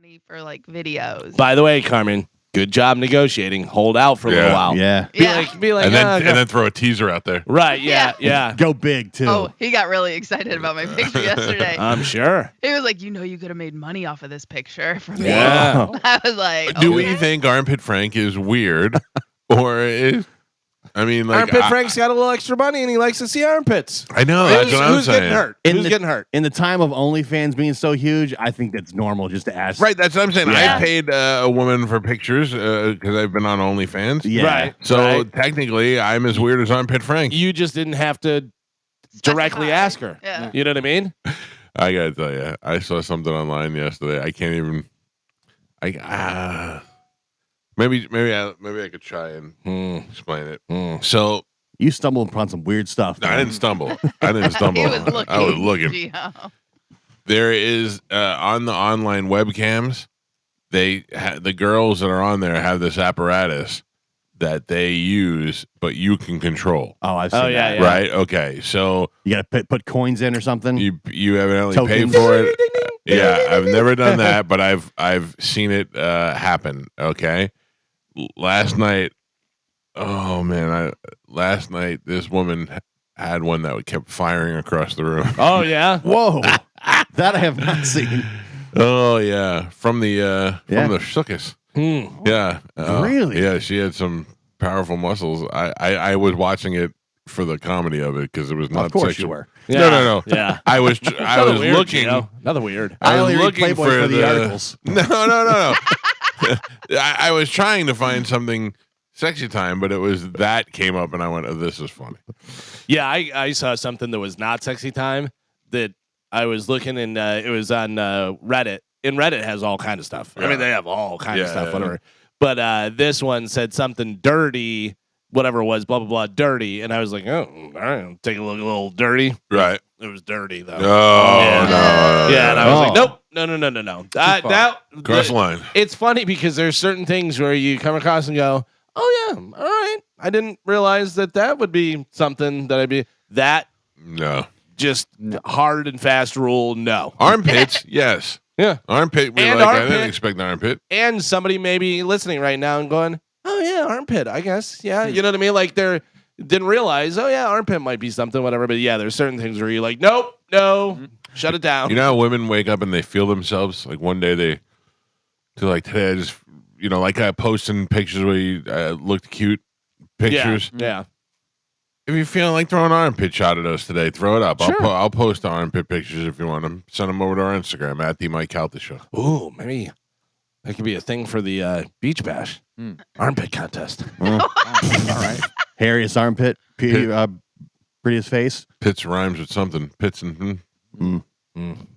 money for like videos. By the way, Carmen, good job negotiating. Hold out for a little while. Yeah. Be like, and then throw a teaser out there. right. Yeah. Go big, too. Oh, he got really excited about my picture yesterday. I'm sure. He was like, you could have made money off of this picture from me. Yeah. I was like, Do okay. we think Armpit Frank is weird, or is? I mean, like Armpit Frank's got a little extra money and he likes to see armpits. I know that's what I'm Who's saying. getting hurt? Who's getting hurt? In the time of OnlyFans being so huge, I think that's normal just to ask. Right, that's what I'm saying. Yeah. I paid a woman for pictures because I've been on OnlyFans. Yeah. Right. So technically, I'm as weird as Armpit Frank. You just didn't have to directly ask her. Yeah. You know what I mean? I gotta tell you, I saw something online yesterday. I can't even. Maybe I could try and explain it. So You stumbled upon some weird stuff. no, I didn't stumble. I was He was looking. Gio. There is on the online webcams, the girls that are on there have this apparatus that they use, but you can control. Oh, I've seen that. yeah. Right? Okay. So You got to put coins in or something? you evidently Tokens. paid for it. Yeah, I've never done that, but I've seen it happen. Okay. Last night, last night this woman had one that kept firing across the room. Oh yeah. Whoa. That I have not seen. Oh yeah, from the circus. Yeah, Really? Yeah, she had some powerful muscles. I was watching it for the comedy of it because it was not. Of course sexual. you were. Yeah. No. Yeah. I was Weird, looking. Gio. Another weird. I was only read looking Playboy for the articles. No. I was trying to find something sexy time, but it was that came up, and I went, "Oh, this is funny." Yeah, I saw something that was not sexy time that I was looking and it was on Reddit. And Reddit has all kind of stuff. I mean, they have all kind of stuff, whatever. But this one said something dirty, whatever it was, blah, blah, blah, dirty. And I was like, oh, all right, take a look, a little dirty. Right. It was dirty, though. Oh, no. Yeah, and I was like, nope, no. Cross the line. It's funny because there's certain things where you come across and go, oh, yeah, all right. I didn't realize that would be something that I'd be, that No. just hard and fast rule, no. Armpits, yes. Yeah. Armpit, And I armpit. didn't expect an armpit. And somebody may be listening right now and going, oh, yeah, armpit, I guess. Yeah, you know what I mean? Like they're didn't realize, oh, yeah, armpit might be something, whatever. But yeah, there's certain things where you're like, nope, no, shut it down. You know how women wake up and they feel themselves? Like one day they're like, today I just, like posting pictures where you looked cute pictures. Yeah. If you're feeling like throwing an armpit shot at us today, throw it up. Sure. I'll post the armpit pictures if you want them. Send them over to our Instagram at the Mike Calta Show. Ooh, maybe that could be a thing for the beach bash armpit contest. All right. Hairiest armpit, prettiest face. Pits rhymes with something. Pits and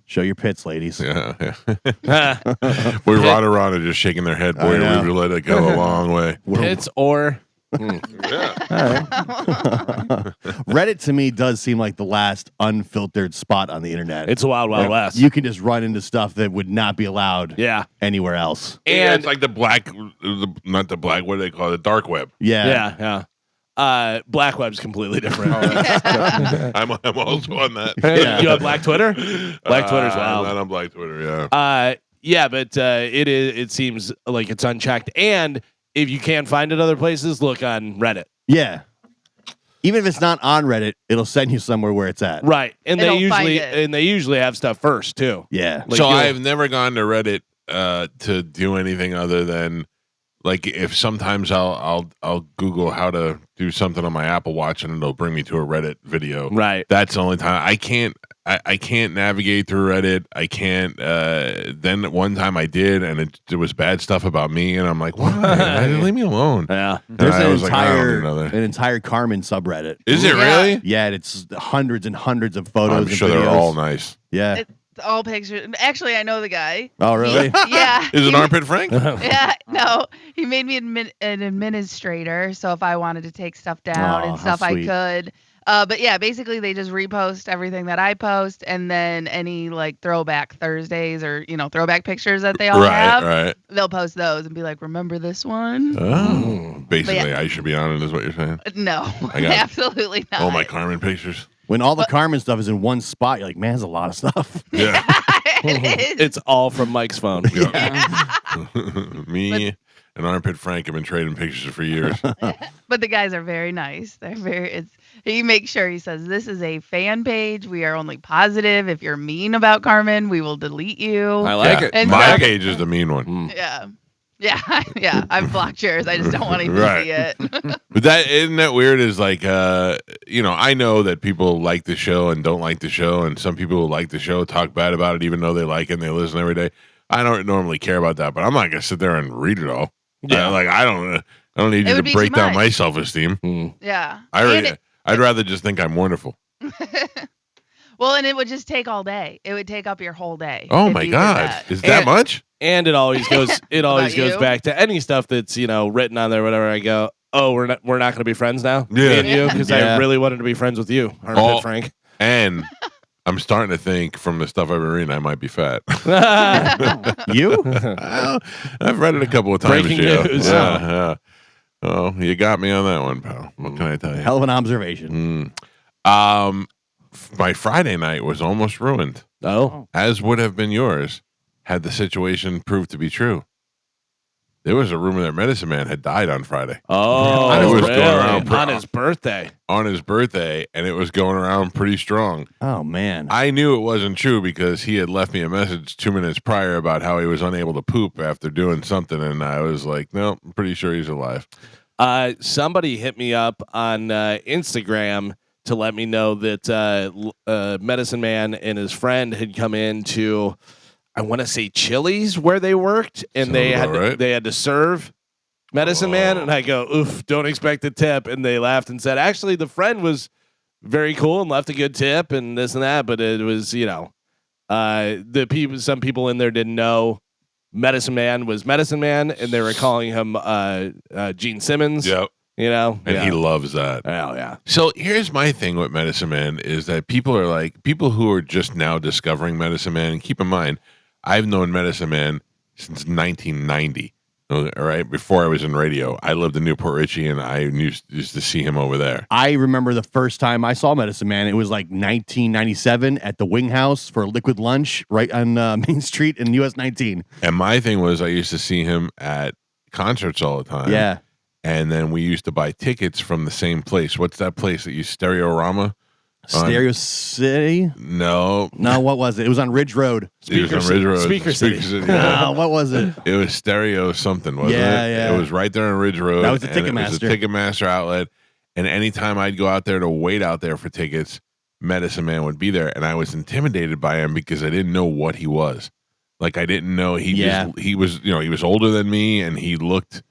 Show your pits, ladies. yeah. Boy, Rada just shaking their head. Boy, I know. we let it go a long way. Pits or Reddit to me does seem like the last unfiltered spot on the internet. it's a wild, wild west. You can just run into stuff that would not be allowed Yeah. anywhere else. And And it's like not the black, what do they call it? The dark web. Yeah. Black web's completely different. I'm also on that. Yeah. You have Black Twitter? Black Twitter's I'm wild. not on Black Twitter, yeah. But it seems like it's unchecked. And if you can't find it other places, look on Reddit. Yeah. Even if it's not on Reddit, it'll send you somewhere where it's at. Right. And It'll find it. they usually have stuff first too. Yeah. Like So you'll- I've never gone to Reddit to do anything other than like if sometimes I'll Google how to do something on my Apple Watch and it'll bring me to a Reddit video. Right. That's the only time I can't navigate through Reddit. I can't. Then one time I did, and it was bad stuff about me, and I'm like, why? Leave me alone. Yeah. There's I an was like, I don't need another. entire Carmen subreddit. Is it Yeah. really? Yeah, and it's hundreds and hundreds of photos. I'm and sure videos. they're all nice. Yeah. It's all pictures. Actually, I know the guy. Oh, really? Yeah. Is it Armpit Frank? Yeah, no. He made me an administrator, so if I wanted to take stuff down Oh, and how stuff, I sweet. could. But yeah, basically they just repost everything that I post, and then any like throwback Thursdays or throwback pictures that they all have, Right. they'll post those and be like, "Remember this one?" Oh, basically, yeah. I should be on it, is what you're saying. No, I got absolutely not. all my Carmen pictures. When all the Carmen stuff is in one spot, you're like, man, that's a lot of stuff. Yeah. It is. It's all from Mike's phone. Me and Armpit Frank have been trading pictures for years. But the guys are very nice. They're very. He makes sure he says this is a fan page. We are only positive. If you're mean about Carmen, we will delete you. I like it. And My so- page is the mean one. Yeah. Yeah. I've blocked yours. I just don't want him Right. to see it. But that isn't that weird? Is like, I know that people like the show and don't like the show, and some people who like the show talk bad about it, even though they like it and they listen every day. I don't normally care about that, but I'm not gonna sit there and read it all. Yeah. I don't need It you to would be break too down my much. self-esteem. Yeah. I'd rather just think I'm wonderful. Well, and it would just take all day. It would take up your whole day. Oh if my you did God, that. is that And- much? And it always goes. It always About goes you? back to any stuff that's written on there. Whatever. I go. Oh, we're not going to be friends now. Yeah. Me and you, because Yeah. I really wanted to be friends with you, Armpit Oh. Frank. And I'm starting to think from the stuff I've been reading, I might be fat. You? Well, I've read it a couple of times. Breaking Gio. news. Yeah. Oh, you got me on that one, pal. What can I tell you? Hell of an observation. My Friday night was almost ruined, Oh, as would have been yours had the situation proved to be true. There was a rumor that Medicine Man had died on Friday oh, It was really? going around on his birthday. on his birthday, and it was going around pretty strong. Oh man. I knew it wasn't true because he had left me a message 2 minutes prior about how he was unable to poop after doing something, and I was like, no, I'm pretty sure he's alive. Somebody hit me up on Instagram to let me know that Medicine Man and his friend had come into, I want to say Chili's where they worked, and Sounds they had about right. they had to serve Medicine Man, and I go, oof, don't expect a tip, and they laughed and said, actually, the friend was very cool and left a good tip and this and that, but it was some people in there didn't know Medicine Man was Medicine Man, and they were calling him Gene Simmons. Yep. And He loves that. Oh yeah. So here's my thing with Medicine Man is that people who are just now discovering Medicine Man, and keep in mind, I've known Medicine Man since 1990. All right, before I was in radio, I lived in Newport Richie, and I used to see him over there. I remember the first time I saw Medicine Man. It was like 1997 at the Wing House for Liquid Lunch right on Main Street in US 19. And my thing was, I used to see him at concerts all the time. Yeah. And then we used to buy tickets from the same place. What's that place that you Stereorama? Stereo City? No, No, what was it? It was on Ridge Road. it was on Ridge Road. Speaker City. Yeah. What was it? It was Stereo something, wasn't Yeah, it? yeah. It was right there on Ridge Road. That was the and it was a Ticketmaster. Ticketmaster outlet. And anytime I'd go out there to wait out there for tickets, Medicine Man would be there. And I was intimidated by him because I didn't know what he was. Like, I didn't know he was older than me, and he looked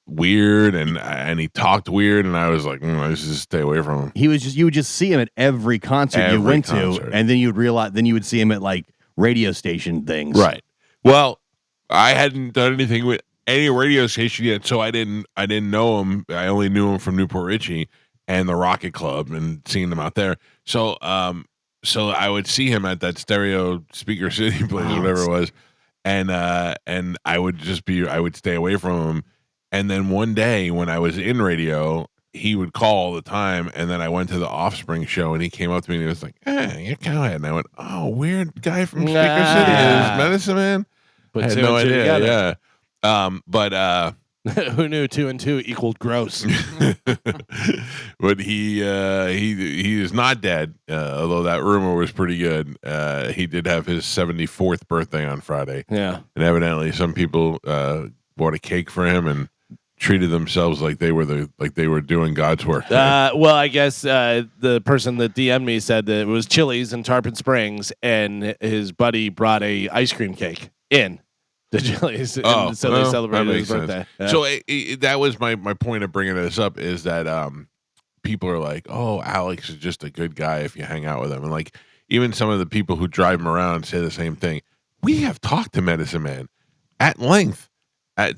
weird, and he talked weird, and I was like, I should just stay away from him. You would just see him at every concert you Every went concert. to, and then you'd realize, then you would see him at like radio station things. Right. Well, I hadn't done anything with any radio station yet, so I didn't know him. I only knew him from Newport Richie and the Rocket Club and seeing him out there. So I would see him at that Stereo Speaker City place, or whatever it was, and I would stay away from him. And then one day when I was in radio, he would call all the time. And then I went to the Offspring show, and he came up to me and he was like, "Hey, you're Cowhead." And I went, "Oh, weird guy from Speaker City is Medicine Man." But I had two no and two idea. together. Yeah. But Who knew 2 and 2 equaled gross? but he is not dead. Although that rumor was pretty good. He did have his 74th birthday on Friday, Yeah. and evidently some people bought a cake for him and treated themselves like they were doing God's work. Well, I guess the person that DM'd me said that it was Chili's in Tarpon Springs, and his buddy brought a ice cream cake in the Chili's, and so they well, celebrated that his makes birthday. sense. So that was my point of bringing this up is that people are like, "Oh, Alex is just a good guy if you hang out with him," and like even some of the people who drive him around say the same thing. We have talked to Medicine Man at length.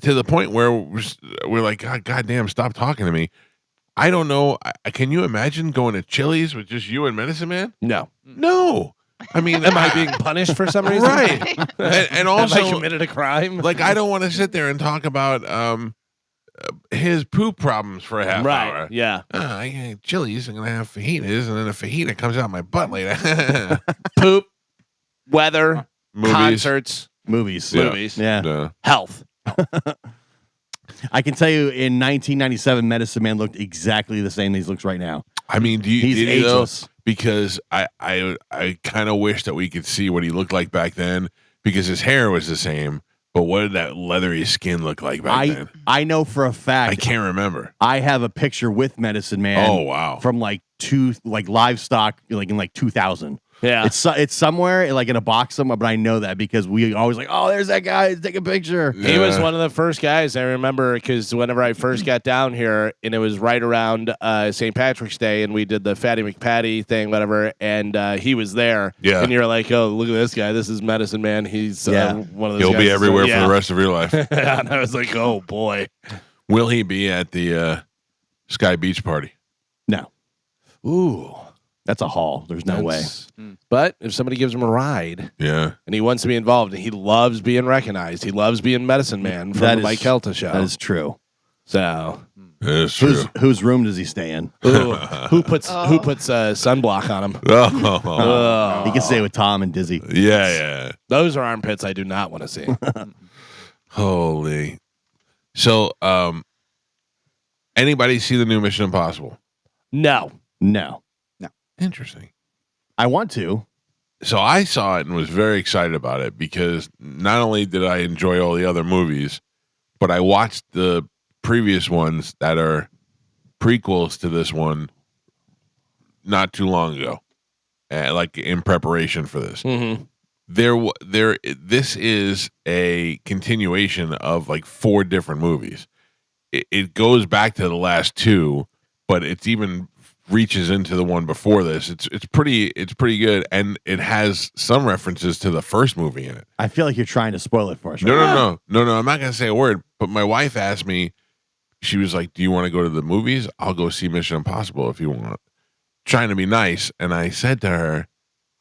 To the point where we're like, God damn, stop talking to me. I don't know. Can you imagine going to Chili's with just you and Medicine Man? No. No. I mean, Am I being punished for some reason? right? And Have I also, committed a crime? like, I don't want to sit there and talk about his poop problems for a half right. hour. Yeah. I ate Chili's. I'm gonna have fajitas, and then a fajita comes out my butt later. Poop, weather, movies. concerts, Movies. Yeah. movies, Yeah. health. I can tell you in 1997, Medicine Man looked exactly the same as he looks right now. I mean, He's did he though? ageless. Because I kind of wish that we could see what he looked like back then, because his hair was the same, but what did that leathery skin look like back then? I know for a fact. I can't remember. I have a picture with Medicine Man. Oh wow! From like livestock, like in like 2000. Yeah. It's somewhere like in a box somewhere, but I know that because we always like, oh, there's that guy. Take a picture. He was one of the first guys I remember, because whenever I first got down here, and it was right around St. Patrick's Day, and we did the Fatty McPatty thing, whatever, and he was there. Yeah. And you're like, oh, look at this guy. This is Medicine Man. He's one of those He'll guys be that's- everywhere for the rest of your life. And I was like, oh, boy. Will he be at the Sky Beach party? No, Ooh. that's a haul. There's no way. But if somebody gives him a ride Yeah. and he wants to be involved, and he loves being recognized, he loves being Medicine Man from That the is- Mike Calta Show. That is true. So That's true. Whose room does he stay in? ooh, who puts sunblock on him? Oh. He can stay with Tom and Dizzy. Yeah. Those are armpits I do not want to see. Holy. So, anybody see the new Mission Impossible? No. No, Interesting. I want to. So I saw it and was very excited about it, because not only did I enjoy all the other movies, but I watched the previous ones that are prequels to this one not too long ago, like in preparation for this. Mm-hmm. This is a continuation of like 4 different movies. It goes back to the last 2, but it's even reaches into the one before this. It's pretty good, and it has some references to the first movie in it. I feel like you're trying to spoil it for us. No, right now. no. I'm not gonna say a word. But my wife asked me. She was like, "Do you want to go to the movies? I'll go see Mission Impossible if you want." Trying to be nice, and I said to her,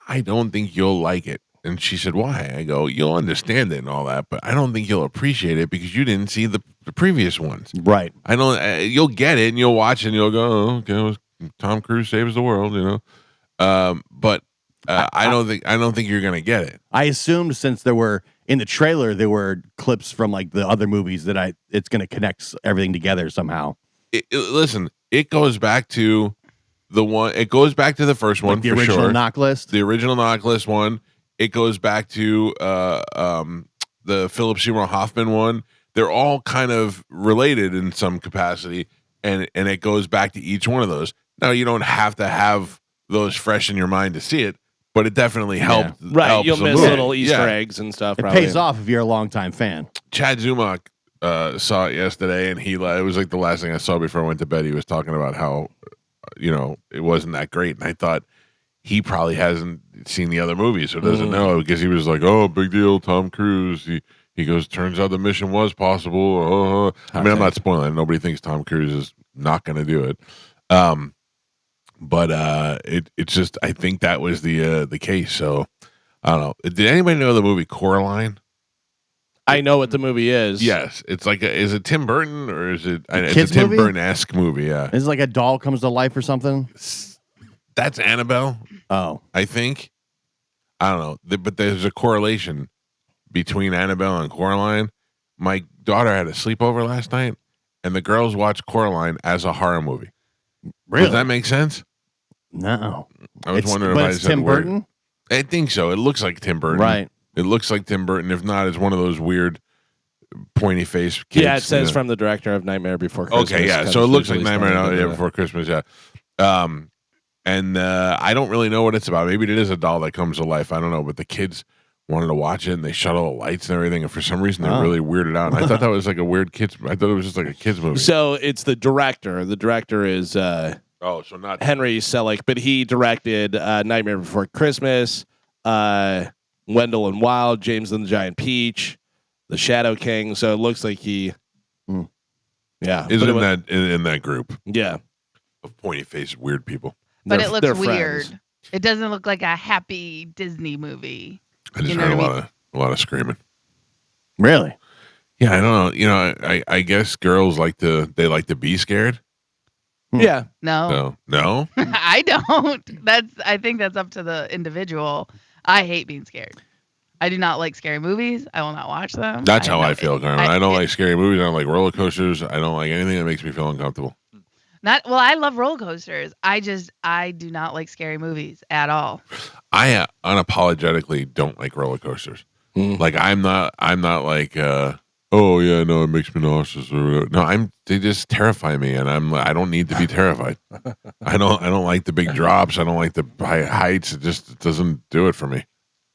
"I don't think you'll like it." And she said, "Why?" I go, "You'll understand it and all that, but I don't think you'll appreciate it because you didn't see the previous ones. Right. I don't. You'll get it and you'll watch it and you'll go, oh, okay, Tom Cruise saves the world, you know." But I don't think you're gonna get it. I assumed since there were in the trailer there were clips from like the other movies that it's going to connect everything together somehow. Listen, it goes back to the one. It goes back to the first one, Like the for original sure. knock list. The original knock list one. It goes back to the Philip Seymour Hoffman one. They're all kind of related in some capacity, and it goes back to each one of those. Now, you don't have to have those fresh in your mind to see it, but it definitely helped. Right. helps You'll the miss movie. little Easter Yeah. eggs and stuff. It probably. pays off if you're a longtime fan. Chad Zumach saw it yesterday, and it was like the last thing I saw before I went to bed. He was talking about how, it wasn't that great, and I thought he probably hasn't seen the other movies, so doesn't know, because he was like, "Oh, big deal, Tom Cruise." He goes, "Turns out the mission was possible." I mean, I'm not spoiling it. Nobody thinks Tom Cruise is not going to do it. But it's just, I think that was the case. So I don't know. Did anybody know the movie Coraline? I know what the movie is. Yes, it's like is it Tim Burton or is it? It's a kids Tim movie? Burton-esque movie. Yeah, Is it like a doll comes to life or something? that's Annabelle. Oh, I think. I don't know, but there's a correlation between Annabelle and Coraline. My daughter had a sleepover last night, and the girls watched Coraline as a horror movie. really? Does that make sense? No. I was wondering but if I it's said Tim the word. Burton, I think so. It looks like Tim Burton. right? It looks like Tim Burton. If not, it's one of those weird pointy face kids. Yeah, it says you know. from the director of Nightmare Before Christmas. Okay, yeah. Kind So of it looks like visually Nightmare stunning, Before Christmas. Yeah. And I don't really know what it's about. Maybe it is a doll that comes to life. I don't know. But the kids wanted to watch it, and they shut all the lights and everything. And for some reason, they're really weirded out. And I thought that was like a weird kids. I thought it was just like a kids movie. So it's the director. The director is So not Henry Selick, but he directed Nightmare Before Christmas, Wendell and Wild, James and the Giant Peach, The Shadow King. So it looks like he, yeah, is but in it in that group yeah. of pointy face weird people. But They're- it looks they're weird. friends. It doesn't look like a happy Disney movie. I just You know heard what I a lot of screaming. Really? Yeah, I don't know. I guess girls like to be scared. Yeah. No, No. I don't. I think that's up to the individual. I hate being scared. I do not like scary movies. I will not watch them. That's how I feel, Carmen. I don't like scary movies. I don't like roller coasters. I don't like anything that makes me feel uncomfortable. I love roller coasters. I do not like scary movies at all. I unapologetically don't like roller coasters. Like I'm not like oh yeah, no, it makes me nauseous or whatever. No, they just terrify me, and I don't need to be terrified. I don't like the big drops. I don't like the high heights. It doesn't do it for me.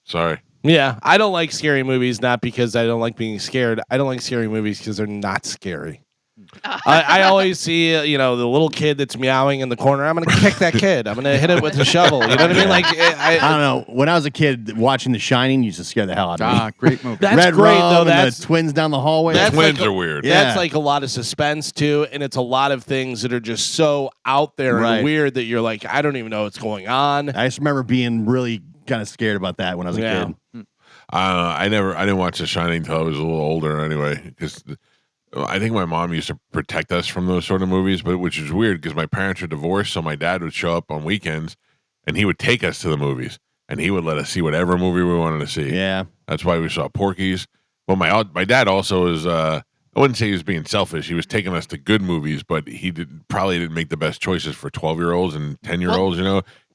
Sorry. Yeah, I don't like scary movies, not because I don't like being scared. I don't like scary movies because they're not scary. I always see, the little kid that's meowing in the corner. I'm going to kick that kid. I'm going to hit it with a shovel. You know what I mean? Like, I don't know. When I was a kid, watching The Shining used to scare the hell out of me. Great movie. That's Red great, Rum though. and That's the twins down the hallway. That's Twins like are weird. Yeah. That's like a lot of suspense too, and it's a lot of things that are just so out there Right. and weird that you're like, I don't even know what's going on. I just remember being really kind of scared about that when I was a kid. I didn't watch The Shining until I was a little older anyway, because I think my mom used to protect us from those sort of movies, but which is weird because my parents are divorced, so my dad would show up on weekends and he would take us to the movies and he would let us see whatever movie we wanted to see. Yeah. That's why we saw Porky's. Well, my dad also is I wouldn't say he was being selfish. He was taking us to good movies, but he probably didn't make the best choices for 12-year-olds and 10-year-olds.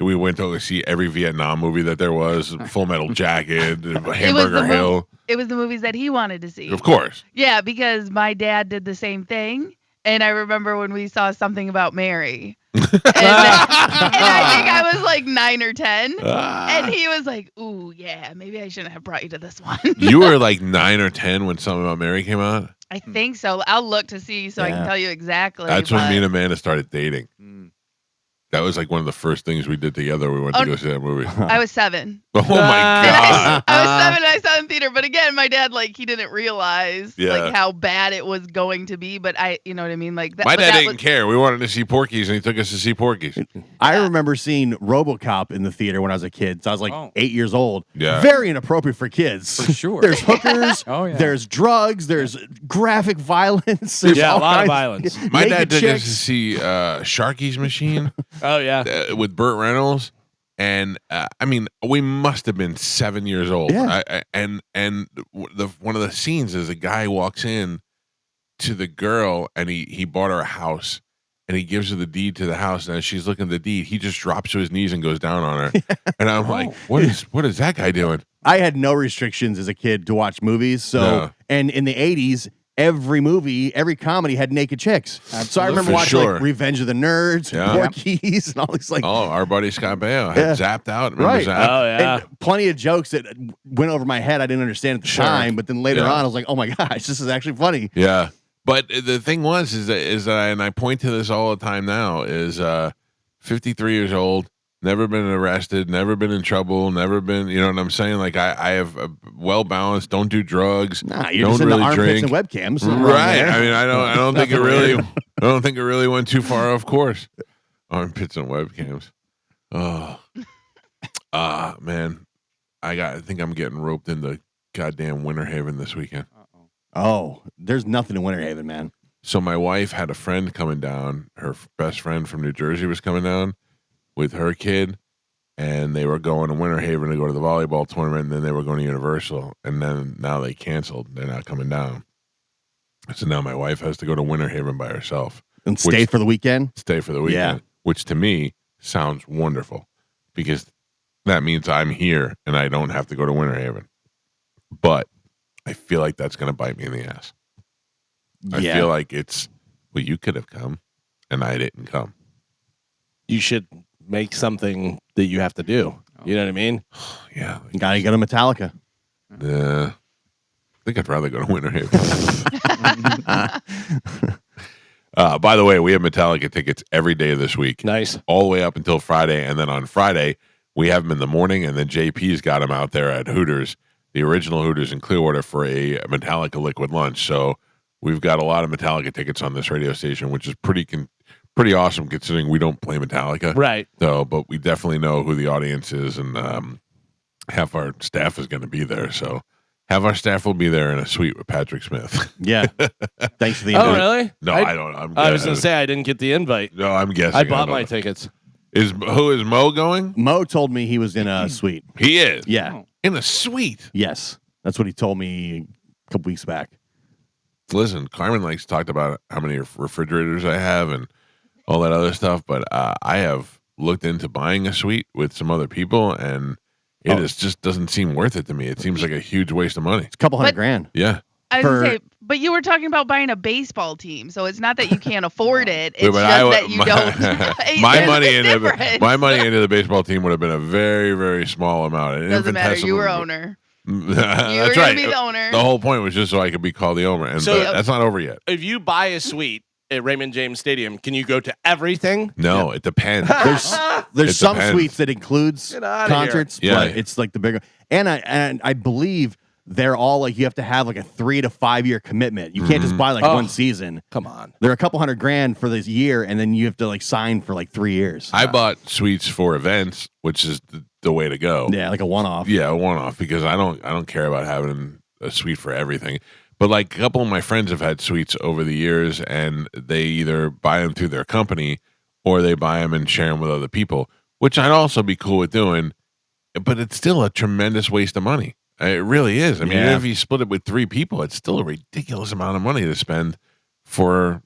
We went to see every Vietnam movie that there was, Full Metal Jacket, Hamburger Hill. It was the movies that he wanted to see. Of course. Yeah, because my dad did the same thing. And I remember when we saw Something About Mary. And I think I was like 9 or 10. And he was like, ooh, yeah, maybe I shouldn't have brought you to this one. You were like 9 or 10 when Something About Mary came out? I think so. I'll look to see so I can tell you exactly. That's when me and Amanda started dating. That was like one of the first things we did together. We went to go see that movie. I was 7. Oh my God. I was 7 and I saw it in theater. But again, my dad, he didn't realize how bad it was going to be. But you know what I mean? Like that. My dad didn't care. We wanted to see Porky's and he took us to see Porky's. I remember seeing RoboCop in the theater when I was a kid. So I was like 8 years old. Yeah. Very inappropriate for kids. For sure. There's hookers. Oh, yeah. There's drugs. There's graphic violence. There's Yeah, a all lot of kinds- violence. My naked dad took us chicks. to see Sharky's Machine Oh, yeah. with Burt Reynolds. And I mean, we must have been 7 years old. Yeah. And one of the scenes is a guy walks in to the girl and he bought her a house and he gives her the deed to the house. And as she's looking at the deed, he just drops to his knees and goes down on her. And I'm like, what is that guy doing? I had no restrictions as a kid to watch movies. So, No. and in the 80s, every movie, every comedy had naked chicks. So I remember For watching sure. like Revenge of the Nerds, Yeah. Porky's, and all these like Oh, our buddy Scott Baio had zapped out. Remember Right. Zapped? Oh, yeah. and plenty of jokes that went over my head. I didn't understand at the Sure. time, but then later Yeah. on, I was like, "Oh my gosh, this is actually funny." Yeah. But the thing is that, and I point to this all the time now, is 53 years old, never been arrested, never been in trouble, never been, you know what I'm saying? Like I have a well-balanced, don't do drugs, Nah, you're don't just into really armpits drink. and webcams, Nothing wrong Right. there. I mean, I don't think it really, I don't think it really went too far off course. Armpits and webcams. Oh, man, I think I'm getting roped into goddamn Winter Haven this weekend. Oh, there's nothing in Winter Haven, man. So my wife had a friend coming down. Her best friend from New Jersey was coming down with her kid, and they were going to Winter Haven to go to the volleyball tournament, and then they were going to Universal, and then now they canceled. They're not coming down. So now my wife has to go to Winter Haven by herself. And stay for the weekend. Stay for the weekend, which to me sounds wonderful because that means I'm here and I don't have to go to Winter Haven. But I feel like that's going to bite me in the ass. I feel like it's, well, you could have come and I didn't come. You should make something that you have to do. You know what I mean? Yeah. You gotta go to Metallica. I think I'd rather go to Winter Haven. By the way, we have Metallica tickets every day of this week. Nice. All the way up until Friday. And then on Friday, we have them in the morning. And then JP's got them out there at Hooters, the original Hooters in Clearwater, for a Metallica liquid lunch. So we've got a lot of Metallica tickets on this radio station, which is pretty awesome considering we don't play Metallica. Right. So, but we definitely know who the audience is, and half our staff is going to be there. So half our staff will be there in a suite with Patrick Smith. Yeah. Thanks for the Oh, invite. really? No, I don't. I was going to say I didn't get the invite. No, I'm guessing. I bought don't my know. tickets. Who is Mo going? Mo told me he was in a suite. He is. Yeah. In a suite. Yes, that's what he told me a couple weeks back. Listen, Carmen likes talked about how many refrigerators I have and all that other stuff, but I have looked into buying a suite with some other people, and it just doesn't seem worth it to me. It seems like a huge waste of money. It's a couple hundred grand. Yeah. I was gonna say, but you were talking about buying a baseball team, so it's not that you can't afford it. It's that you don't. My money into the baseball team would have been a very, very small amount. Doesn't matter. You were owner. That's right. Be the owner. The whole point was just so I could be called the owner, and but that's not over yet. If you buy a suite at Raymond James Stadium, can you go to everything? No, it depends. There's some suites that includes concerts, but it's like the bigger. And I believe they're all like you have to have like a 3 to 5 year commitment. You can't just buy like one season. Come on, they're a couple $100,000 for this year, and then you have to like sign for like 3 years. I bought suites for events, which is the way to go. Yeah, like a one-off. Yeah, a one-off because I don't care about having a suite for everything. But like a couple of my friends have had suites over the years, and they either buy them through their company or they buy them and share them with other people, which I'd also be cool with doing. But it's still a tremendous waste of money. It really is. I mean, even if you split it with 3 people, it's still a ridiculous amount of money to spend for,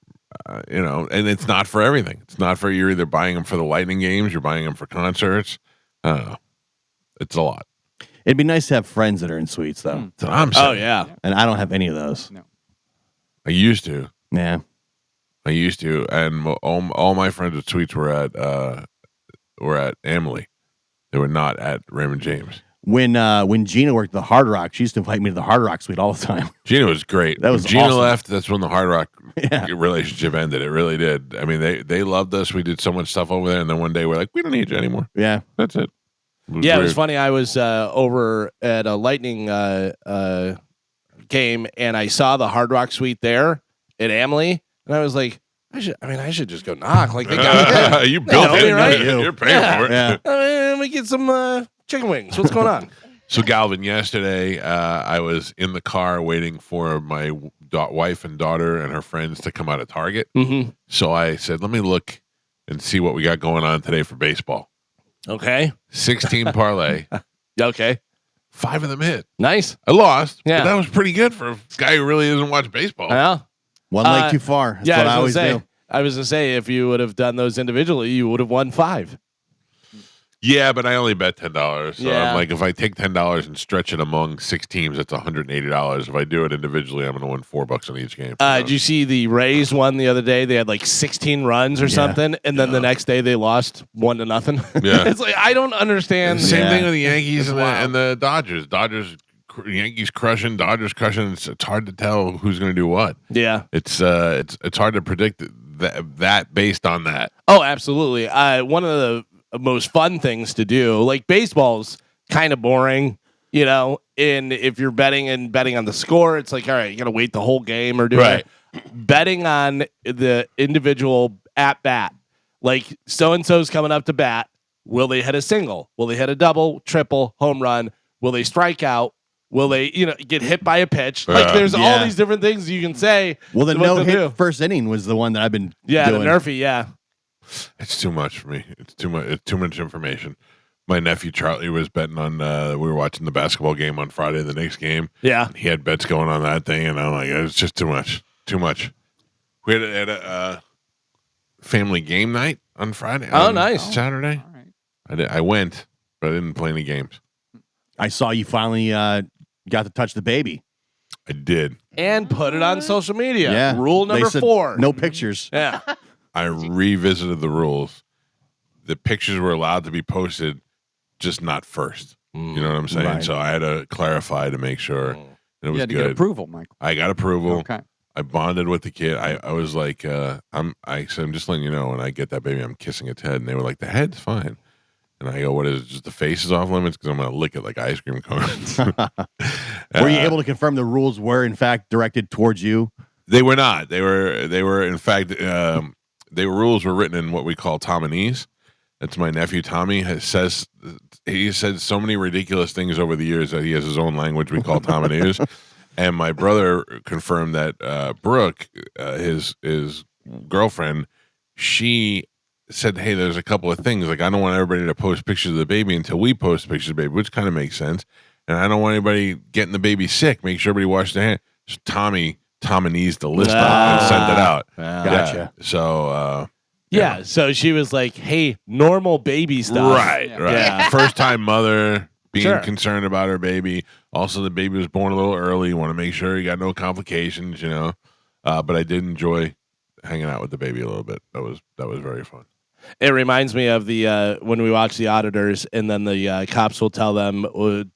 and it's not for everything. It's not for, you're either buying them for the Lightning games, you're buying them for concerts. It's a lot. It'd be nice to have friends that are in suites, though. So I'm saying. Oh, yeah. And I don't have any of those. No. I used to. Yeah. I used to. And all my friends with suites were at Amalie. They were not at Raymond James. When Gina worked at the Hard Rock, she used to invite me to the Hard Rock suite all the time. Gina was great. That was when Gina awesome. left, that's when the Hard Rock relationship ended. It really did. I mean, they loved us. We did so much stuff over there, and then one day we're like, we don't need you anymore. Yeah. That's it. It was funny. I was over at a Lightning game, and I saw the Hard Rock Suite there at Amalie, and I was like, I should just go knock. Like they got you built it, right? You're paying for it. Yeah. Let me get some chicken wings. What's going on? So Galvin, yesterday I was in the car waiting for my wife and daughter and her friends to come out of Target. Mm-hmm. So I said, let me look and see what we got going on today for baseball. Okay. 16 parlay. Okay. 5 of them hit. Nice. I lost. Yeah. But that was pretty good for a guy who really doesn't watch baseball. Yeah. One leg too far. That's what I always do. I was going to say, if you would have done those individually, you would have won 5. Yeah, but I only bet $10. So Yeah. I'm like, if I take $10 and stretch it among 6 teams, that's $180. If I do it individually, I'm going to win $4 on each game. Did you see the Rays won the other day? They had like 16 runs or something, and then the next day they lost 1-0. Yeah. It's like I don't understand. Same thing with the Yankees and the Dodgers. Yankees crushing, Dodgers crushing. It's hard to tell who's going to do what. Yeah. It's hard to predict that based on that. Oh, absolutely. One of the most fun things to do, like baseball's kind of boring, and if you're betting on the score, it's like, all right, you got to wait the whole game or do it. Betting on the individual at bat, like so-and-so's coming up to bat. Will they hit a single? Will they hit a double, triple, home run? Will they strike out? Will they, get hit by a pitch? Like, there's all these different things you can say. Well, the no-hit first inning was the one that I've been doing. The Nerfy, yeah. It's too much for me. It's too much. It's too much information. My nephew Charlie was betting on. We were watching the basketball game on Friday, the Knicks game. Yeah, he had bets going on that thing, and I'm like, it's just too much. Too much. We had a family game night on Friday. Oh, nice. Saturday. All right. I went, but I didn't play any games. I saw you finally got to touch the baby. I did. And put it on social media. Yeah. Rule number 4. No pictures. Yeah. I revisited the rules. The pictures were allowed to be posted, just not first. You know what I'm saying? Right. So I had to clarify to make sure it You was had to good. get approval, Michael. I got approval. Okay. I bonded with the kid. I was like, I said, I'm just letting you know, when I get that baby, I'm kissing its head. And they were like, the head's fine. And I go, what is it? Just the face is off limits? Because I'm going to lick it like ice cream cones. Were you able to confirm the rules were in fact directed towards you? They were not. They were in fact, rules were written in what we call Tomanese. That's my nephew Tommy. He said so many ridiculous things over the years that he has his own language we call Tomanese. And my brother confirmed that Brooke, his girlfriend, she said, hey, there's a couple of things. Like, I don't want everybody to post pictures of the baby until we post pictures of the baby, which kind of makes sense. and I don't want anybody getting the baby sick. Make sure everybody wash their hands. So Tommy eased the list up and sent it out. Gotcha. Yeah. So yeah, so she was like, "Hey, normal baby stuff." Right. Yeah. First time mother being Sure. concerned about her baby. Also, the baby was born a little early. You want to make sure you got no complications, you know. But I did enjoy hanging out with the baby a little bit. That was very fun. It reminds me of the when we watch The Auditors, and then the cops will tell them,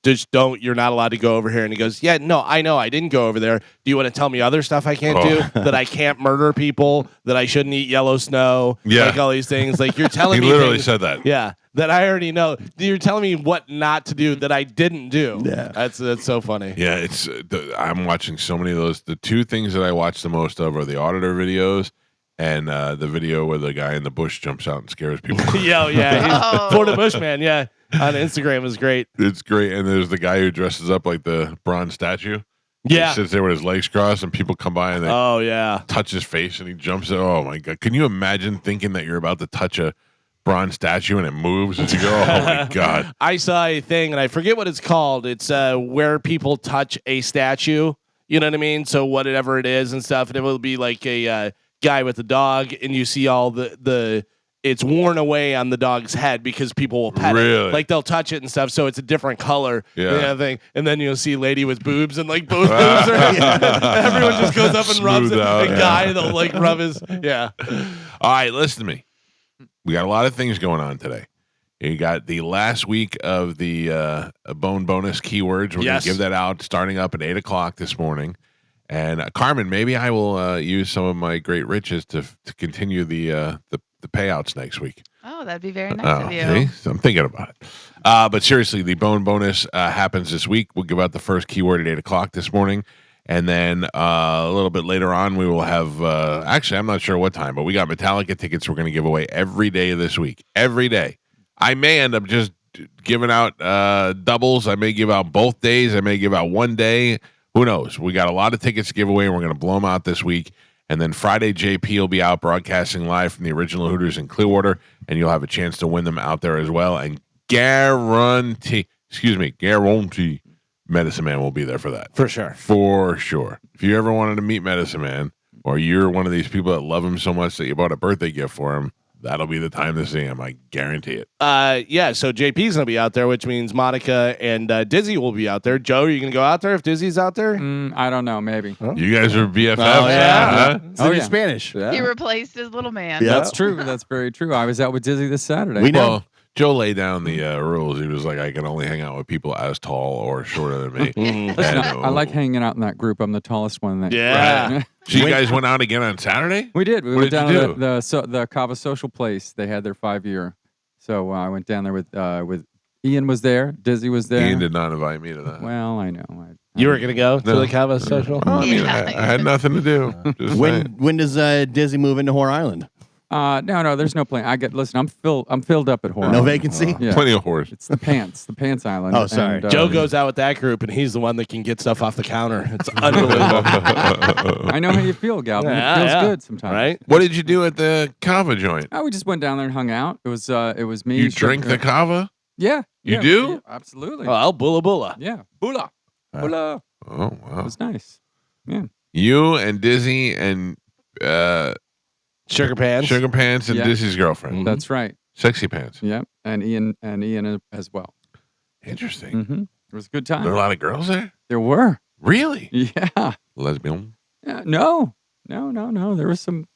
"Just don't. You're not allowed to go over here." And he goes, "Yeah, no, I know. I didn't go over there. Do you want to tell me other stuff I can't do? That I can't murder people? That I shouldn't eat yellow snow? Yeah. Like all these things. Like you're telling He me literally things, said that. Yeah, that I already know. You're telling me what not to do that I didn't do. Yeah. That's so funny. Yeah, it's I'm watching so many of those. The two things that I watch the most of are the auditor videos and the video where the guy in the bush jumps out and scares people. Yeah, he's Florida Bushman. Yeah, on Instagram is great. It's great. And there's the guy who dresses up like the bronze statue. Yeah. He sits there with his legs crossed, and people come by and they touch his face, and he jumps. Oh my god! Can you imagine thinking that you're about to touch a bronze statue and it moves as you go? Oh my god! I saw a thing, and I forget what it's called. It's where people touch a statue. You know what I mean? So whatever it is and stuff, and it will be like a guy with a dog, and you see all the it's worn away on the dog's head because people will pet it. Like they'll touch it and stuff, so it's a different color. Yeah. Thing. And then you'll see a lady with boobs, and like both boobs are everyone just goes up and rubs it. The guy they'll like rub his All right, listen to me. We got a lot of things going on today. You got the last week of the bone bonus keywords. We're going to give that out starting up at 8:00 this morning. And Carmen, maybe I will use some of my great riches to continue the payouts next week. Oh, that'd be very nice of you. See? So I'm thinking about it. But seriously, the bone bonus happens this week. We'll give out the first keyword at 8:00 this morning. And then a little bit later on, we will have, actually, I'm not sure what time, but we got Metallica tickets we're going to give away every day of this week. Every day. I may end up just giving out doubles. I may give out both days. I may give out one day. Who knows? We got a lot of tickets to give away, and we're going to blow them out this week. And then Friday, JP will be out broadcasting live from the original Hooters in Clearwater, and you'll have a chance to win them out there as well. And guarantee, Medicine Man will be there for that. For sure. For sure. If you ever wanted to meet Medicine Man, or you're one of these people that love him so much that you bought a birthday gift for him, that'll be the time to see him. I guarantee it. Yeah, so JP's going to be out there, which means Monica and Dizzy will be out there. Joe, are you going to go out there if Dizzy's out there? I don't know. Maybe. Huh? You guys are BFFs. Oh, yeah. Huh? Spanish. Yeah. He replaced his little man. Yeah. That's true. That's very true. I was out with Dizzy this Saturday. We know. Well, Joe laid down the rules. He was like, I can only hang out with people as tall or shorter than me. Listen, I like hanging out in that group. I'm the tallest one. Yeah. So you guys went out again on Saturday? We did. We What went did down you to the Kava Social Place. They had their 5-year. So I went down there with Ian was there. Dizzy was there. Ian did not invite me to that. Well, I know. You were going to go to the Kava Social? I mean, I had nothing to do. Just saying. When does Dizzy move into Whore Island? No, there's no plan. Listen, I'm filled up at Horror. No vacancy? Yeah. Plenty of horse. It's the Pants Island. Oh, sorry. Joe goes out with that group, and he's the one that can get stuff off the counter. It's unbelievable. I know how you feel, Galvin. It feels good sometimes. Right? What did you do at the Kava joint? Oh, we just went down there and hung out. It was me. You drink the Kava? Yeah. You do? Yeah, absolutely. Oh, Bula Bula. Yeah. Bula. Bula. Oh, wow. It was nice. Yeah. You and Dizzy and Sugar Pants. and Dizzy's girlfriend. That's right. Sexy Pants. Yep. And Ian as well. Interesting. Mm-hmm. It was a good time. There were a lot of girls there? There were. Really? Yeah. Lesbian? Yeah. No. There were some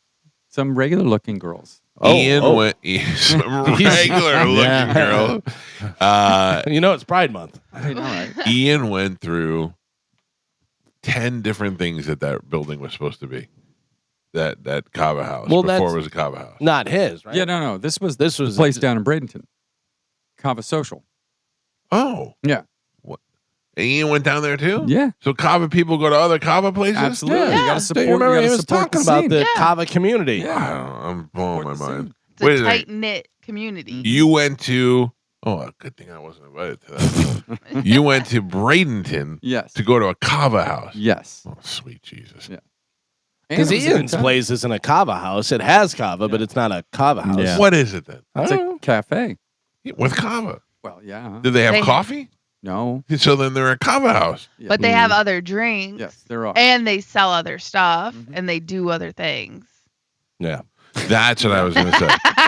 regular looking girls. Ian went some regular looking girl. It's Pride Month. I know, right? Ian went through 10 different things that building was supposed to be. That Kava house before it was a Kava house. Not his, right? Yeah, no. This was the place down in Bradenton. Kava Social. Oh. Yeah. What? Ian went down there too? Yeah. So Kava people go to other Kava places? Absolutely. Yeah. You got to support. Remember, he you was support talking the about scene. the Kava community. Yeah. I'm blowing my mind. It's a tight-knit community. You went to... Oh, good thing I wasn't invited to that. You went to Bradenton Yes. to go to a Kava house. Yes. Oh, sweet Jesus. Yeah. Because Ian's place isn't a Kava house. It has Kava, but it's not a Kava house. Yeah. What is it then? It's a cafe. With Kava. Well, yeah. Did they have coffee? No. So then they're a kava house. Yeah. But they have other drinks. Yes, there are. And they sell other stuff and they do other things. Yeah. That's what I was going to say.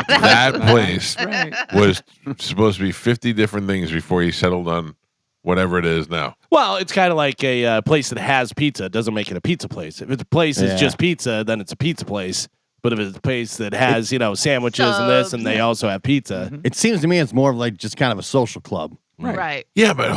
That place Right. was supposed to be 50 different things before he settled on whatever it is now. Well, it's kind of like a place that has pizza. It doesn't make it a pizza place. If it's a place that's just pizza, then it's a pizza place. But if it's a place that has, sandwiches and this, and they also have pizza. It seems to me it's more of like just kind of a social club. Right. Yeah, but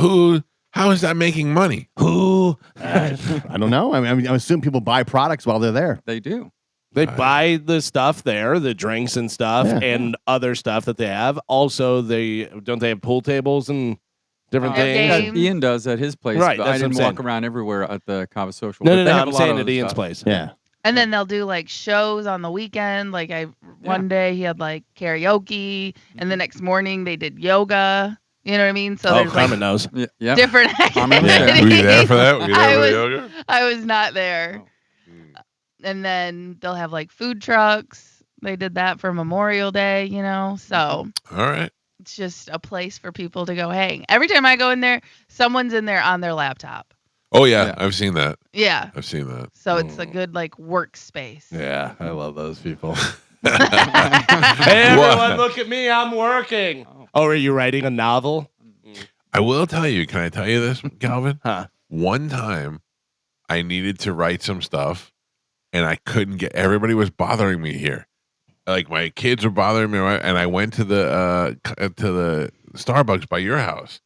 how is that making money? Who? I don't know. I mean, I assume people buy products while they're there. They do. They buy the stuff there, the drinks and stuff, and other stuff that they have. Also, don't they have pool tables and different things? games. Ian does at his place. Right, But that's I what didn't I'm walk saying. around everywhere at the Kava Social. No, but they have I'm a lot saying of at other Ian's stuff. place. Yeah. And then they'll do like shows on the weekend. Like one day he had like karaoke, and the next morning they did yoga. You know what I mean? So there's Carmen like knows. Yeah. different Carmen was there. activities. Were you there for that? Were you there for the yoga? I was not there. And then they'll have like food trucks. They did that for Memorial Day, So All right. it's just a place for people to go hang. Every time I go in there, someone's in there on their laptop. Oh, yeah. I've seen that. Yeah. I've seen that. So it's a good like workspace. Yeah, I love those people. Hey, everyone, look at me. I'm working. Oh, are you writing a novel? I will tell you. Can I tell you this, Calvin? Huh. One time I needed to write some stuff and I couldn't get, everybody was bothering me here. Like my kids were bothering me, and I went to the Starbucks by your house,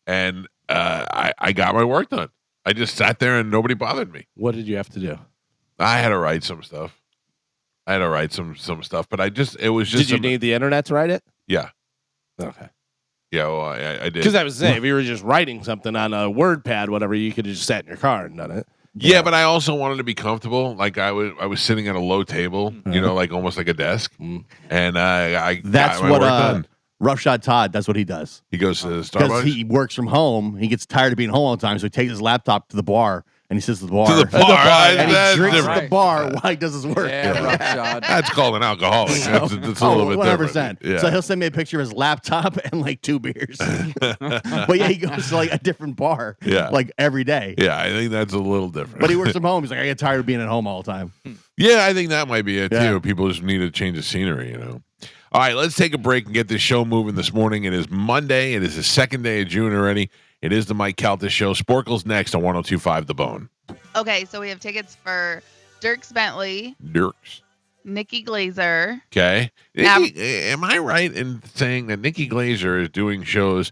and I got my work done. I just sat there and nobody bothered me. What did you have to do? I had to write some stuff. But it was just. Did you need the internet to write it? Yeah. Okay. Yeah, well, I did. Because I was saying, if you were just writing something on a WordPad, whatever, you could have just sat in your car and done it. Yeah, but I also wanted to be comfortable. Like I was sitting at a low table, like almost like a desk, and I That's got my what work done. Roughshot Todd. That's what he does. He goes to Because Starbucks. he works from home. He gets tired of being home all the time, so he takes his laptop to the bar and he sits at the bar. To the bar, and he that's drinks at different. the bar while he does his work. Yeah, rough shot. That's called an alcoholic. It's a little bit 100%. different. Yeah. So he'll send me a picture of his laptop and like 2 beers. But yeah, he goes to like a different bar like every day. Yeah, I think that's a little different. But he works from home. He's like, I get tired of being at home all the time. Yeah, I think that might be it Yeah. too. People just need a change of scenery, All right, let's take a break and get this show moving this morning. It is Monday. It is the second day of June already. It is the Mike Calta Show. Sporkle's next on 102.5 The Bone. Okay, so we have tickets for Dirks Bentley, Dirks. Nikki Glazer. Okay. Am I right in saying that Nikki Glazer is doing shows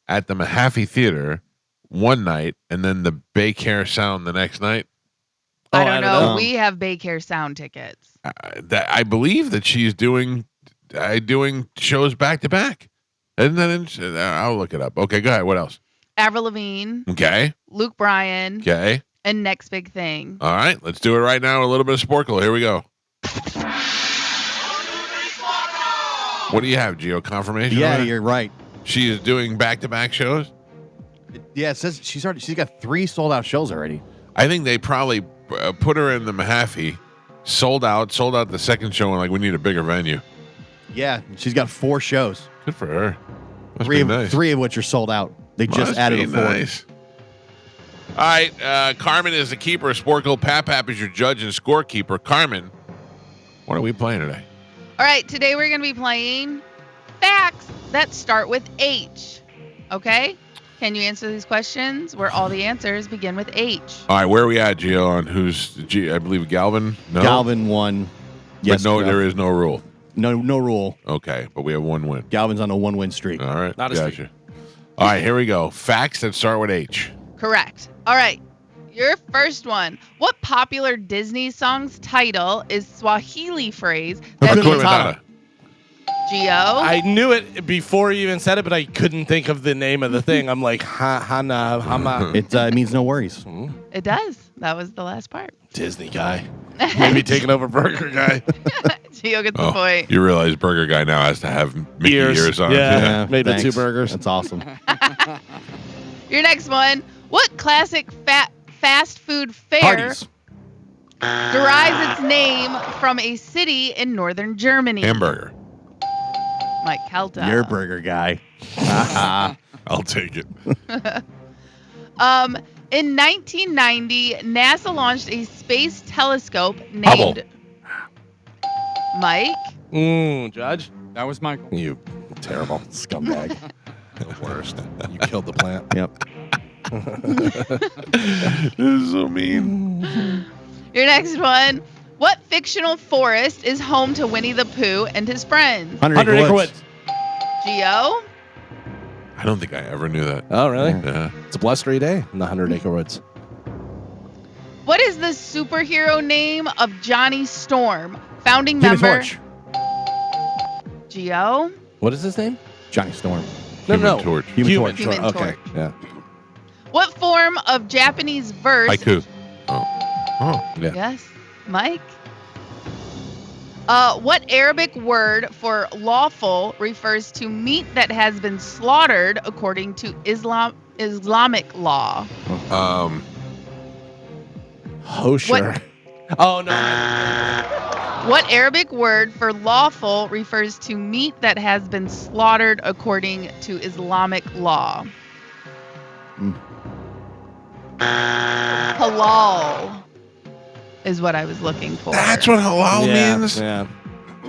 at the Mahaffey Theater one night and then the Bay Care Sound the next night? I don't know. We have Baycare Sound tickets. I believe that she's doing shows back to back. Isn't that interesting? I'll look it up. Okay, go ahead. What else? Avril Lavigne, Okay. Luke Bryan, Okay. and Next Big Thing. All right. Let's do it right now. A little bit of Sporkle. Here we go. What do you have, Gio? Confirmation? Yeah, on that? you're right. She is doing back-to-back shows? Yeah, it says she's got 3 sold out shows already. I think they probably put her in the Mahaffey, sold out the second show, and like, we need a bigger venue. Yeah, she's got 4 shows. Good for her. Must Three be of, nice. 3 of which are sold out. They just Must added be a 4th. nice. All right, Carmen is the keeper of Sporkle. Pap is your judge and scorekeeper. Carmen, what are we playing today? All right, today we're going to be playing facts that start with H. Okay? Can you answer these questions where all the answers begin with H? All right, where are we at, Gio? On I believe Galvin? No? Galvin won. But no, there is no rule. No rule. Okay, but we have 1 win. Galvin's on a 1-win streak. All right, Not a gotcha. All right, here we go. Facts that start with H. Correct. All right. Your first one. What popular Disney song's title is Swahili phrase that Hakuna means Matata. Geo? I knew it before you even said it, but I couldn't think of the name of the thing. I'm like, Hana, Hama. It means no worries. It does. That was the last part. Disney guy. Maybe taking over Burger Guy. Geo gets the point. You realize Burger Guy now has to have Mickey ears on. Yeah. Made with thanks. 2 burgers. That's awesome. Your next one. What classic fast food fare Hardee's. derives its name from a city in northern Germany? Hamburger. Mike Calta. You're a burger guy. I'll take it. In 1990, NASA launched a space telescope named Hubble. Mike. Judge. That was Michael. You terrible Scumbag. the worst. You killed the plant. Yep. This is so mean. Your next one. What fictional forest is home to Winnie the Pooh and his friends? 100 Acre Woods. Geo? I don't think I ever knew that. Oh, really? Yeah. It's a blustery day in the 100 Acre Woods. What is the superhero name of Johnny Storm? Founding Human member. Torch. Geo? What is his name? Johnny Storm. Human Torch. Human Torch. Human Okay. Torch. Yeah. What form of Japanese verse? Haiku. Oh. Yeah. Yes. Mike? What Arabic word for lawful refers to meat that has been slaughtered according to Islamic law? Kosher. Oh, no. What Arabic word for lawful refers to meat that has been slaughtered according to Islamic law? Halal is what I was looking for. That's what halal means? Yeah.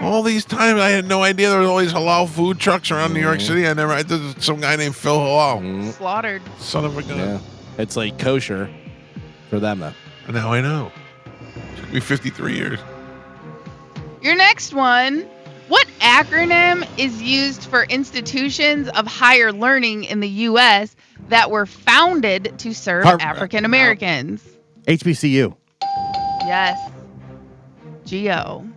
All these times, I had no idea there was all these halal food trucks around New York City. I did some guy named Phil Halal. Slaughtered. Son of a gun. Yeah. It's like kosher for them, though. Now I know. Took me 53 years. Your next one. What acronym is used for institutions of higher learning in the U.S. that were founded to serve African Americans? HBCU. Yes. Geo.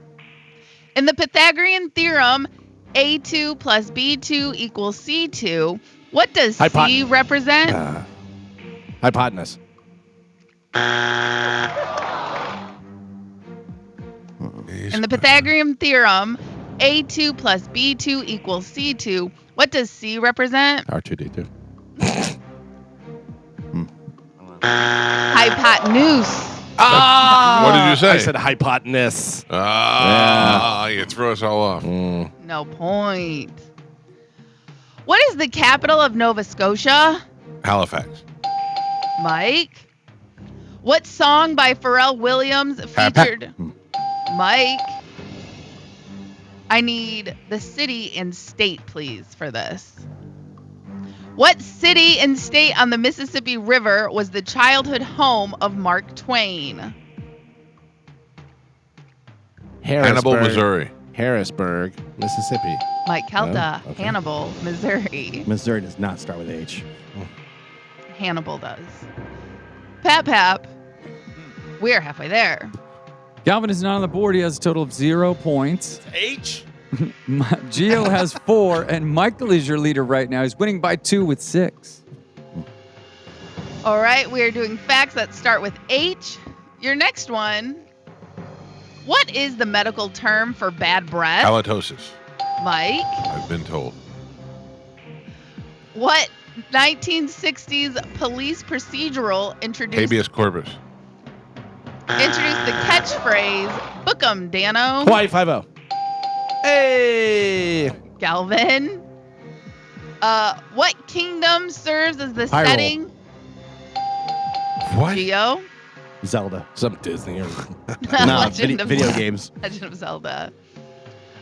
In the Pythagorean theorem, A2 plus B2 equals C2, what does C represent? Hypotenuse. In the Pythagorean theorem, A2 plus B2 equals C2, what does C represent? R2D2. Hypotenuse. What did you say? I said hypotenuse. You throw us all off. No point. What is the capital of Nova Scotia? Halifax. Mike. What song by Pharrell Williams featured? Mike. I need the city and state, please, for this. What city and state on the Mississippi River was the childhood home of Mark Twain? Hannibal, Missouri. Harrisburg, Mississippi. Mike Calta, okay. Hannibal, Missouri. Missouri does not start with H. Hannibal does. Pap, we are halfway there. Galvin is not on the board. He has a total of 0 points. H? Gio has 4, and Michael is your leader right now. He's winning by 2 with 6. All right, we are doing facts that start with H. Your next one. What is the medical term for bad breath? Halitosis. Mike. I've been told. What 1960s police procedural introduced Habeas corpus. the catchphrase, book 'em, Dano? Hawaii 5-0. Hey! Galvin. What kingdom serves as the Hyrule. setting? What? Geo? Zelda. Some Disney. No, Legend of- video games. Legend of Zelda.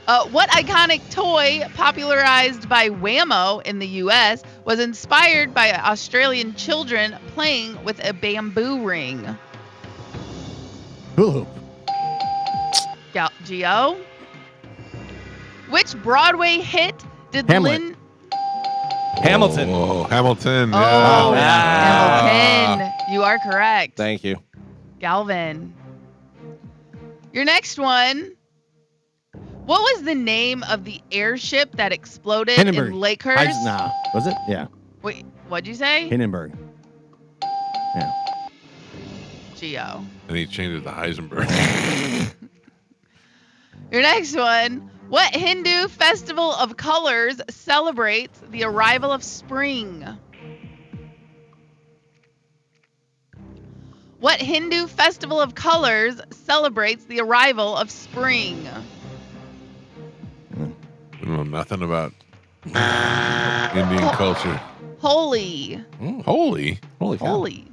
What iconic toy popularized by Whammo in the U.S. was inspired by Australian children playing with a bamboo ring? Hula hoop. Geo? Which Broadway hit did Hamlet. Hamilton. Oh, Hamilton. Oh, Yeah. Hamilton. You are correct. Thank you. Galvin. Your next one. What was the name of the airship that exploded Hindenburg. in Lakehurst? Nah. Was it? Yeah. Wait, what'd you say? Hindenburg. Yeah. Geo. And he changed it to Heisenberg. Your next one. What Hindu festival of colors celebrates the arrival of spring? What Hindu festival of colors celebrates the arrival of spring? I don't know nothing about Indian culture. Holy. Holy cow. Holy.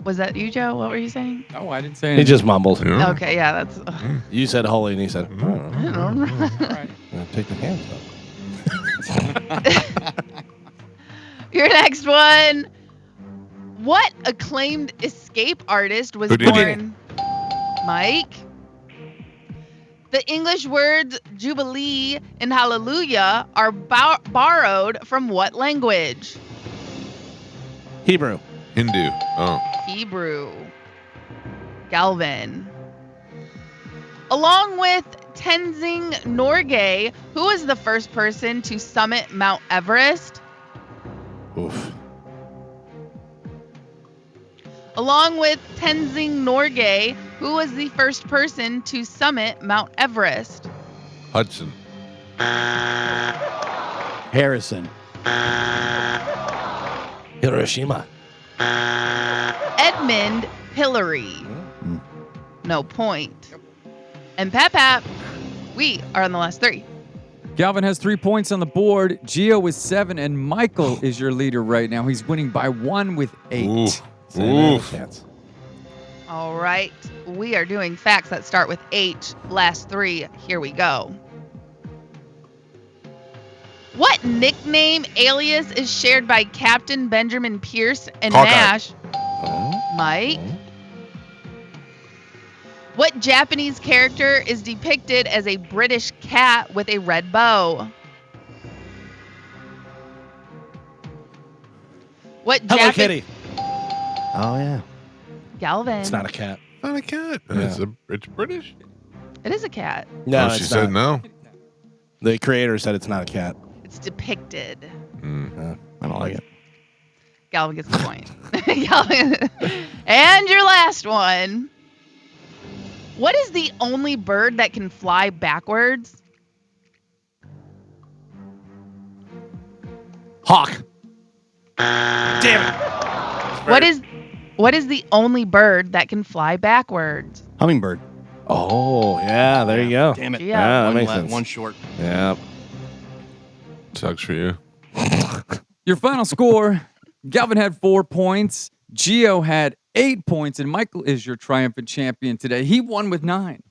Was that you, Joe? What were you saying? Oh, I didn't say He anything. just mumbled. Yeah. Okay, yeah, that's. You said holy, and he said, I don't know. All right. take the hands up. Your next one. What acclaimed escape artist was Houdini. born? Mike? The English words jubilee and hallelujah are borrowed from what language? Hebrew. Hindu. Oh. Hebrew. Galvin. Along with Tenzing Norgay, who was the first person to summit Mount Everest? Oof. Along with Tenzing Norgay, who was the first person to summit Mount Everest? Hudson. Harrison. Hiroshima. Edmund Hillary. No point. And Pap, we are on the last three. Galvin has 3 points on the board. Gio with 7, and Michael is your leader right now. He's winning by 1 with 8. Oof. Chance. All right. We are doing facts that start with H. Last 3. Here we go. What nickname alias is shared by Captain Benjamin Pierce and Hawkeye. MASH? Mike? What Japanese character is depicted as a British cat with a red bow? What Hello Kitty. Oh, yeah. Galvin. It's not a cat. Not a cat. Yeah. It's British. It is a cat. No, she it's said not. no. The creator said it's not a cat. It's depicted. Mm. I don't like it. Galvin gets the point. Galvin. And your last one. What is the only bird that can fly backwards? Hawk. Damn it. What is the only bird that can fly backwards? Hummingbird. Oh, yeah, there you go. Damn it. Yeah, that one, makes sense. One short. Yeah. Sucks for you. Your final score, Galvin had 4 points. Gio had 8 points, and Michael is your triumphant champion today. He won with 9.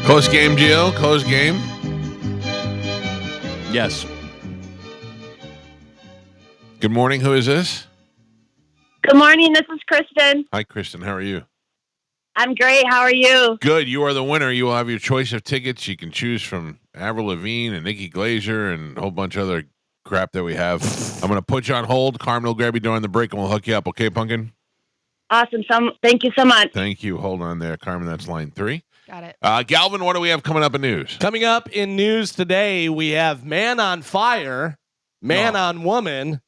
Close game, Gio. Close game. Yes. Good morning. Who is this? Good morning. This is Kristen. Hi, Kristen. How are you? I'm great. How are you? Good. You are the winner. You will have your choice of tickets. You can choose from Avril Lavigne and Nikki Glaser and a whole bunch of other crap that we have. I'm going to put you on hold. Carmen will grab you during the break and we'll hook you up. Okay, Pumpkin? Awesome. Thank you so much. Thank you. Hold on there, Carmen. That's line 3. Got it. Galvin, what do we have coming up in news? Coming up in news today, we have Man on Fire, Man on Woman,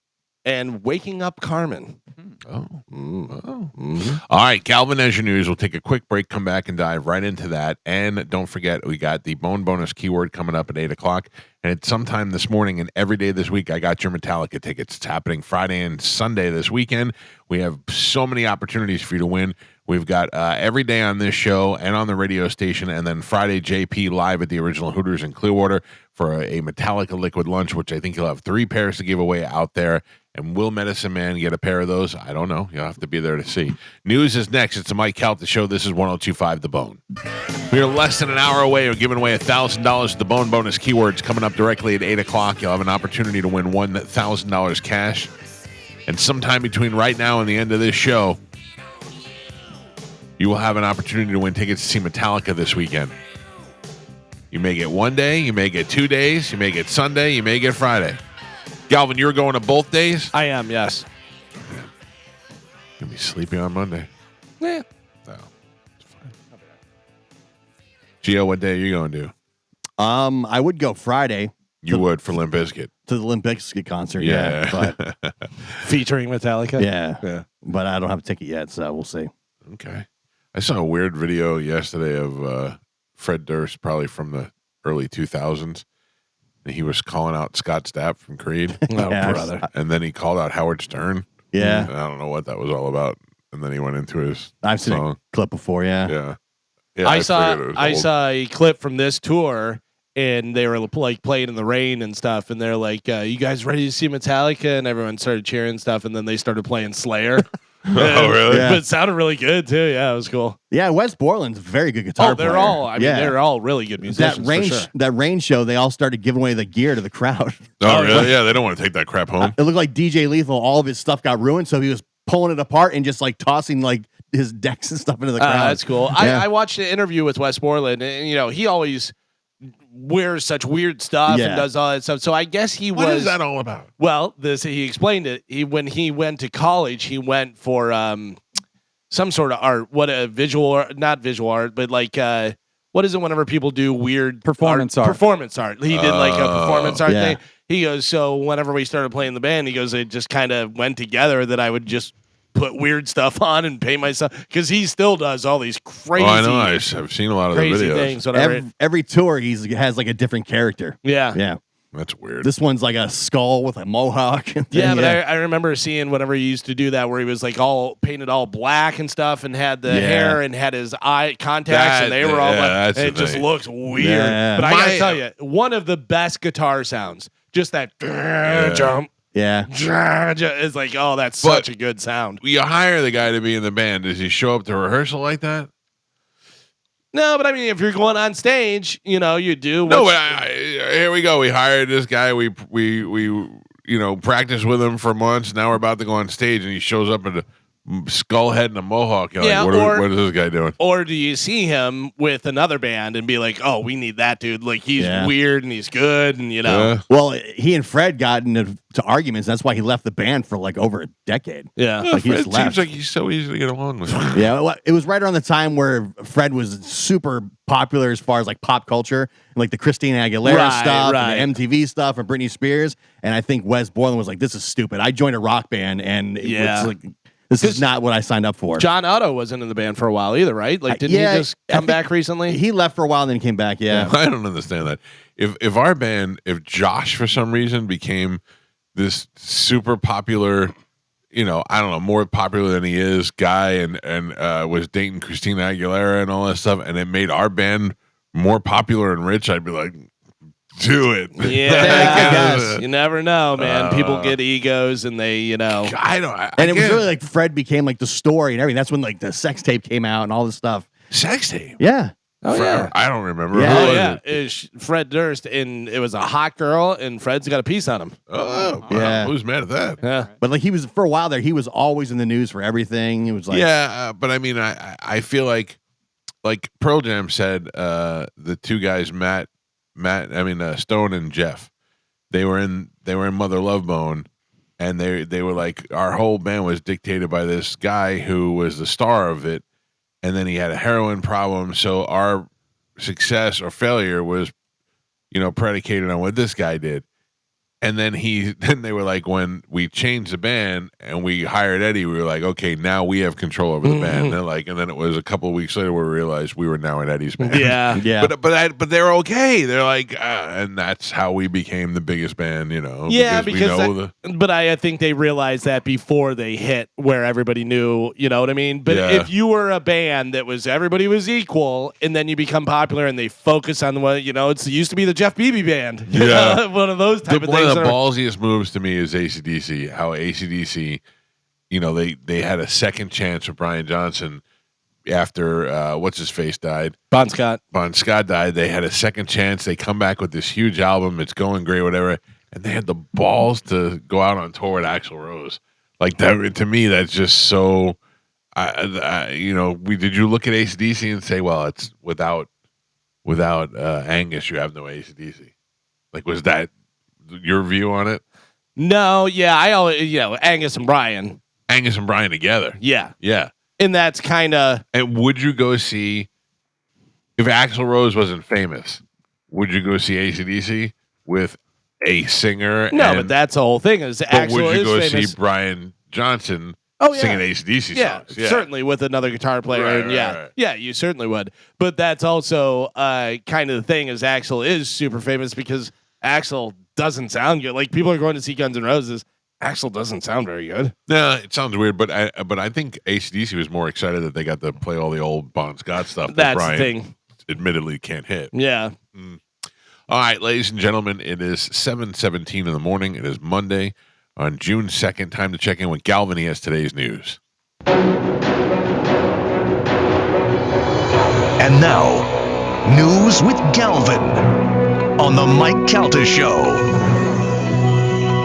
and Waking Up Carmen. Oh. Mm-hmm. All right, Galvin, as your news, we'll take a quick break, come back and dive right into that. And don't forget, we got the Bone Bonus keyword coming up at 8 o'clock. And it's sometime this morning and every day this week, I got your Metallica tickets. It's happening Friday and Sunday this weekend. We have so many opportunities for you to win. We've got every day on this show and on the radio station, and then Friday, JP live at the original Hooters in Clearwater for a Metallica liquid lunch, which I think you'll have 3 pairs to give away out there. And will Medicine Man get a pair of those? I don't know. You'll have to be there to see. News is next. It's the Mike Calta Show. This is 102.5 The Bone. We are less than an hour away of giving away $1,000 to the Bone Bonus keywords coming up directly at 8 o'clock. You'll have an opportunity to win $1,000 cash. And sometime between right now and the end of this show, you will have an opportunity to win tickets to see Metallica this weekend. You may get one day, you may get 2 days, you may get Sunday, you may get Friday. Galvin, you're going to both days? I am, yes. You'll be sleepy on Monday. Yeah. No, it's fine. Gio, what day are you going to? I would go Friday You would for Limp Bizkit. to the Limp Bizkit concert. Yeah. But Featuring Metallica? yeah. But I don't have a ticket yet, so we'll see. Okay. I saw a weird video yesterday of Fred Durst, probably from the early 2000s. And he was calling out Scott Stapp from Creed. Oh, Yeah, brother. And then he called out Howard Stern. Yeah. And I don't know what that was all about. And then he went into his I've seen a song. clip before, yeah. Yeah. I figured it was saw old. a clip from this tour, and they were like playing in the rain and stuff, and they're like, "You guys ready to see Metallica?" And everyone started cheering and stuff, and then they started playing Slayer. Oh, really? But it sounded really good too. Yeah, it was cool. Yeah, Wes Borland's a very good guitar player. They're all. I mean, they're all really good musicians. That rain show, they all started giving away the gear to the crowd. Oh, really? Yeah, they don't want to take that crap home. It looked like DJ Lethal. All of his stuff got ruined, so he was pulling it apart and just like tossing like his decks and stuff into the crowd. That's cool. Yeah. I watched an interview with Wes Borland, and he always wears such weird stuff and does all that stuff. So I guess What is that all about? Well, he explained it. When he went to college, he went for some sort of art. Not visual art, but like what is it whenever people do weird performance art? Performance art. He did like a performance art Yeah. thing. He goes, so whenever we started playing the band, he goes, it just kind of went together that I would just put weird stuff on and paint myself, because he still does all these crazy. I know. I've seen a lot of the crazy videos. things. Whatever. Every tour, he has like a different character. Yeah. That's weird. This one's like a skull with a mohawk. Yeah, but I remember seeing whenever he used to do that, where he was like all painted all black and stuff, and had the hair and had his eye contacts, and they were all like, it just looks weird. Yeah. But I gotta tell you, one of the best guitar sounds, just that jump. Yeah. It's like, oh, that's such a good sound. You hire the guy to be in the band. Does he show up to rehearsal like that? No, but I mean, if you're going on stage, you do. No, but here we go. We hired this guy. We practiced with him for months. Now we're about to go on stage, and he shows up in a skull head and a mohawk. You're like, what is this guy doing? Or do you see him with another band and be like, oh, we need that dude. Like, he's weird and he's good, and Well, he and Fred got into arguments. That's why he left the band for like over a decade. Yeah. Like, he Fred just left. seems like he's so easy to get along with. Yeah, well, it was right around the time where Fred was super popular as far as like pop culture, like the Christina Aguilera stuff, and the MTV stuff, and Britney Spears. And I think Wes Borland was like, "This is stupid. I joined a rock band, and it was like, this is not what I signed up for." John Otto wasn't in the band for a while either, right? Like, didn't he just come back recently? He left for a while and then he came back. Yeah. I don't understand that. If our band, if Josh for some reason became this super popular, I don't know, more popular than he is guy, and was dating Christina Aguilera and all that stuff, and it made our band more popular and rich, I'd be like, do it. Yeah, I guess. You never know, man. People get egos, and they, I don't. And it was really like Fred became like the story and everything. That's when like the sex tape came out and all this stuff. Sex tape. Yeah. Oh, yeah. I don't remember. Yeah. Oh, yeah. It's Fred Durst, and it was a hot girl, and Fred's got a piece on him. Oh, yeah. Who's mad at that? Yeah. But like he was, for a while there, he was always in the news for everything. It was like, But I mean, I feel like Pearl Jam said, the two guys, Stone and Jeff, they were in Mother Love Bone, and they were like, our whole band was dictated by this guy who was the star of it, and then he had a heroin problem, so our success or failure was, predicated on what this guy did. And then they were like, when we changed the band and we hired Eddie, we were like, okay, now we have control over the band. And they're like, and then it was a couple of weeks later where we realized we were now in Eddie's band. Yeah. yeah. But they're okay. They're like, and that's how we became the biggest band, Yeah, but I think they realized that before they hit where everybody knew, you know what I mean? But if you were a band that was everybody was equal, and then you become popular and they focus on it used to be the Jeff Beebe band. Yeah. One of those type of things. One of the ballsiest moves to me is AC/DC. How AC/DC, they had a second chance with Brian Johnson after what's his face died. Bon Scott died. They had a second chance. They come back with this huge album. It's going great, whatever. And they had the balls to go out on tour with Axl Rose. Like that to me, that's just so. Did you look at AC/DC and say, well, it's without Angus, you have no AC/DC? Like, was that your view on it? No, yeah, I always, Angus and Brian together. Yeah. And that's kind of. And would you go see, if Axl Rose wasn't famous, would you go see AC/DC with a singer? No, but that's the whole thing. Is Axl would you is go famous. See Brian Johnson singing AC/DC songs? Yeah, certainly with another guitar player. Right. Yeah, you certainly would. But that's also kind of the thing is Axl is super famous because Axl doesn't sound good. Like, people are going to see Guns N' Roses. Axl doesn't sound very good. No, it sounds weird, but I think AC/DC was more excited that they got to play all the old Bon Scott stuff that That's Brian the thing. Admittedly can't hit. Yeah. All right, ladies and gentlemen, it is 7:17 in the morning. It is Monday on June 2nd. Time to check in with Galvin. He has today's news. And now, news with Galvin on the Mike Calta Show.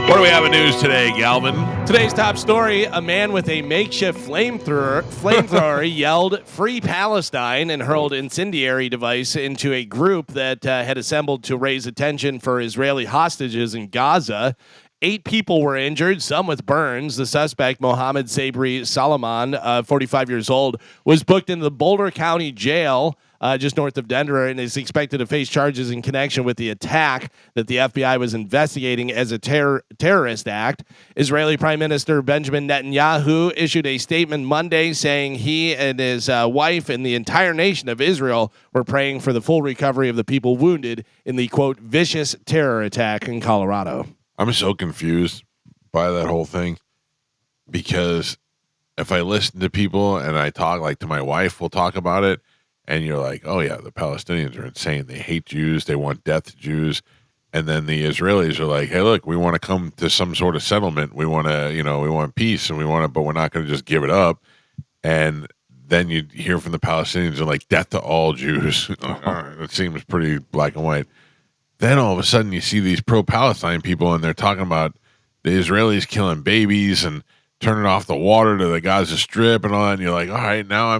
What do we have in news today, Galvin? Today's top story, a man with a makeshift flamethrower yelled "Free Palestine" and hurled incendiary device into a group that had assembled to raise attention for Israeli hostages in Gaza. 8 people were injured, some with burns. The suspect, Mohammed Sabri Salomon, 45 years old, was booked into the Boulder County Jail just north of Denver and is expected to face charges in connection with the attack that the FBI was investigating as a terrorist act. Israeli Prime Minister Benjamin Netanyahu issued a statement Monday saying he and his wife and the entire nation of Israel were praying for the full recovery of the people wounded in the, quote, vicious terror attack in Colorado. I'm so confused by that whole thing because if I listen to people and I talk, like to my wife, we'll talk about it, and you're like, oh yeah, the Palestinians are insane. They hate Jews. They want death to Jews. And then the Israelis are like, hey, look, we want to come to some sort of settlement. We want to, we want peace, and but we're not going to just give it up. And then you hear from the Palestinians, are like, death to all Jews. It seems pretty black and white. Then all of a sudden you see these pro-Palestine people, and they're talking about the Israelis killing babies and turning off the water to the Gaza Strip and all that. And you're like, all right, now I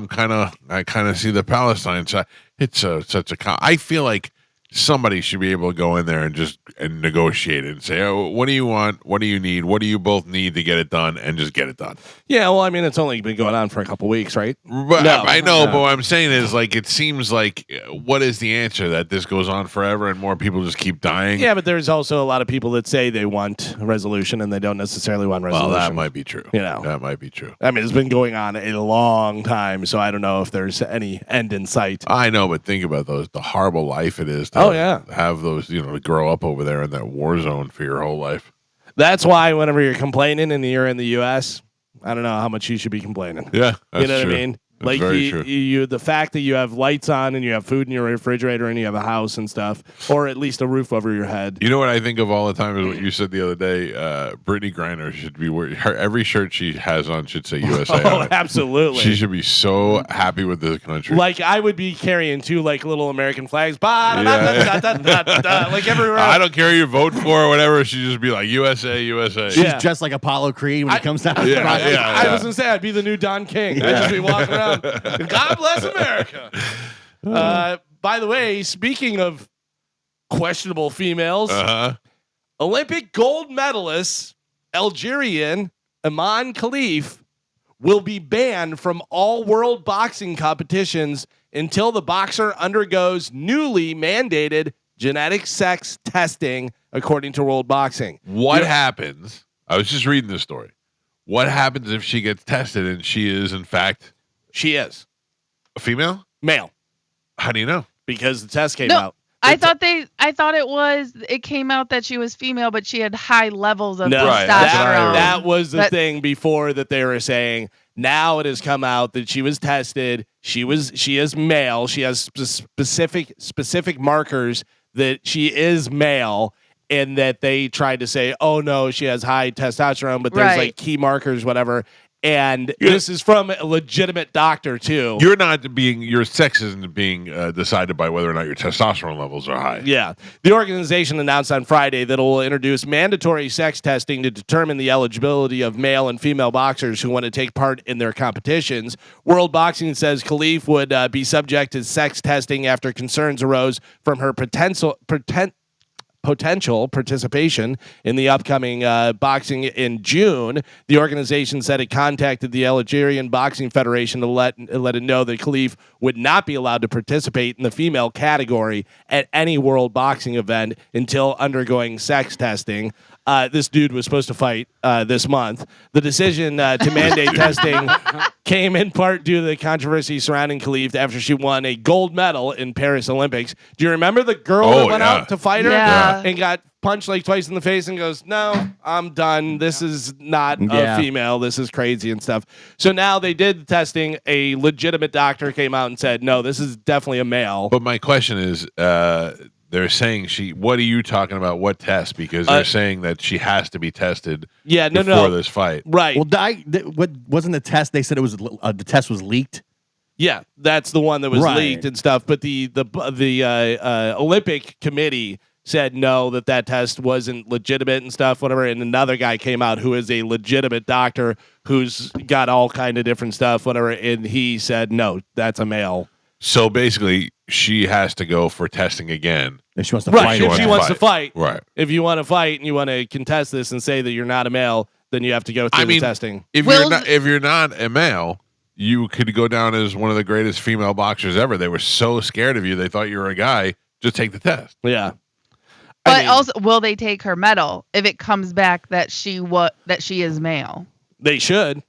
kind of see the Palestine side. It's I feel like somebody should be able to go in there and negotiate it and say, oh, what do you want? What do you need? What do you both need to get it done? And just get it done. Yeah, well, I mean, it's only been going on for a couple weeks, right? But I know, but what I'm saying is, like, it seems like, what is the answer? That this goes on forever and more people just keep dying? Yeah, but there's also a lot of people that say they want a resolution and they don't necessarily want resolution. Well, that might be true. That might be true. I mean, it's been going on a long time, so I don't know if there's any end in sight. I know, but think about the horrible life it is to have those, to grow up over there in that war zone for your whole life. That's why whenever you're complaining and you're in the U.S., I don't know how much you should be complaining. Yeah, that's you know true. What I mean? That's like very true. The fact that you have lights on and you have food in your refrigerator and you have a house and stuff, or at least a roof over your head. You know what I think of all the time is what you said the other day. Brittany Griner should be every shirt she has on should say USA. Oh, on it. Absolutely. She should be so happy with this country. Like I would be carrying 2 like little American flags, like everywhere. I don't care who you vote for or whatever. She'd just be like USA, USA. She's dressed like Apollo Creed when he comes out. I was gonna say I'd be the new Don King. I'd just be walking around. God bless America. By the way, speaking of questionable females, Olympic gold medalist Algerian Iman Khalif will be banned from all world boxing competitions until the boxer undergoes newly mandated genetic sex testing, according to World Boxing. What happens? I was just reading this story. What happens if she gets tested and she is, in fact, she is a female? Male. How do you know? Because the test came out. I thought it came out that she was female, but she had high levels of testosterone. That was the thing before that they were saying. Now it has come out that she was tested. She is male. She has specific markers that she is male, and that they tried to say, oh no, she has high testosterone, but there's like key markers, whatever. And this is from a legitimate doctor too. Your sex isn't being decided by whether or not your testosterone levels are high. Yeah. The organization announced on Friday that it will introduce mandatory sex testing to determine the eligibility of male and female boxers who want to take part in their competitions. World Boxing says Khalif would be subject to sex testing after concerns arose from her potential participation in the upcoming boxing in June. The organization said it contacted the Algerian Boxing Federation to let it know that Khalif would not be allowed to participate in the female category at any world boxing event until undergoing sex testing. This dude was supposed to fight this month. The decision to mandate testing came in part due to the controversy surrounding Khalif after she won a gold medal in Paris Olympics. Do you remember the girl that went out to fight her and got punched like twice in the face and goes, no, I'm done. This is not a female. This is crazy and stuff. So now they did the testing. A legitimate doctor came out and said, no, this is definitely a male. But my question is, they're saying what are you talking about? What test? Because they're saying that she has to be tested before this fight. Right. Well, what wasn't the test? They said it was the test was leaked. Yeah, that's the one that was Right. leaked and stuff. But the Olympic committee said no, that test wasn't legitimate and stuff, whatever. And another guy came out who is a legitimate doctor who's got all kind of different stuff, whatever. And he said no, that's a male. So basically, she has to go for testing again. If she wants to Right. fight. If she wants to fight. Right. If you want to fight and you want to contest this and say that you're not a male, then you have to go through the testing. If you're not a male, you could go down as one of the greatest female boxers ever. They were so scared of you, they thought you were a guy. Just take the test. Yeah. But also, will they take her medal if it comes back that she is male? They should.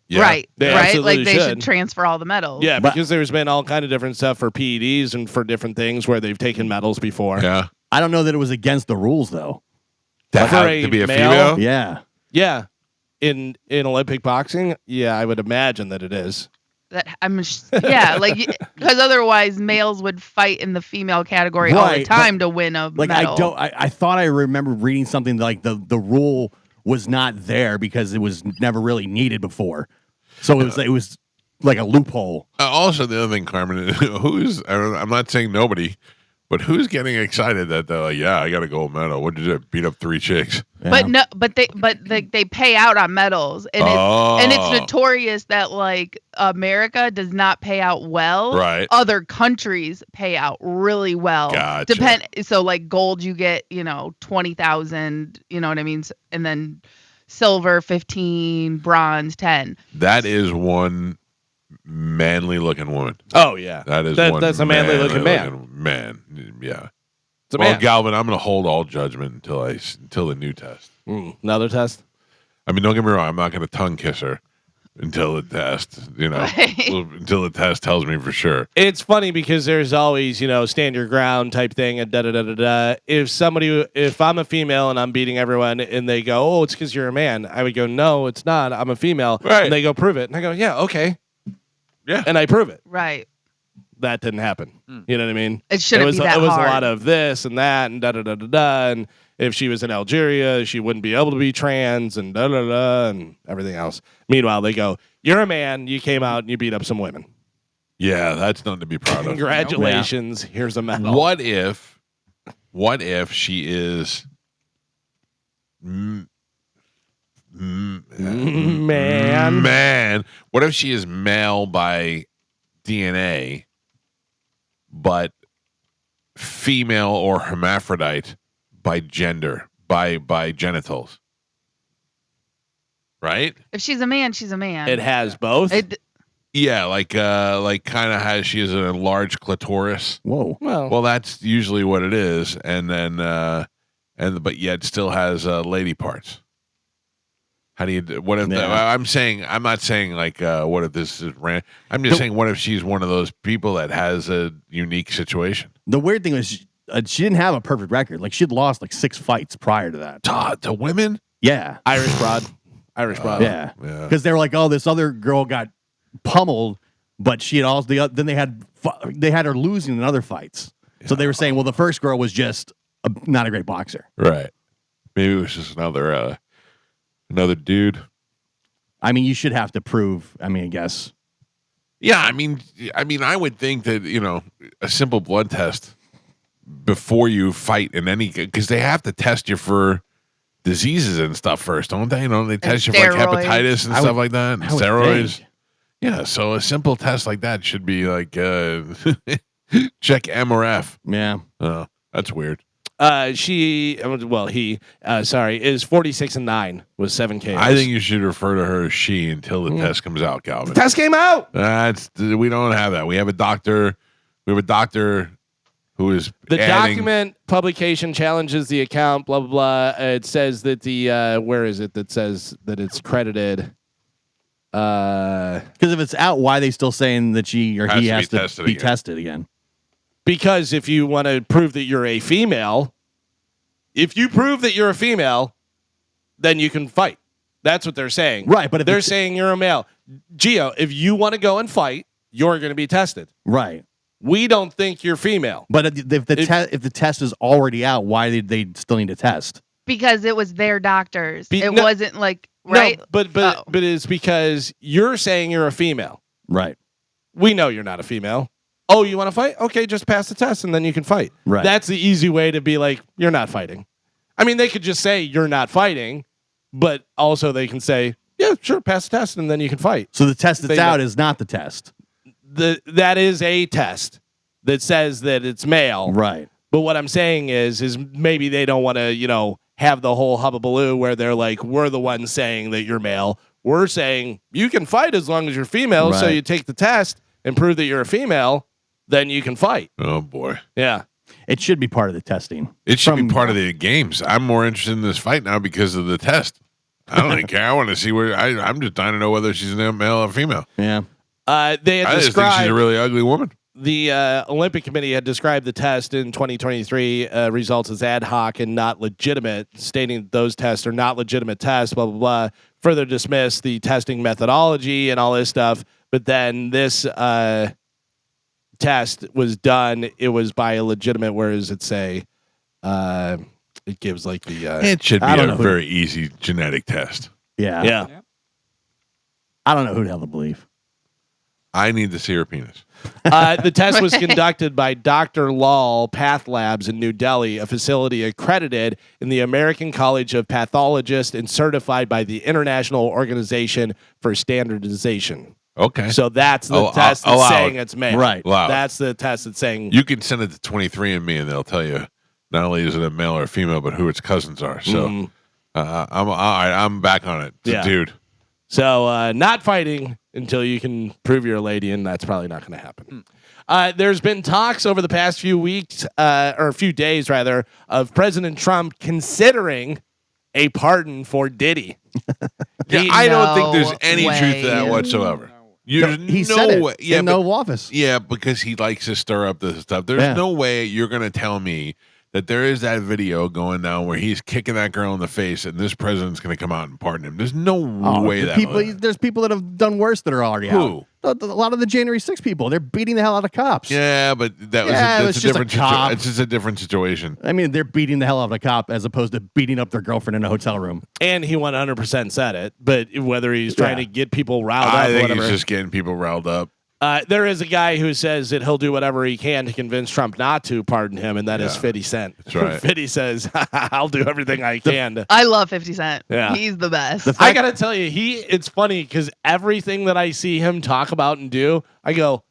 Yeah. Right. They Right. absolutely Like they should should. transfer all the medals. Yeah, But- because there's been all kind of different stuff for PEDs and for different things where they've taken medals before. Yeah. I don't know that it was against the rules though. That For had a to be a male? female? Yeah. Yeah. In Olympic boxing, yeah, I would imagine that it is. That like because otherwise males would fight in the female category all the Right, time to win a Like medal. I thought I remember reading something like the rule was not there because it was never really needed before. So it was like a loophole. Also, the other thing, Carmen, I'm not saying nobody, but who's getting excited that they're like, yeah, I got a gold medal. What did you do? Beat up 3 chicks? Yeah. But they pay out on medals, and it's notorious that like America does not pay out well. Right. Other countries pay out really well. Gotcha. So like gold, you get 20,000. You know what I mean? And then silver 15, bronze 10. That is one manly looking woman. Oh yeah. That's a manly looking man. Man, yeah. It's a Well, man. Galvin, I'm going to hold all judgment until the new test. Another test? I mean, don't get me wrong. I'm not going to tongue kiss her until the test, Right. until the test tells me for sure. It's funny because there's always, stand your ground type thing and da-da-da-da-da. If I'm a female and I'm beating everyone and they go, oh, it's because you're a man, I would go, no, it's not. I'm a female. Right. And they go, prove it. And I go, yeah, okay. Yeah. And I prove it. Right. That didn't happen. You know what I mean? It shouldn't be that It was hard. a lot of this and that and da-da-da-da-da. And if she was in Algeria, she wouldn't be able to be trans and da-da-da and everything else. Meanwhile, they go, you're a man. You came out and you beat up some women. Yeah, that's nothing to be proud of. Congratulations. Here's a medal. What if she is man? What if she is male by DNA, but female or hermaphrodite by gender, by genitals? Right? If she's a man, she's a man. It has both. Yeah, like kind of has she has a large clitoris. Whoa. Well, that's usually what it is, and then but yet still has lady parts. How do you? What if? Yeah. I'm not saying like what if this is I'm just saying what if she's one of those people that has a unique situation. The weird thing was she didn't have a perfect record. Like she'd lost like 6 fights prior to that. To women? Yeah. Irish broad. Yeah. Because they were like, oh, this other girl got pummeled, but she had also then they had her losing in other fights. So they were saying, well, the first girl was just not a great boxer. Right. Maybe it was just another dude. I mean, you should have to prove. I mean, I guess. Yeah, I mean, I would think that a simple blood test before you fight in any because they have to test you for diseases and stuff first, don't they? They test you for like hepatitis and stuff like that, and steroids. Think. Yeah, so a simple test like that should be like check M or F. Yeah. Oh, that's weird. He is 46-9 with 7 KOs. I think you should refer to her as she until the test comes out, Calvin. Test came out. We don't have that. We have a doctor. Who is The adding, document publication challenges the account. Blah blah blah. It says that the where is it that says that it's credited? Because if it's out, why are they still saying that she or he has to be tested again? Because if you want to prove that you're a female, then you can fight. That's what they're saying. Right, but if they're saying you're a male, Gio, if you want to go and fight, you're going to be tested. Right. we don't think you're female. But if the test is already out, why did they still need to test? Because it was their doctors. It no- wasn't like right. No, but it's because you're saying you're a female. Right. We know you're not a female. Oh, you want to fight? Okay, just pass the test and then you can fight. Right. That's the easy way to be like, you're not fighting. I mean, they could just say you're not fighting, but also they can say, yeah, sure, pass the test and then you can fight. So the test that's out is not the test. That is a test that says that it's male. Right. But what I'm saying is maybe they don't want to, have the whole hubbubaloo where they're like, we're the ones saying that you're male. We're saying you can fight as long as you're female. Right. So you take the test and prove that you're a female, then you can fight. Oh boy. Yeah. It should be part of the testing. It should be part of the games. I'm more interested in this fight now because of the test. I don't even care. I want to see where I'm just dying to know whether she's a male or female. Yeah. They had I just think she's a really ugly woman. The Olympic Committee had described the test in 2023 results as ad hoc and not legitimate, stating that those tests are not legitimate tests, blah, blah, blah. Further dismissed the testing methodology and all this stuff. But then this test was done. It was by a legitimate, whereas it gives like the... it should be a very easy genetic test. Yeah. Yeah. I don't know who the hell to believe. I need to see her penis. The test was conducted by Dr. Lal Path Labs in New Delhi, a facility accredited in the American College of Pathologists and certified by the International Organization for Standardization. Okay. So that's the test that's saying it's male. Right. Allowed. That's the test that's saying... You can send it to 23andMe and they'll tell you not only is it a male or female, but who its cousins are. So I'm back on it. It's a dude. So not fighting until you can prove you're a lady, and that's probably not going to happen. There's been talks over the past few weeks, or a few days rather, of President Trump considering a pardon for Diddy. I don't think there's any truth to that whatsoever. He said it in the Oval Office. Yeah, because he likes to stir up this stuff. There's no way you're going to tell me that there is that video going down where he's kicking that girl in the face and this president's going to come out and pardon him. There's no way that there's people that have done worse that are already out. A lot of the January 6 people, they're beating the hell out of cops. Yeah, but that's a different situation. It's just a different situation. I mean, they're beating the hell out of a cop as opposed to beating up their girlfriend in a hotel room. And he 100% said it, but whether he's trying to get people riled up I or think whatever. he's just getting people riled up. There is a guy who says that he'll do whatever he can to convince Trump not to pardon him, and that is 50 Cent. That's right. 50 says, I'll do everything I can. I love 50 Cent. Yeah. He's the best. I got to tell you, it's funny because everything that I see him talk about and do, I go,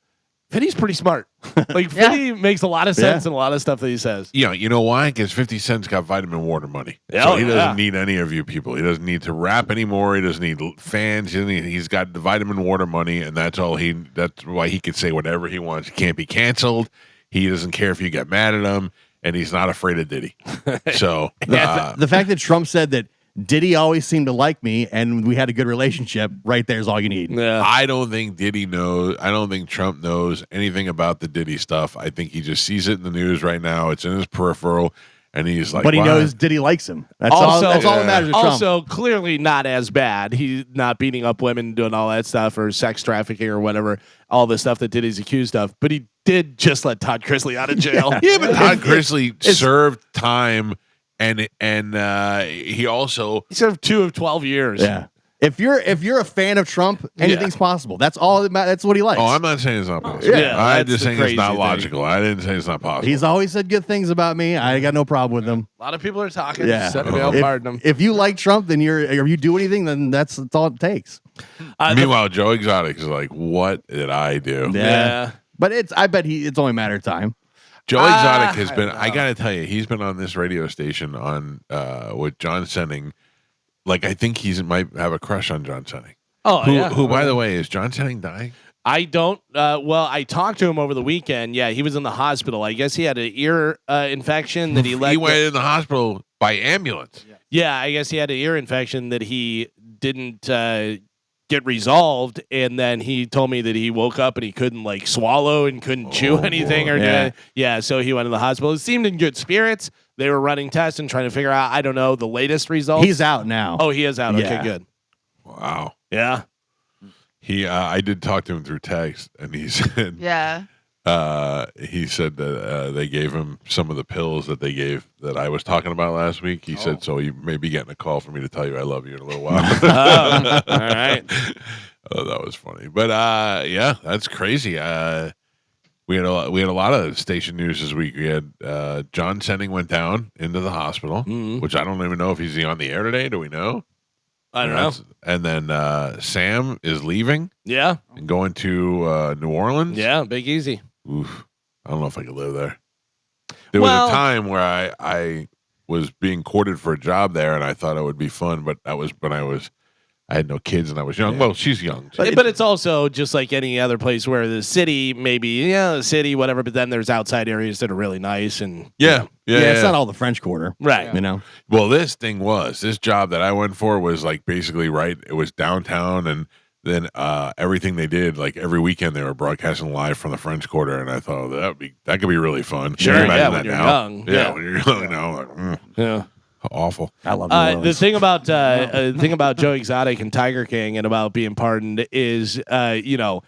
50's pretty smart. Like, 50 makes a lot of sense in a lot of stuff that he says. Yeah, you know why? Because 50 Cent's got vitamin water money. Yeah, so he doesn't need any of you people. He doesn't need to rap anymore. He doesn't need fans. He's got the vitamin water money, and that's why he can say whatever he wants. He can't be canceled. He doesn't care if you get mad at him, and he's not afraid of Diddy. So the fact that Trump said that Diddy always seemed to like me and we had a good relationship, right there is all you need. Yeah. I don't think Diddy knows. I don't think Trump knows anything about the Diddy stuff. I think he just sees it in the news right now. It's in his peripheral, and he's like, but he wow. knows Diddy likes him. That's all that matters to Trump. Also, clearly not as bad. He's not beating up women, doing all that stuff, or sex trafficking or whatever, all the stuff that Diddy's accused of. But he did just let Todd Chrisley out of jail. Yeah, but Todd Chrisley served time. And he served 2 of 12 years. Yeah. If you're a fan of Trump, anything's possible. That's all that matters. That's what he likes. Oh, I'm not saying it's not possible. Yeah, I'm just saying it's not logical. I didn't say it's not possible. He's always said good things about me. I got no problem with him. A lot of people are talking. Yeah. Pardon him. If you like Trump, then you do anything, then that's all it takes. Meanwhile, Joe Exotic is like, what did I do? Yeah. But I bet it's only a matter of time. Joe Exotic has been, I got to tell you, he's been on this radio station with John Senning. Like, I think he might have a crush on John Senning. Oh, Who, by the way, is John Senning dying? I don't, I talked to him over the weekend. Yeah, he was in the hospital. I guess he had an ear infection that he let. He went in the hospital by ambulance. Yeah, I guess he had an ear infection that he didn't get resolved, and then he told me that he woke up and he couldn't like swallow and couldn't chew anything so he went to the hospital. He seemed in good spirits. They were running tests and trying to figure out, I don't know, the latest results. He's out now. Oh, he is out. Yeah. Okay, good. Wow. Yeah. I did talk to him through text, and he said, Yeah. He said that they gave him some of the pills that they gave that I was talking about last week. He said, so you may be getting a call from me to tell you I love you in a little while. Oh, all right. Oh, that was funny. But yeah, that's crazy. We had a lot of station news this week. We had John Senning went down into the hospital, which I don't even know if he's on the air today. Do we know? I don't know. And then Sam is leaving. Yeah. And going to New Orleans. Yeah, Big Easy. Oof. I don't know if I could live there. There was a time where I was being courted for a job there, and I thought it would be fun, but that was when I had no kids and I was young. Yeah. Well, she's young. But it's also just like any other place where the city, maybe, the city, whatever, but then there's outside areas that are really nice. And yeah, it's not all the French Quarter. Right. You know? Well, this job that I went for was like basically it was downtown, and then everything they did, like every weekend they were broadcasting live from the French Quarter, and I thought that could be really fun. Sure, when you're young. Yeah, when you're young now. Like, yeah. Awful. I love the thing about Joe Exotic and Tiger King and about being pardoned is you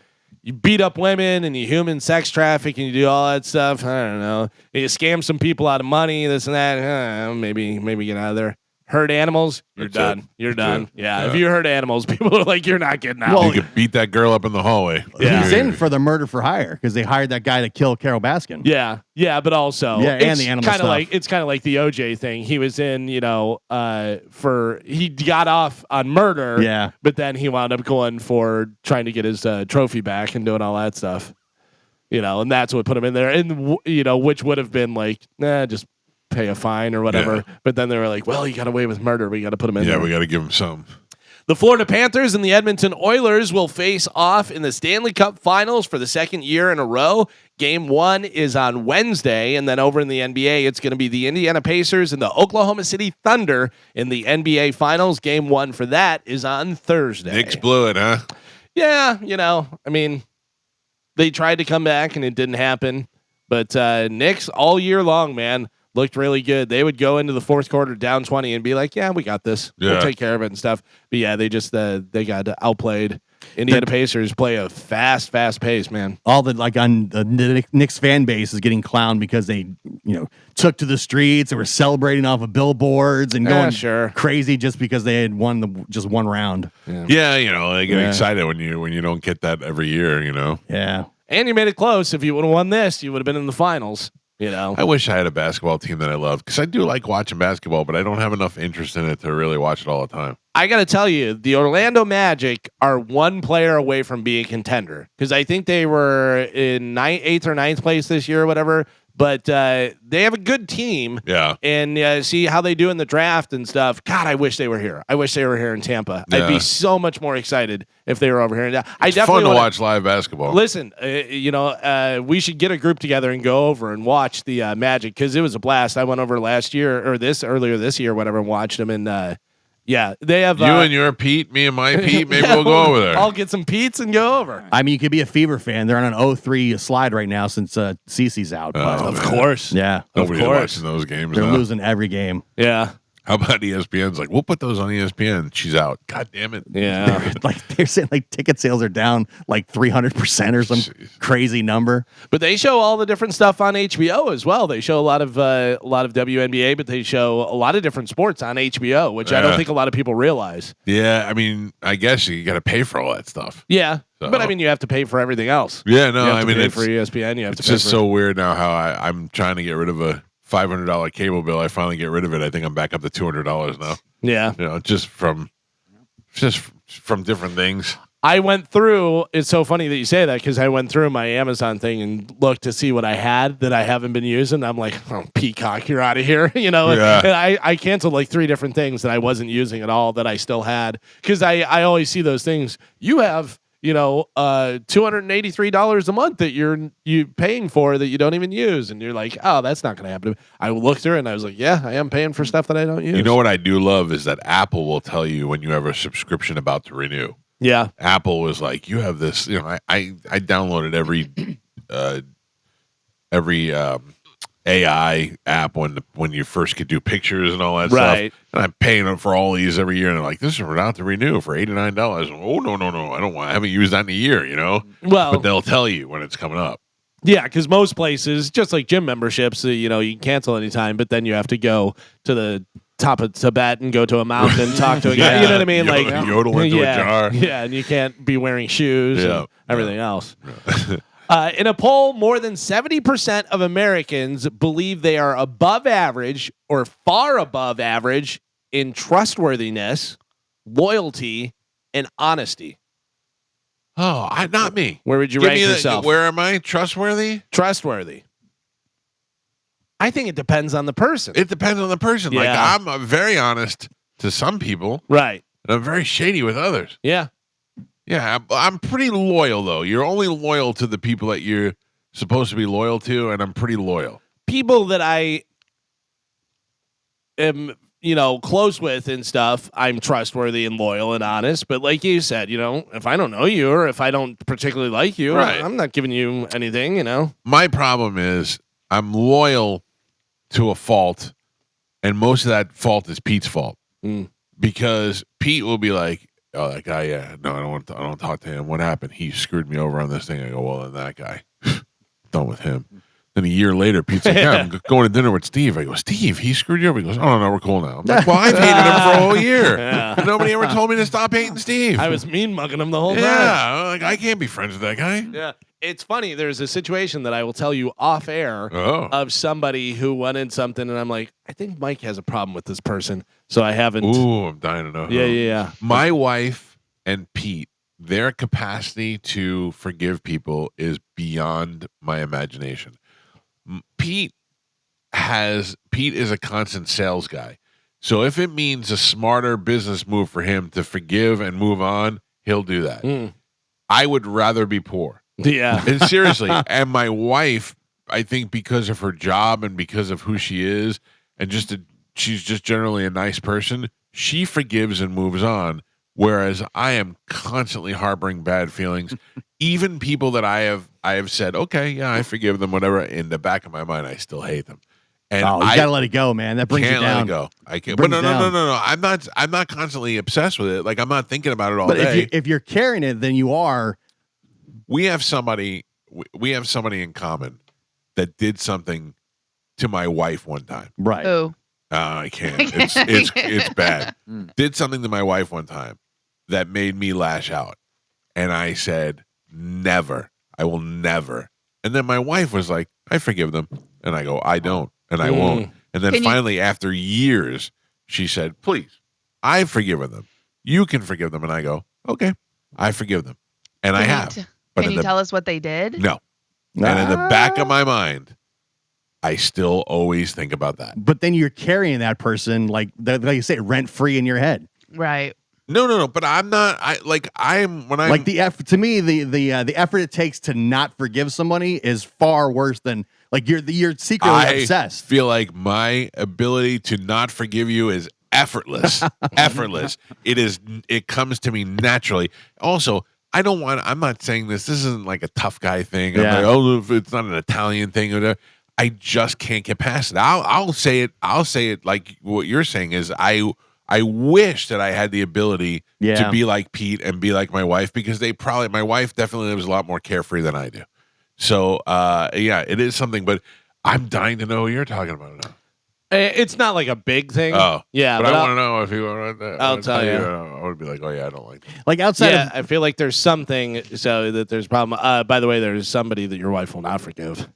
beat up women and you human sex traffic and you do all that stuff. I don't know. You scam some people out of money, this and that. Maybe get out of there. Hurt animals, you're done. You're done. Yeah. If you hurt animals, people are like, you're not getting out. Well, you could beat that girl up in the hallway. Yeah. He's in for the murder for hire because they hired that guy to kill Carol Baskin. Yeah. Yeah, but also and the animal stuff. It's kind of like the OJ thing. He was in, he got off on murder. Yeah. But then he wound up going for trying to get his trophy back and doing all that stuff. And that's what put him in there. And which would have been like, just pay a fine or whatever. Yeah. But then they were like, well, he got away with murder. We got to put him in there. Yeah, we got to give him some. The Florida Panthers and the Edmonton Oilers will face off in the Stanley Cup Finals for the second year in a row. Game 1 is on Wednesday, and then over in the NBA, it's going to be the Indiana Pacers and the Oklahoma City Thunder in the NBA Finals. Game 1 for that is on Thursday. Knicks blew it, huh? Yeah, they tried to come back, and it didn't happen. But Knicks all year long, man, looked really good. They would go into the fourth quarter down 20 and be like, yeah, we got this. Yeah. We'll take care of it and stuff. But yeah, they just they got outplayed. Indiana Pacers play a fast pace, man. All the on the Knicks fan base is getting clowned because they, took to the streets and were celebrating off of billboards and going crazy just because they had won just one round. Yeah, they get excited when you don't get that every year, Yeah. And you made it close. If you would have won this, you would have been in the finals. I wish I had a basketball team that I loved because I do like watching basketball, but I don't have enough interest in it to really watch it all the time. I got to tell you, the Orlando Magic are one player away from being a contender because I think they were in 8th or 9th place this year or whatever. But they have a good team. Yeah. And see how they do in the draft and stuff. God, I wish they were here. I wish they were here in Tampa. Yeah. I'd be so much more excited if they were over here. It's fun to watch live basketball. Listen, we should get a group together and go over and watch the Magic because it was a blast. I went over earlier this year, whatever, and watched them. And yeah, they have you and your Pete, me and my Pete. Maybe we'll go over there. I'll get some Pete's and go over. I mean, you could be a Fever fan. They're on an 0-3 slide right now since Cece's out. Of course, yeah, nobody's watching those games. They're losing every game. Yeah. How about ESPN's like, we'll put those on ESPN. She's out. God damn it. Yeah. They're saying ticket sales are down 300% or some crazy number. But they show all the different stuff on HBO as well. They show a lot of WNBA, but they show a lot of different sports on HBO, which I don't think a lot of people realize. Yeah, I mean, I guess you got to pay for all that stuff. Yeah. So. But I mean, you have to pay for everything else. Yeah, no, it's for ESPN. You have to pay just so weird now how I'm trying to get rid of a $500 cable bill. I finally get rid of it. I think I'm back up to $200 now. Yeah. Just from different things. I went through, it's so funny that you say that because I went through my Amazon thing and looked to see what I had that I haven't been using. I'm like, Peacock, you're out of here. And I canceled 3 different things that I wasn't using at all that I still had because I always see those things. You have $283 a month that you paying for that you don't even use, and you're like, oh, that's not going to happen. I looked through and I was like, yeah, I am paying for stuff that I don't use. You know what I do love is that Apple will tell you when you have a subscription about to renew. Yeah, Apple was like, you have this. I downloaded every AI app when you first could do pictures and all that stuff. And I'm paying for all these every year, and they're like, this is out to renew for $89. Oh no, I don't want. I haven't used that in a year, Well, but they'll tell you when it's coming up. Yeah, because most places, just like gym memberships, you can cancel anytime, but then you have to go to the top of Tibet and go to a mountain, talk to a guy. You know what I mean? Yodel into a jar. Yeah, and you can't be wearing shoes and everything else. In a poll, more than 70% of Americans believe they are above average or far above average in trustworthiness, loyalty, and honesty. Oh, not me. Where would you rank yourself? Where am I? Trustworthy? Trustworthy. I think it depends on the person. It depends on the person. Yeah. Like, I'm very honest to some people. Right. And I'm very shady with others. Yeah. Yeah, I'm pretty loyal, though. You're only loyal to the people that you're supposed to be loyal to, and I'm pretty loyal. People that I am, close with and stuff, I'm trustworthy and loyal and honest. But like you said, if I don't know you or if I don't particularly like you, right. I'm not giving you anything, My problem is I'm loyal to a fault, and most of that fault is Pete's fault. Because Pete will be like, oh, that guy, yeah, no, I don't talk to him. What happened? He screwed me over on this thing. I go, well, then that guy, done with him. Then a year later, Pete's like, yeah, I'm going to dinner with Steve. I go, Steve, he screwed you over. He goes, oh, no, we're cool now. I'm like, well, I've hated him for a whole year. Yeah. Nobody ever told me to stop hating Steve. I was mean mugging him the whole time. Yeah, like, I can't be friends with that guy. Yeah. It's funny. There's a situation that I will tell you off air of somebody who wanted something, and I'm like, I think Mike has a problem with this person, so I haven't. Ooh, I'm dying to know. Yeah. My wife and Pete, their capacity to forgive people is beyond my imagination. Pete is a constant sales guy. So if it means a smarter business move for him to forgive and move on, he'll do that. I would rather be poor. Yeah. And seriously, and my wife, I think because of her job and because of who she is, and she's just generally a nice person, she forgives and moves on. Whereas I am constantly harboring bad feelings. Even people that I have said, okay, yeah, I forgive them, whatever. In the back of my mind, I still hate them. And you gotta let it go, man. That brings you down. Let it go. I can't. But no. I'm not constantly obsessed with it. Like, I'm not thinking about it all day. But if you're carrying it, then you are. We have somebody in common that did something to my wife one time. Right. Oh. I can't. It's bad. Did something to my wife one time that made me lash out. And I said, never. I will never. And then my wife was like, I forgive them. And I go, I don't. And I won't. And then finally, after years, she said, please, I've forgiven them. You can forgive them. And I go, okay, I forgive them. And I have. Can you tell us what they did? No. And in the back of my mind, I still always think about that. But then you're carrying that person, like you say, rent free in your head. Right. No. But I'm not. The effort. To me, the effort it takes to not forgive somebody is far worse than like you're secretly obsessed. I feel like my ability to not forgive you is effortless. Effortless. It comes to me naturally. Also, I'm not saying this isn't like a tough guy thing. Yeah. I'm like, oh, if it's not an Italian thing or whatever. I just can't get past it. I'll say it like what you're saying is I wish that I had the ability to be like Pete and be like my wife, because my wife definitely lives a lot more carefree than I do. So it is something, but I'm dying to know what you're talking about now. It's not like a big thing. Oh, yeah. But I want to know if you want to. I'll tell you. I would be like, oh yeah, I don't like that. Like outside. Yeah, I feel like there's something so that there's a problem. By the way, there's somebody that your wife will not forgive.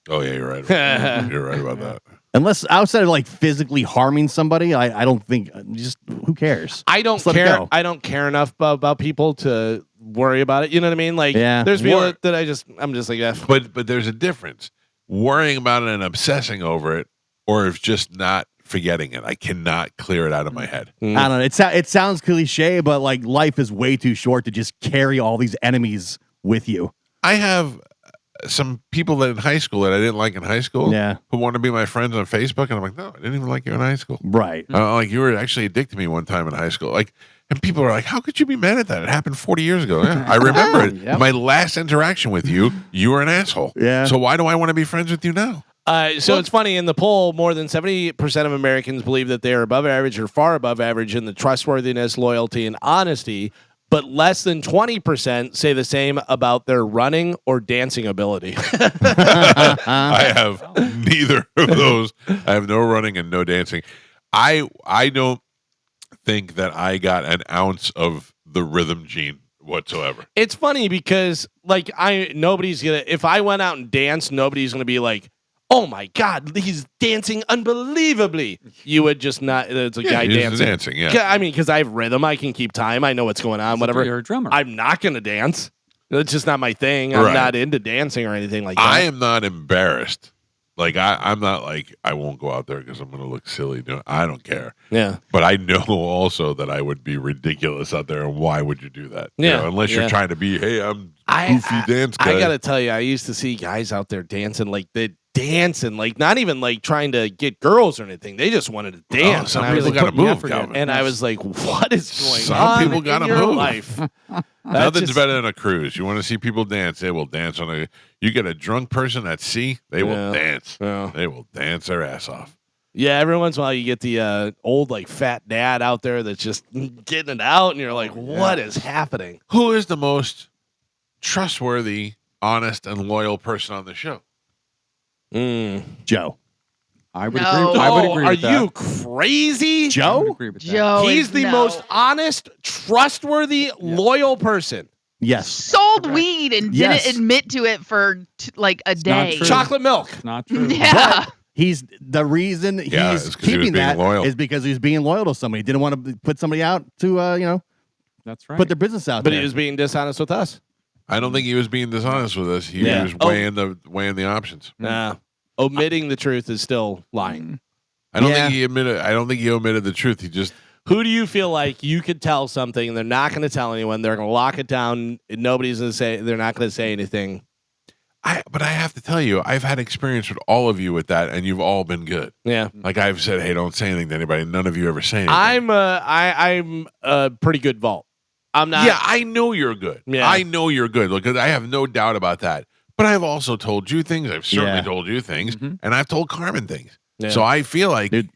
Oh yeah, you're right. You're right about that. Unless outside of like physically harming somebody, I don't think. Just who cares? I don't care. I don't care enough about people to worry about it. You know what I mean? Like, there's people that I'm just like, yeah. But there's a difference. Worrying about it and obsessing over it, or if just not forgetting it. I cannot clear it out of my head. I don't know. It sounds cliche, but like life is way too short to just carry all these enemies with you. I have some people that in high school that I didn't like in high school, who want to be my friends on Facebook, and I'm like, no, I didn't even like you in high school. Right. Like, you were actually a dick to me one time in high school. Like, and people are like, how could you be mad at that? It happened 40 years ago. Yeah, I remember it. Yep. My last interaction with you, you were an asshole. Yeah. So why do I want to be friends with you now? It's funny, in the poll, more than 70% of Americans believe that they are above average or far above average in the trustworthiness, loyalty, and honesty but less than 20% say the same about their running or dancing ability. I have neither of those. I have no running and no dancing. I don't think that I got an ounce of the rhythm gene whatsoever. It's funny because like nobody's gonna, if I went out and danced, nobody's gonna be like, oh my God, he's dancing unbelievably. You would just not, it's a guy dancing. Yeah. I mean, because I have rhythm, I can keep time, I know what's going on, whatever. You're a drummer. I'm not gonna dance. It's just not my thing. I'm not into dancing or anything like that. I am not embarrassed. Like I'm not like I won't go out there because I'm going to look silly. No, I don't care. Yeah, but I know also that I would be ridiculous out there. And why would you do that? Yeah, you know, unless you're trying to be, hey, I'm goofy dance guy. I gotta tell you, I used to see guys out there dancing like not even like trying to get girls or anything. They just wanted to dance. Some people got to move, Calvin. And I was like, what is going some on? People got to move. Life. Nothing's better than a cruise. You want to see people dance? They will dance on a. You get a drunk person at sea, they will dance. Yeah. They will dance their ass off. Yeah, every once in a while you get the old like fat dad out there that's just getting it out, and you're like, what is happening? Who is the most trustworthy, honest, and loyal person on the show? Joe. I would No. agree. I would agree Are with that. you crazy? I would Joe? agree with that. Joe He's is the no. most honest, trustworthy, loyal person. Yes. sold weed and Yes. didn't admit to it for like a not day. true. Chocolate milk. It's not true. Yeah. He's the reason Yeah, he's it's 'cause he was keeping being that loyal. is because he's being loyal to somebody. He didn't want to put somebody out to That's right. put their business out But there. he was being dishonest with us. I don't think he was being dishonest with us. He Yeah. was weighing the options. Nah. Omitting the truth is still lying. I don't Yeah. think he admitted. I don't think he omitted the truth. He just Who do you feel like you could tell something and they're not going to tell anyone? They're going to lock it down. And nobody's going to say, they're not going to say anything. But I have to tell you, I've had experience with all of you with that, and you've all been good. Yeah. Like I've said, hey, don't say anything to anybody. None of you ever say anything. I'm a pretty good vault. I'm not. Yeah, I know you're good. Yeah. I know you're good. Look, I have no doubt about that. But I've also told you things. I've certainly Yeah. told you things, Mhm. and I've told Carmen things. Yeah. So I feel like Dude,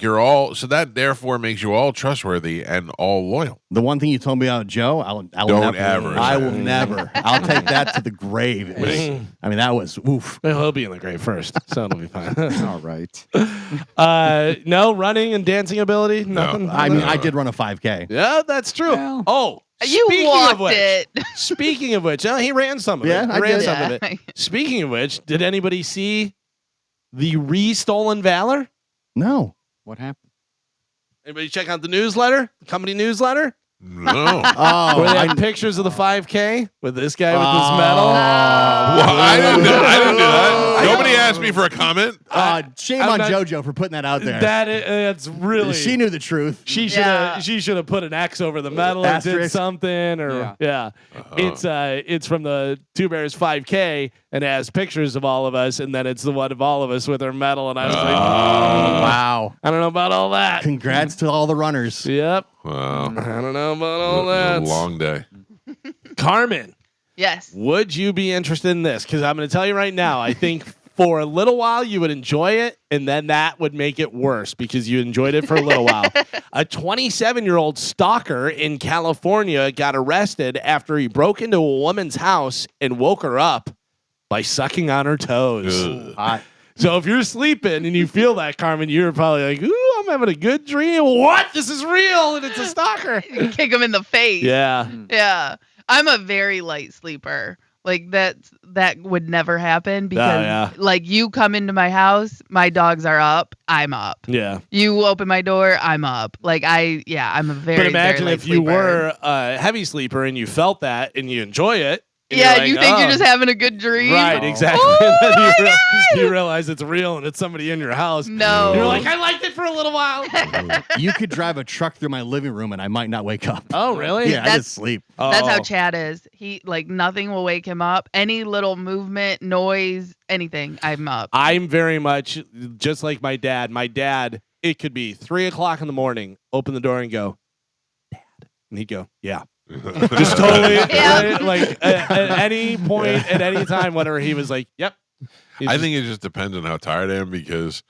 you're all. So that therefore makes you all trustworthy and all loyal. The one thing you told me about Joe, I will Don't never. ever I say will it. never. I'll take that to the grave. It was- I mean, that was oof. Well, he'll be in the grave first, so it'll be fine. All right. No running and dancing ability. Nothing. I mean, I did run a 5K. Yeah, that's true. Well, Oh, You speaking walked of which, it. Speaking of which, he ran some of it. Yeah, He I ran did. some of it. Speaking of which, did anybody see the re-stolen valor? No. what happened? Anybody check out the newsletter, the company newsletter, No. Oh, where they I, have pictures of the 5K with this guy with his medal? Well, I didn't do that. Nobody asked me for a comment. shame I'm on not- JoJo for putting that out there. That's really. She knew the truth. She should Yeah. have. She should have put an X over the medal or did Asterisk. something. Or Yeah. it's from the Two Bears 5K and it has pictures of all of us, and then it's the one of all of us with our medal. And I was like, Wow. I don't know about all that. Congrats to all the runners. Yep. Wow. I don't know about all It was that. a long day. Carmen, Yes. would you be interested in this? Because I'm going to tell you right now, I think for a little while you would enjoy it, and then that would make it worse because you enjoyed it for a little while. A 27-year-old stalker in California got arrested after he broke into a woman's house and woke her up by sucking on her toes. Ugh. Hot. So if you're sleeping and you feel that, Carmen, you're probably like, ooh, I'm having a good dream. What? This is real, and it's a stalker. Kick him in the face. Yeah. Yeah. I'm a very light sleeper. Like that would never happen because yeah. like you come into my house, my dogs are up, I'm up. Yeah. You open my door, I'm up. Like I'm a very But imagine very if light you sleeper. were a heavy sleeper and you felt that and you enjoy it. and Yeah, you're you like, think you're "Oh." just having a good dream. Right, exactly. Oh, And then my you realize it's real and it's somebody in your house. No. You're like, I liked it for a little while. You could drive a truck through my living room and I might not wake up. Oh, really? Yeah, I That's- just sleep. That's how Oh. Chad is. He like nothing will wake him up. Any little movement, noise, anything, I'm up. I'm very much just like my dad. My dad, it could be 3:00 in the morning, open the door and go, Dad. And he'd go, yeah. Just totally, Yeah. right? Like at any point, at any time, whatever, he was like, yep. He's I just- think it just depends on how tired I am because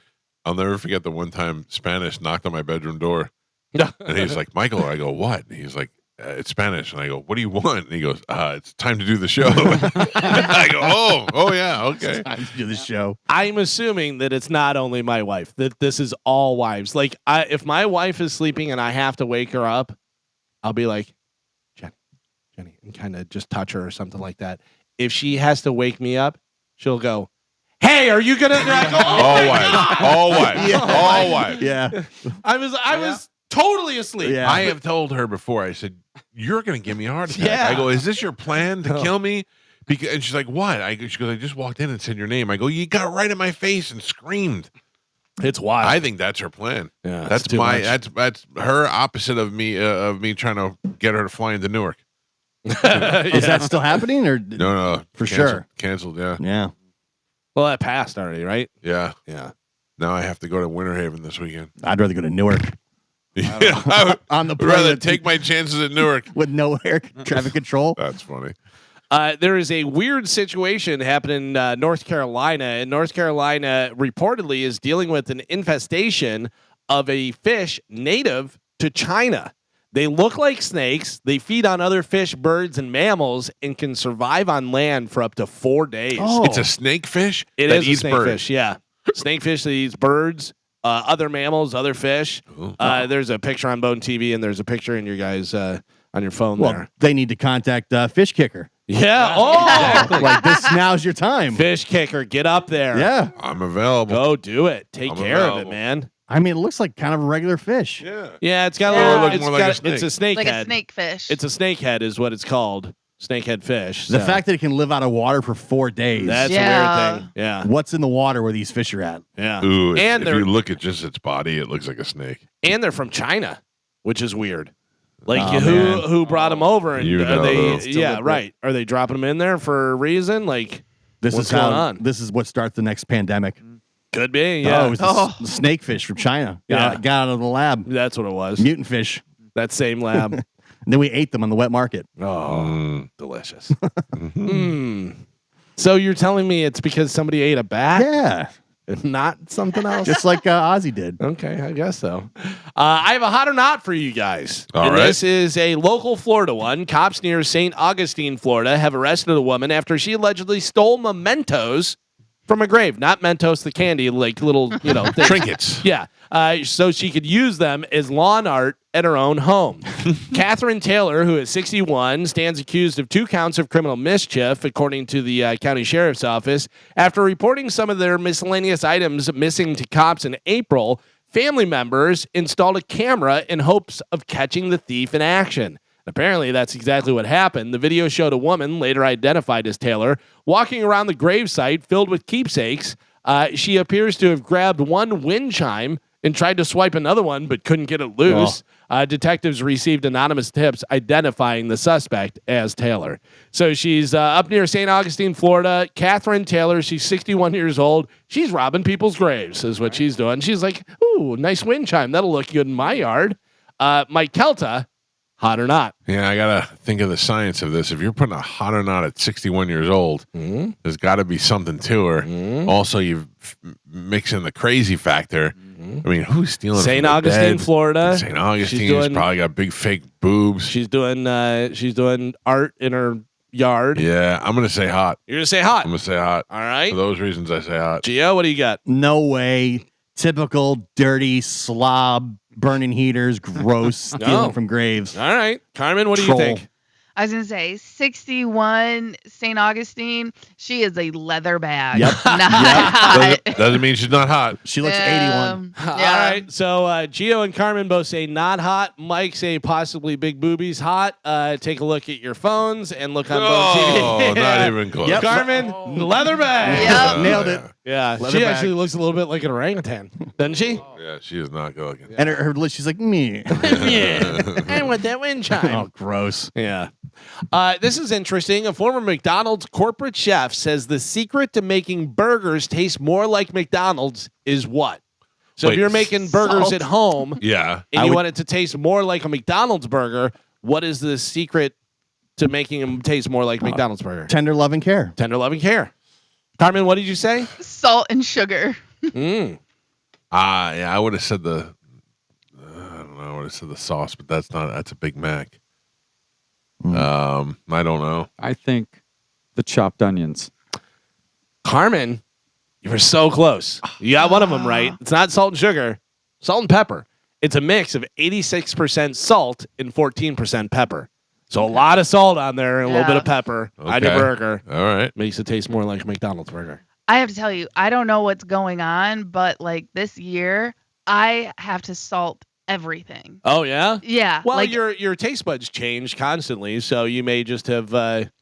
I'll never forget the one time Spanish knocked on my bedroom door and he's like, Michael, I go, what? And he's like, it's Spanish. And I go, what do you want? And he goes, it's time to do the show. I go, oh yeah, okay. Time to do the show. I'm assuming that it's not only my wife, that this is all wives. Like, if my wife is sleeping and I have to wake her up, I'll be like, Jenny, and kind of just touch her or something like that. If she has to wake me up, she'll go, hey, are you going to? All wives. All wives. Yeah. I was totally asleep. Yeah. I have told her before, I said, you're going to give me a heart attack. Yeah. I go, is this your plan to kill me? And she's like, what? She goes, I just walked in and said your name. I go, you got right in my face and screamed. It's wild. I think that's her plan. Yeah, that's that's her opposite of me trying to get her to fly into Newark. Is that still happening or No, for sure canceled. Yeah, yeah. Well, that passed already, right? yeah. Yeah. Now I have to go to Winter Haven this weekend. I'd rather go to Newark I would on the rather plane take my chances at Newark. with no air traffic control. That's funny. There is a weird situation happening in North Carolina, and North Carolina reportedly is dealing with an infestation of a fish native to China. They look like snakes. They feed on other fish, birds, and mammals, and can survive on land for up to 4 days. Oh. It's a snakefish. It that is eats a birds. snakefish, yeah. Snakefish that eats birds, other mammals, other fish. There's a picture on Bone TV, and there's a picture in your guys on your phone Well, there. they need to contact Fish Kicker. Yeah. Oh, Like this, now's your time. Fish kicker, get up there. Yeah. I'm available. Go do it. Take I'm care of it, available. man. I mean, it looks like kind of a regular fish. Yeah. Yeah, it's got a Yeah. little. It It's looks more like a got. It's a snake Like head. a snake fish. It's a snakehead, is what it's called. Snakehead fish. The So fact that it can live out of water for 4 days. that's Yeah. a weird thing. Yeah. What's in the water where these fish are at? Yeah. Ooh, And if they're you look at just its body, it looks like a snake. and they're from China, which is weird. Like Oh, man. who brought them over? And You are know, they? though. Yeah, right. Are they dropping them in there for a reason? Like This What's is how. going on? This is what starts the next pandemic. could be. Yeah. Oh, it's the snake fish from China. Got out of the lab. That's what it was. Mutant fish. That same lab. And then we ate them on the wet market. Oh, delicious. So you're telling me it's because somebody ate a bat Yeah. and not something else? Just like Ozzy did. Okay, I guess so. I have a hot or not for you guys. All and right. This is a local Florida one. Cops near St. Augustine, Florida, have arrested a woman after she allegedly stole mementos from a grave. Not Mentos, the candy, like little, things. Trinkets. Yeah. So she could use them as lawn art at her own home. Catherine Taylor, who is 61, stands accused of 2 counts of criminal mischief, according to the county sheriff's office. After reporting some of their miscellaneous items missing to cops in April, family members installed a camera in hopes of catching the thief in action. Apparently, that's exactly what happened. The video showed a woman, later identified as Taylor, walking around the gravesite filled with keepsakes. She appears to have grabbed one wind chime and tried to swipe another one, but couldn't get it loose. Detectives received anonymous tips identifying the suspect as Taylor. So she's up near St. Augustine, Florida. Catherine Taylor, she's 61 years old. She's robbing people's graves is what she's doing. She's like, ooh, nice wind chime. That'll look good in my yard. Mike Calta, hot or not? Yeah, I gotta think of the science of this. If you're putting a hot or not at 61 years old, there's got to be something to her. Also, you mix in the crazy factor. I mean, who's stealing? St. from the Augustine, dead? Florida. St. Augustine's She's doing- probably got big fake boobs. She's doing art in her yard. Yeah, I'm gonna say hot. You're gonna say hot. I'm gonna say hot. All right. For those reasons, I say hot. Gio, what do you got? No way. Typical dirty slob, burning heaters, gross, stealing No. from graves. All right. Carmen, what do you Troll. think? I was gonna say 61 St. Augustine. She is a leather bag. Yep. Not Yep. hot. Doesn't mean she's not hot. She looks 81. All Yeah. right. So Gio and Carmen both say not hot. Mike say possibly big boobies hot. Take a look at your phones and look on Bone Oh, TV. not even close. Yep. Carmen, leather bag. Yep. Nailed it. Yeah. Leather she bag. actually looks a little bit like an orangutan, doesn't she? Yeah, she is not good looking. And her list, she's like, me. Yeah. I want that wind chime. Oh, gross. Yeah. This is interesting. A former McDonald's corporate chef says the secret to making burgers taste more like McDonald's is what? So if Wait, you're making burgers salt? at home Yeah. and I you would- want it to taste more like a McDonald's burger, what is the secret to making them taste more like McDonald's burger? Tender love and care. Tender loving care. Carmen, what did you say? Salt and sugar. Mm. Yeah, I would have said I don't know, I would have said the sauce, but that's a Big Mac. I don't know. I think the chopped onions. Carmen, you were so close. You got one of them right. It's not salt and sugar, salt and pepper. It's a mix of 86% salt and 14% pepper. So a lot of salt on there and a little bit of pepper on your burger. All right. Makes it taste more like a McDonald's burger. I have to tell you, I don't know what's going on, but like this year, I have to salt everything. Oh, yeah? Yeah. Well, like, your taste buds change constantly, so you may just have...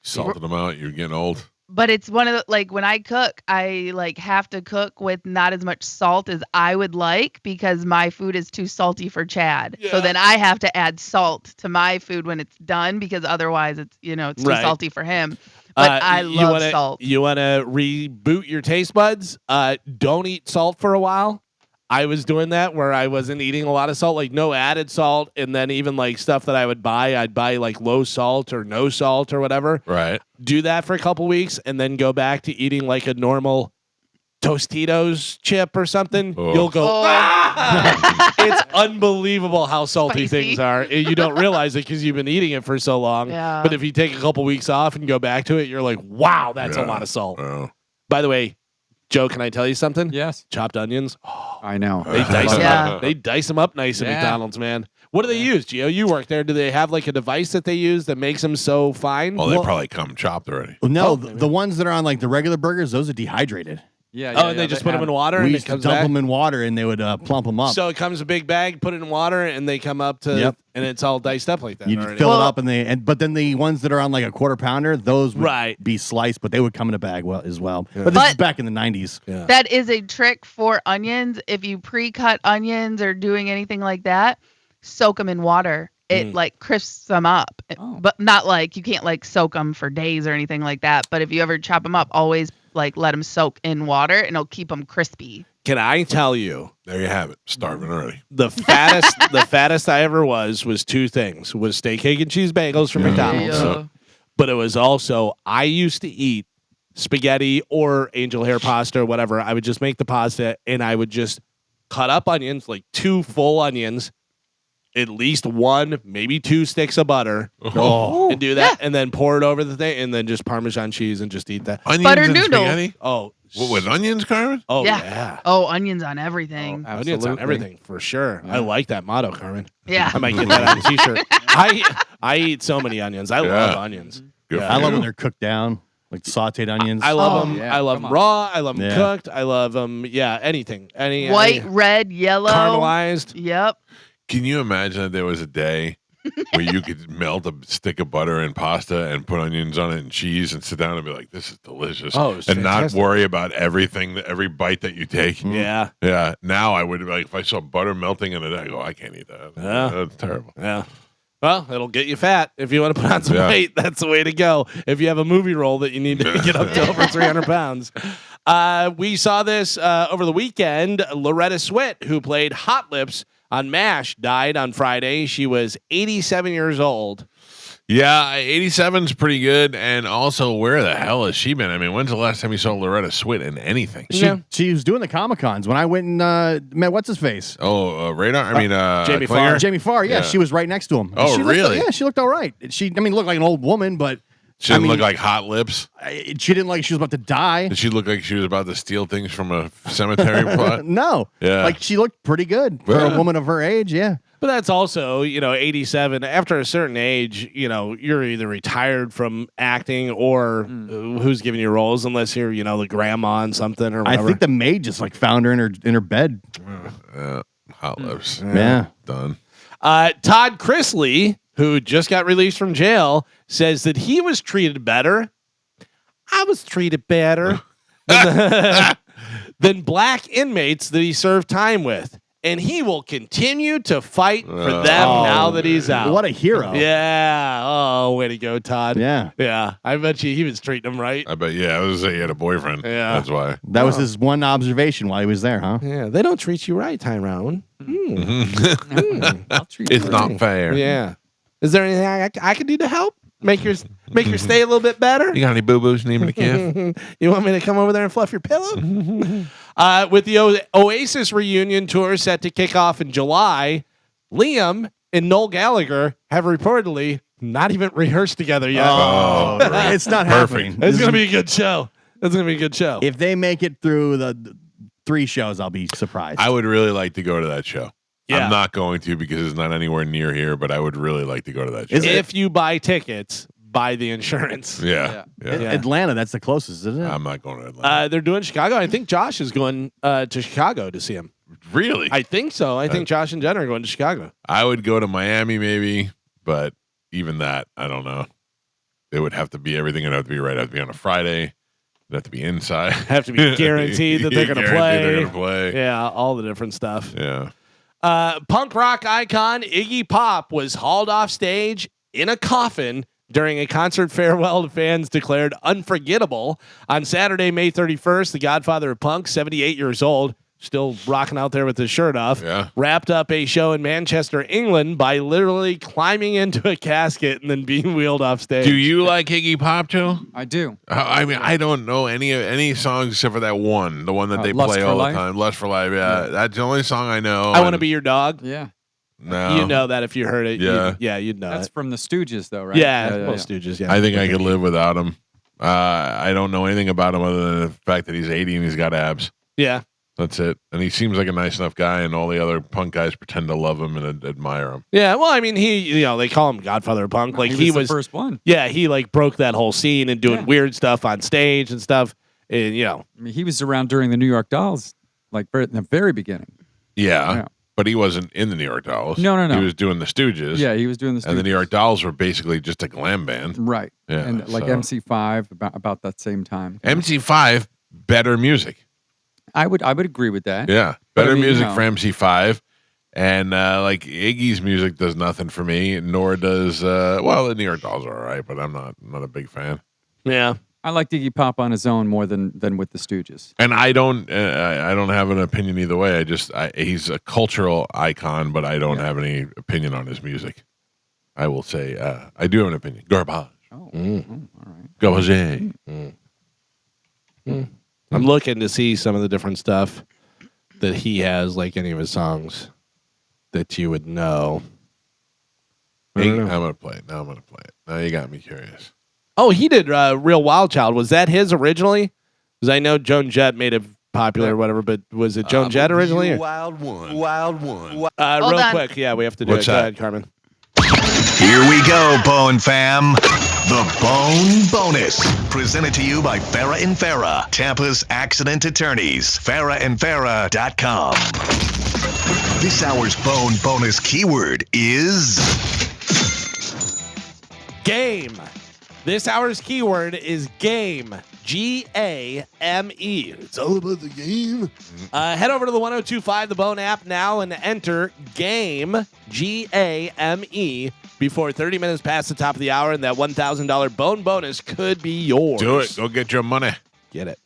Salted them out. You're getting old. but it's one of the, like when I cook, I like have to cook with not as much salt as I would like because my food is too salty for Chad. Yeah. So then I have to add salt to my food when it's done because otherwise it's it's too salty for him. But I love salt. You want to reboot your taste buds? Don't eat salt for a while. I was doing that where I wasn't eating a lot of salt, like no added salt, and then even like stuff that I would buy, I'd buy like low salt or no salt or whatever. Right. Do that for a couple weeks, and then go back to eating like a normal Tostitos chip or something. Oh. You'll go. It's unbelievable how salty Spicy. things are. You don't realize it because you've been eating it for so long. Yeah. But if you take a couple weeks off and go back to it, you're like, wow, that's a lot of salt. Oh. By the way, Joe, can I tell you something? Yes. Chopped onions. I know. They dice them Yeah. up. They dice them up nice at Yeah. McDonald's, man. What do they use, Gio? You work there. Do they have like a device that they use that makes them so fine? Well, they probably come chopped already. No, Oh, the ones that are on like the regular burgers, those are dehydrated. Yeah. Oh, and they just put them in water We and it used to comes dump back? them in water and they would plump them up. So it comes a big bag, put it in water, and they come up to, Yep. and it's all diced up like that. you already. fill Well- it up but then the ones that are on like a quarter pounder, those would Right. be sliced, but they would come in a bag as well. But this is But- back in the 90s. Yeah. That is a trick for onions. If you pre-cut onions or doing anything like that, soak them in water. It like crisps them up, Oh. but not like you can't like soak them for days or anything like that. But if you ever chop them up, always like let them soak in water and it'll keep them crispy. Can I tell you There you have it. Starving already. the fattest I ever was two things: was steak, egg, and cheese bagels from McDonald's, Yeah. but it was also I used to eat spaghetti or angel hair pasta or whatever. I would just make the pasta and I would just cut up onions, like 2 full onions, at least 1, maybe 2 sticks of butter, and do that, and then pour it over the thing, and then just Parmesan cheese and just eat that. Onions Butter and noodle. spaghetti? Oh, What, with onions, Carmen? oh Yeah. yeah. Oh, onions on everything. Onions on Absolutely. everything for sure. I like that motto, Carmen. Yeah. I might get that on a t-shirt. I eat so many onions. I love onions. Good Yeah. for I love you. when they're cooked down, like sauteed onions. I love Oh. them. Yeah, I love come them on. raw. I love them Yeah. cooked. I love them. Yeah, anything. White, red, yellow. caramelized. Yep. Can you imagine that there was a day where you could melt a stick of butter in pasta and put onions on it and cheese and sit down and be like, this is delicious. Oh, it's and not fantastic. worry about everything, every bite that you take. Yeah. Yeah. Now I would be like, if I saw butter melting in it, I go, I can't eat that. Yeah. That's terrible. Yeah. Well, it'll get you fat. If you want to put on some Yeah. weight, that's the way to go. If you have a movie role that you need to get up to over 300 pounds. We saw this over the weekend. Loretta Swit, who played Hot Lips on MASH, died on Friday. She was 87 years old. Yeah, 87's pretty good. And also, where the hell has she been? I mean, when's the last time you saw Loretta Swit in anything? She was doing the Comic Cons when I went and met what's his face. Oh, Radar? I mean, Jamie Klinger? Farr. Jamie Farr. Yeah, Yeah. she was right next to him. Oh, She looked- really? Yeah, she looked all right. She looked like an old woman, but She didn't I mean- look like Hot Lips. she didn't like she was about to die. Did she look like she was about to steal things from a cemetery plot? No, Yeah. like she looked pretty good for Yeah. a woman of her age. Yeah, But that's also, 87. After a certain age, you're either retired from acting or who's giving you roles, unless you're, the grandma and something or I whatever. think the maid just like found her in her bed. Hot Lips. Yeah. Done. Todd Chrisley, who just got released from jail, says that he was treated better. I was treated better than black inmates that he served time with. And he will continue to fight for them now that he's out. What a hero! Yeah. Oh, way to go, Todd. Yeah. Yeah. I bet you he was treating them right. I bet, yeah, I was gonna say he had a boyfriend. Yeah. That's why. That was his one observation while he was there, huh? Yeah. They don't treat you right, Tyrone. I'll treat you It's right. not fair. Yeah. Is there anything I can do to help? Make your stay a little bit better? You got any boo boos need me to give? You want me to come over there and fluff your pillow? With the Oasis reunion tour set to kick off in July, Liam and Noel Gallagher have reportedly Not even rehearsed together yet. Oh, it's not Perfect. happening. It's gonna be a good show. It's gonna be a good show. If they make it through the 3 shows, I'll be surprised. I would really like to go to that show. Yeah. I'm not going to because it's not anywhere near here, but I would really like to go to that show. If you buy tickets, buy the insurance. Yeah. Yeah. Atlanta, that's the closest, isn't it? I'm not going to Atlanta. They're doing Chicago. I think Josh is going to Chicago to see him. Really? I think so. I think Josh and Jen are going to Chicago. I would go to Miami maybe, but even that, I don't know. It would have to be everything. It'd have to be right. It'd have to be on a Friday. It'd have to be inside. Have to be guaranteed that they're going to play. They're going to play. Yeah, all the different stuff. Yeah. Punk rock icon Iggy Pop was hauled off stage in a coffin during a concert farewell to fans declared unforgettable on Saturday, May 31st. The godfather of punk, 78 years old, still rocking out there with his shirt off, wrapped up a show in Manchester, England by literally climbing into a casket and then being wheeled off stage. Do you like Iggy Pop, Joe? I do. I mean, I don't know any songs except for that one, the one that they play all the time. Lust for Life. Yeah, that's the only song I know. I Want to Be Your Dog. Yeah. No. You know that if you heard it. Yeah. You'd know That's it. from the Stooges, though, right? Yeah, Stooges, yeah. I think I could live without him. I don't know anything about him other than the fact that he's 80 and he's got abs. Yeah. That's it. And he seems like a nice enough guy, and all the other punk guys pretend to love him and admire him. Yeah, well, I mean, they call him Godfather of Punk. Like he was the first one. Yeah, he like broke that whole scene and doing weird stuff on stage and stuff. And I mean, he was around during the New York Dolls, like in the very beginning. Yeah. But he wasn't in the New York Dolls. No. He was doing the Stooges. Yeah, he was doing the Stooges. And the New York Dolls were basically just a glam band. Right. Yeah. And like MC5 about that same time. MC5, better music. I would agree with that. Yeah. Better music for MC5. And like Iggy's music does nothing for me, nor does the New York Dolls are all right, but I'm not a big fan. Yeah. I like Iggy Pop on his own more than with the Stooges. And I don't have an opinion either way. He's a cultural icon, but I don't have any opinion on his music. I will say I do have an opinion. Garbage. Oh, all right. Garbage. I'm looking to see some of the different stuff that he has, like any of his songs that you would know. I'm gonna play it. Now you got me curious. Oh, he did Real Wild Child. Was that his originally? Because I know Joan Jett made it popular or whatever, but was it Joan Jett originally? Wild one. Hold real on. quick. Yeah, we have to do What's it. Go that? ahead, Carmen. Here we go, Bone Fam. The Bone Bonus. Presented to you by Farrah and Farrah, Tampa's accident attorneys. FarrahandFarrah.com. This hour's Bone Bonus keyword is Game. This hour's keyword is game. Game. It's all about the game. Head over to the 1025 The Bone app now and enter game. Game. Before 30 minutes past the top of the hour, and that $1,000 Bone bonus could be yours. Do it. Go get your money. Get it.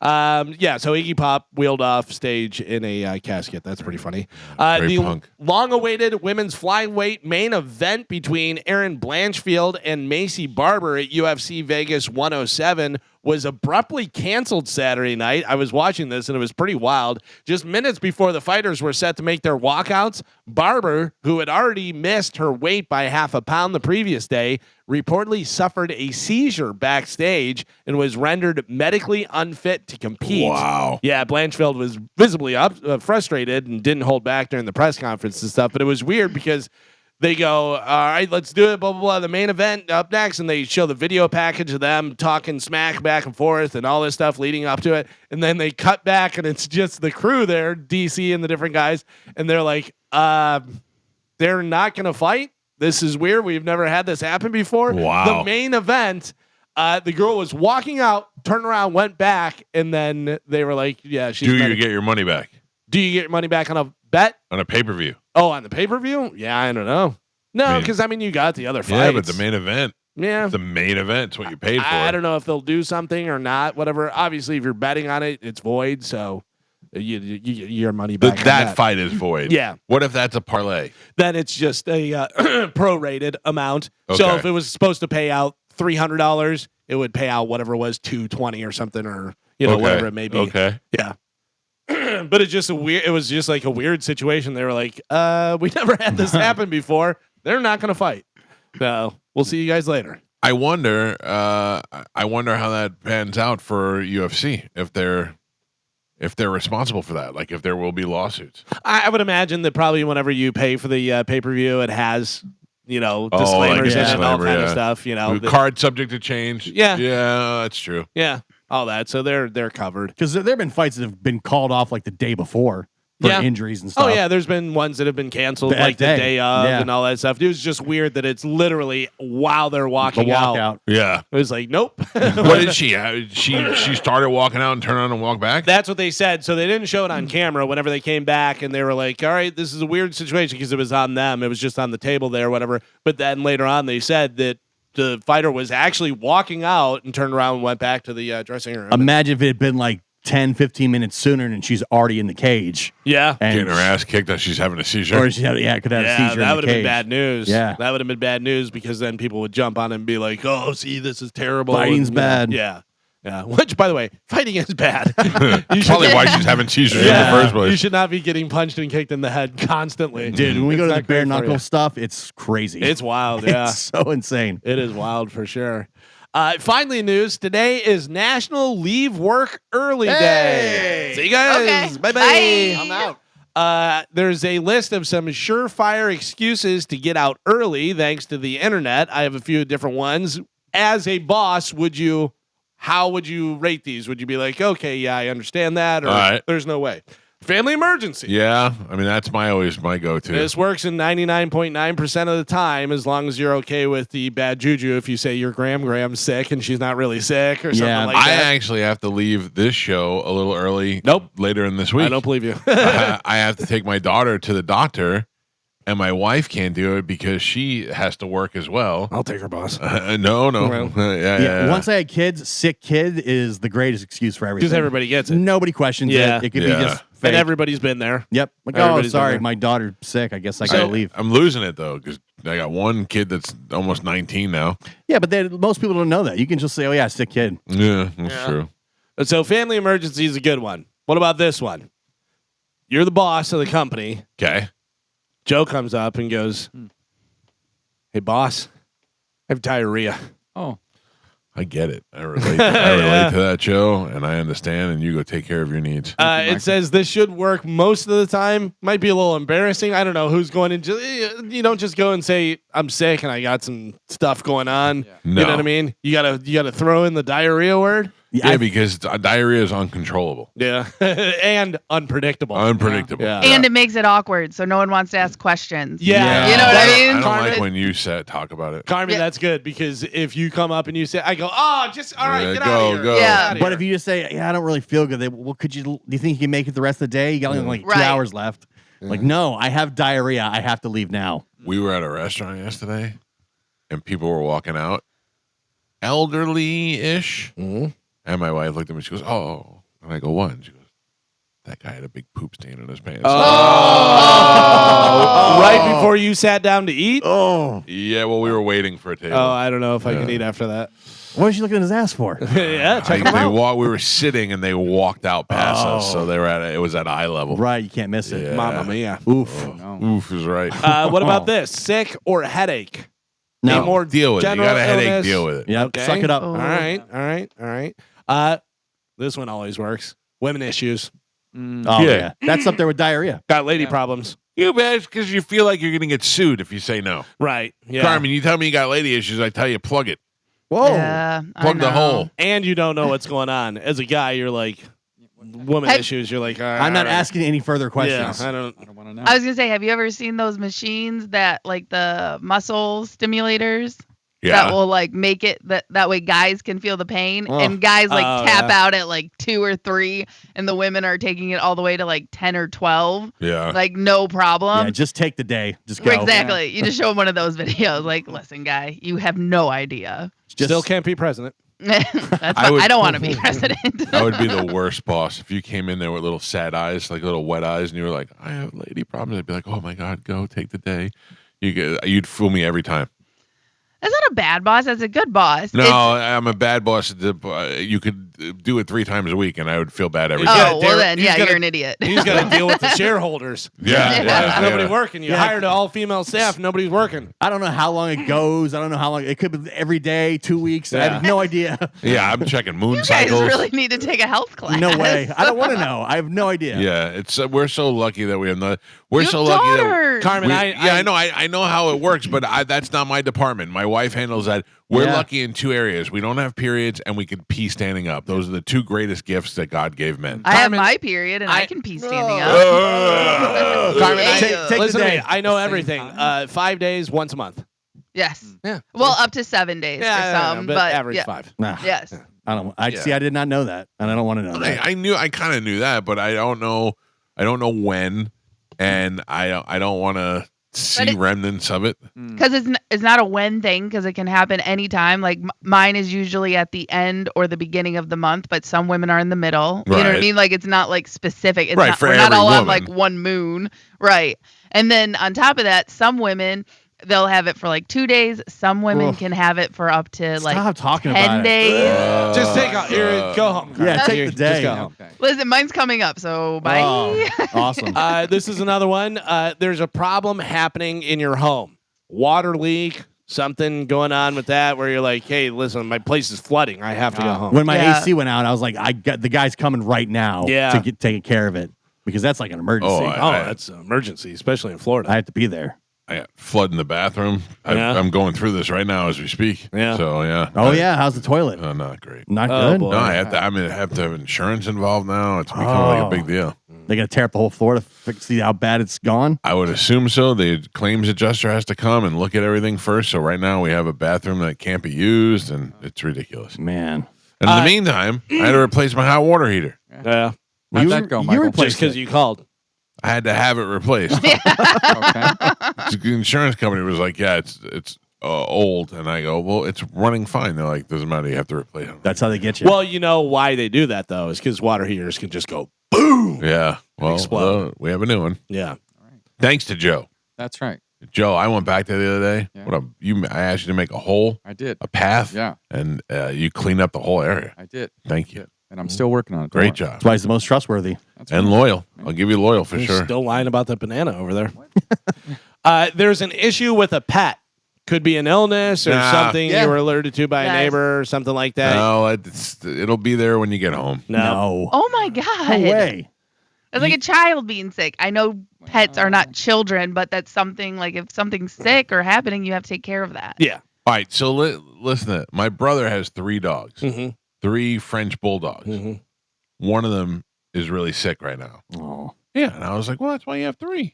So Iggy Pop wheeled off stage in a casket. That's pretty funny. Very The punk. long-awaited women's flyweight main event between Erin Blanchfield and Macy Barber at UFC Vegas 107 was abruptly canceled Saturday night. I was watching this, and it was pretty wild. Just minutes before the fighters were set to make their walkouts, Barber, who had already missed her weight by half a pound the previous day, reportedly suffered a seizure backstage and was rendered medically unfit to compete. Wow. Yeah, Blanchfield was visibly frustrated and didn't hold back during the press conference and stuff, but it was weird because they go, all right, let's do it, blah, blah, blah. The main event up next, and they show the video package of them talking smack back and forth and all this stuff leading up to it. And then they cut back, and it's just the crew there, DC and the different guys, and they're like, they're not going to fight? This is weird. We've never had this happen before. Wow. The main event, the girl was walking out, turned around, went back, and then they were like, yeah, she's Do you get your money back Do you get your money back on a bet? on a pay-per-view? Oh, on the pay-per-view? Yeah, I don't know. No, because you got the other fights. Yeah, but the main event. Yeah. The main event's what you paid for. I don't know if they'll do something or not. Whatever. Obviously, if you're betting on it, it's void. So you get your money back. on That fight is void. Yeah. What if that's a parlay? Then it's just a prorated amount. Okay. So if it was supposed to pay out $300, it would pay out whatever it was $220 or something, or Okay. whatever it may be. Okay. Yeah. But it's just it was just like a weird situation. They were like, we never had this happen before. They're not going to fight. So we'll see you guys later. I wonder how that pans out for UFC if they're responsible for that. Like if there will be lawsuits. I would imagine that probably whenever you pay for the pay-per-view, it has, disclaimers like and all disclaimer, kind of yeah. stuff, Card subject to change. Yeah. Yeah, that's true. Yeah, all that. So they're covered. Because there have been fights that have been called off like the day before for injuries and stuff. Oh yeah, there's been ones that have been canceled That like the day. day of Yeah. and all that stuff. It was just weird that it's literally while they're The walking walkout. Yeah. It was like, nope. What did she? She started walking out and turned around and walked back. That's what they said. So they didn't show it on camera whenever they came back, and they were like, all right, this is a weird situation because it was on them. It was just on the table there, whatever. But then later on, they said that the fighter was actually walking out and turned around and went back to the dressing room. Imagine if it had been like 10, 15 minutes sooner and she's already in the cage. Yeah. And Getting her ass kicked as she's having a seizure. Or she had, could have a seizure. that would in have the been cage. bad news. Yeah. That would have been bad news because then people would jump on it and be like, oh, see, this is terrible. Fighting's And, bad. Yeah. Yeah. Which, by the way, fighting is bad. Probably why she's having seizures in the first place. You should not be getting punched and kicked in the head constantly. Dude, when we go It's to the not bare great for knuckle you. stuff, it's crazy. It's wild, yeah. It's so insane. It is wild for sure. Finally, news. Today is National Leave Work Early Day. See you guys. Okay. Bye-bye. Bye. I'm out. There's a list of some surefire excuses to get out early thanks to the internet. I have a few different ones. As a boss, how would you rate these? Would you be like, okay, yeah, I understand that, or All right. there's no way? Family emergency. Yeah, I mean that's always my go-to. This works in 99.9% of the time, as long as you're okay with the bad juju. If you say your Gram's sick and she's not really sick or something Yeah, like I that. actually have to leave this show a little early. Nope. Later in this week. I don't believe you. I have to take my daughter to the doctor, and my wife can't do it because she has to work as well. I'll take her, boss. No. Well, yeah. Once I had kids, sick kid is the greatest excuse for everything. Because everybody gets it. Nobody questions Yeah. it. It could Yeah. be just fake. And everybody's been there. Yep. Like, Everybody's been sorry, there. my daughter's sick. I guess I gotta leave. I'm losing it though because I got one kid that's almost 19 now. Yeah, but most people don't know that. You can just say, "Oh yeah, sick kid." Yeah, that's Yeah. true. So family emergency is a good one. What about this one? You're the boss of the company. Okay. Joe comes up and goes, hey, boss, I have diarrhea. Oh, I get it. I relate. I relate to that, Joe, and I understand. And you go take care of your needs. It says this should work most of the time. Might be a little embarrassing. I don't know who's going to. You don't just go and say I'm sick and I got some stuff going on. No. You know what I mean? You gotta throw in the diarrhea word. Yeah, because diarrhea is uncontrollable, Yeah, and unpredictable. unpredictable. Yeah. And it makes it awkward, so no one wants to ask questions. Yeah. You know what I mean? I don't Carmen- like when you talk about it. Carmen, Yeah. that's good because if you come up and you say, I go, oh, just all right, Yeah, get go, out of here. go. Get Yeah. outta But here. if you just say, "Yeah, I don't really feel good," well, do you think you can make it the rest of the day? You got only like 2 Right. hours left. Like, no, I have diarrhea. I have to leave now. We were at a restaurant yesterday, and people were walking out, elderly-ish. Mhm. And my wife looked at me. She goes, "Oh," and I go, "What?" And she goes, "That guy had a big poop stain on his pants." Right before you sat down to eat. Oh, Yeah, well, we were waiting for a table. Oh, I don't know if I can Yeah. eat after that. what was she looking at his ass for? Yeah, check them out. We were sitting, and they walked out past us, so Oh. they were it was at eye level. Right, you can't miss it. Yeah. Mamma mia. Oof. no. Oof is right. What about this? Sick or headache? No. A more Deal with it. You general got a headache. illness? Deal with it. Yep. Okay. Suck it up. Oh. All right. This one always works. Women issues. Oh Yeah. yeah. That's up there with diarrhea. Got lady problems. You bet, because you feel like you're going to get sued if you say no. Right. Yeah. Carmen, you tell me you got lady issues, I tell you plug it. Whoa. Yeah, I Plug the know. hole. And you don't know what's going on. As a guy, you're like, woman Hey. issues. You're like, all right, I'm not all right. asking any further questions. Yeah, I don't. I don't want to know. I was gonna say, have you ever seen those machines that like the muscle stimulators Yeah. that will like make it that way guys can feel the pain Oh. and guys like Oh, tap yeah. out at like 2 or 3 and the women are taking it all the way to like 10 or 12 Yeah. like no problem. Yeah, just take the day. Just go. Exactly. You just show them one of those videos like, listen, guy, you have no idea. Just, Still can't be president. That's I would- I don't want to be president. I would be the worst boss if you came in there with little sad eyes, like little wet eyes, and you were like, "I have lady problems." I'd be like, "Oh my god, go take the day." You'd fool me every time. That's not a bad boss. That's a good boss. No, It's- I'm a bad boss. You could do it 3 times a week, and I would feel bad every Yeah. time. Oh, well then, He's yeah, gonna- you're an idiot. He's got to deal with the shareholders. Yeah, There's nobody yeah. working. You Yeah. hired an all-female staff. Nobody's working. I don't know how long it goes. I don't know how long. It could be every day, 2 weeks. I Yeah. have no idea. Yeah, I'm checking moon You guys cycles. really need to take a health class. No way. I don't want to know. I have no idea. Yeah, it's we're so lucky that we have not. We're You so have lucky that daughters. Carmen, I know. I know how it works, but that's not my department. My wife handles that. We're Yeah. lucky in 2 areas. We don't have periods, and we can pee standing up. Those are the 2 greatest gifts that God gave men. I have Carmen, my period and I can pee standing up. Carmen, Yeah. Take listen the to me. day. I know Same everything. time? 5 days, once a month. Yes. Yeah. Well, up to 7 days for some, but average yeah. 5. Nah, Yes. I don't. I Yeah. see. I did not know that, and I don't want to know that. I kind of knew that, but I don't know. I don't know when, and I don't want to see it- remnants of it. Because it's not a when thing, because it can happen anytime. Like mine is usually at the end or the beginning of the month, but some women are in the middle. You know what I Right. mean? Like it's not like specific. It's Right, not, for we're not every all on woman. like one moon. Right. And then on top of that, some women, they'll have it for like 2 days. Some women Oof. can have it for up to like Stop talking 10 about it. days. Just take off. Go home. Carmen. Yeah, take You- the day. Just go home. Okay. Listen, mine's coming up, so bye. Oh, awesome. This is another one. There's a problem happening in your home. Water leak, something going on with that where you're like, hey, listen, my place is flooding. I have to go home. When my Yeah. AC went out, I was like, I got the guy's coming right now Yeah. to get taking care of it because that's like an emergency. Oh, that's an emergency, especially in Florida. I have to be there. I got flood in the bathroom. Yeah. I'm going through this right now as we speak. Yeah. So yeah. Oh yeah, how's the toilet? Not great. Not Oh, good. boy. No, I have to. I have to have insurance involved now. It's becoming like a big deal. They got to tear up the whole floor to see how bad it's gone. I would assume so. The claims adjuster has to come and look at everything first. So right now we have a bathroom that can't be used, and it's ridiculous. Man, And in the meantime, I had to replace my hot water heater. Yeah. How'd that go, Michael? replaced Just because it. you called. I had to have it replaced. Okay. The insurance company was like, "Yeah, it's old," and I go, "Well, it's running fine." They're like, "Doesn't matter. You have to replace it." That's how they get you. Well, you know why they do that, though, is because water heaters can just go boom. Yeah. Well, Explode. we have a new one. Yeah. Thanks to Joe. That's right. Joe, I went back there the other day. Yeah. I asked you to make a hole, I did. a path, Yeah, and you cleaned up the whole area. I did. Thank you. And I'm still working on it. Don't Great worry. job. That's why he's the most trustworthy. That's And right. loyal. I'll give you loyal for You're sure. Still lying about the banana over there. There's an issue with a pet. Could be an illness or Nah. something Yeah. you were alerted to by a Yes. neighbor or something like that. No, it'll be there when you get home. No, Oh my God. no way. It's like a child being sick. I know pets are not children, but that's something like if something's sick or happening, you have to take care of that. Yeah. All right, so listen to it. My brother has 3 dogs, Mm-hmm. 3 French bulldogs. Mm-hmm. One of them is really sick right now. Oh, Yeah, and I was like, well, that's why you have 3.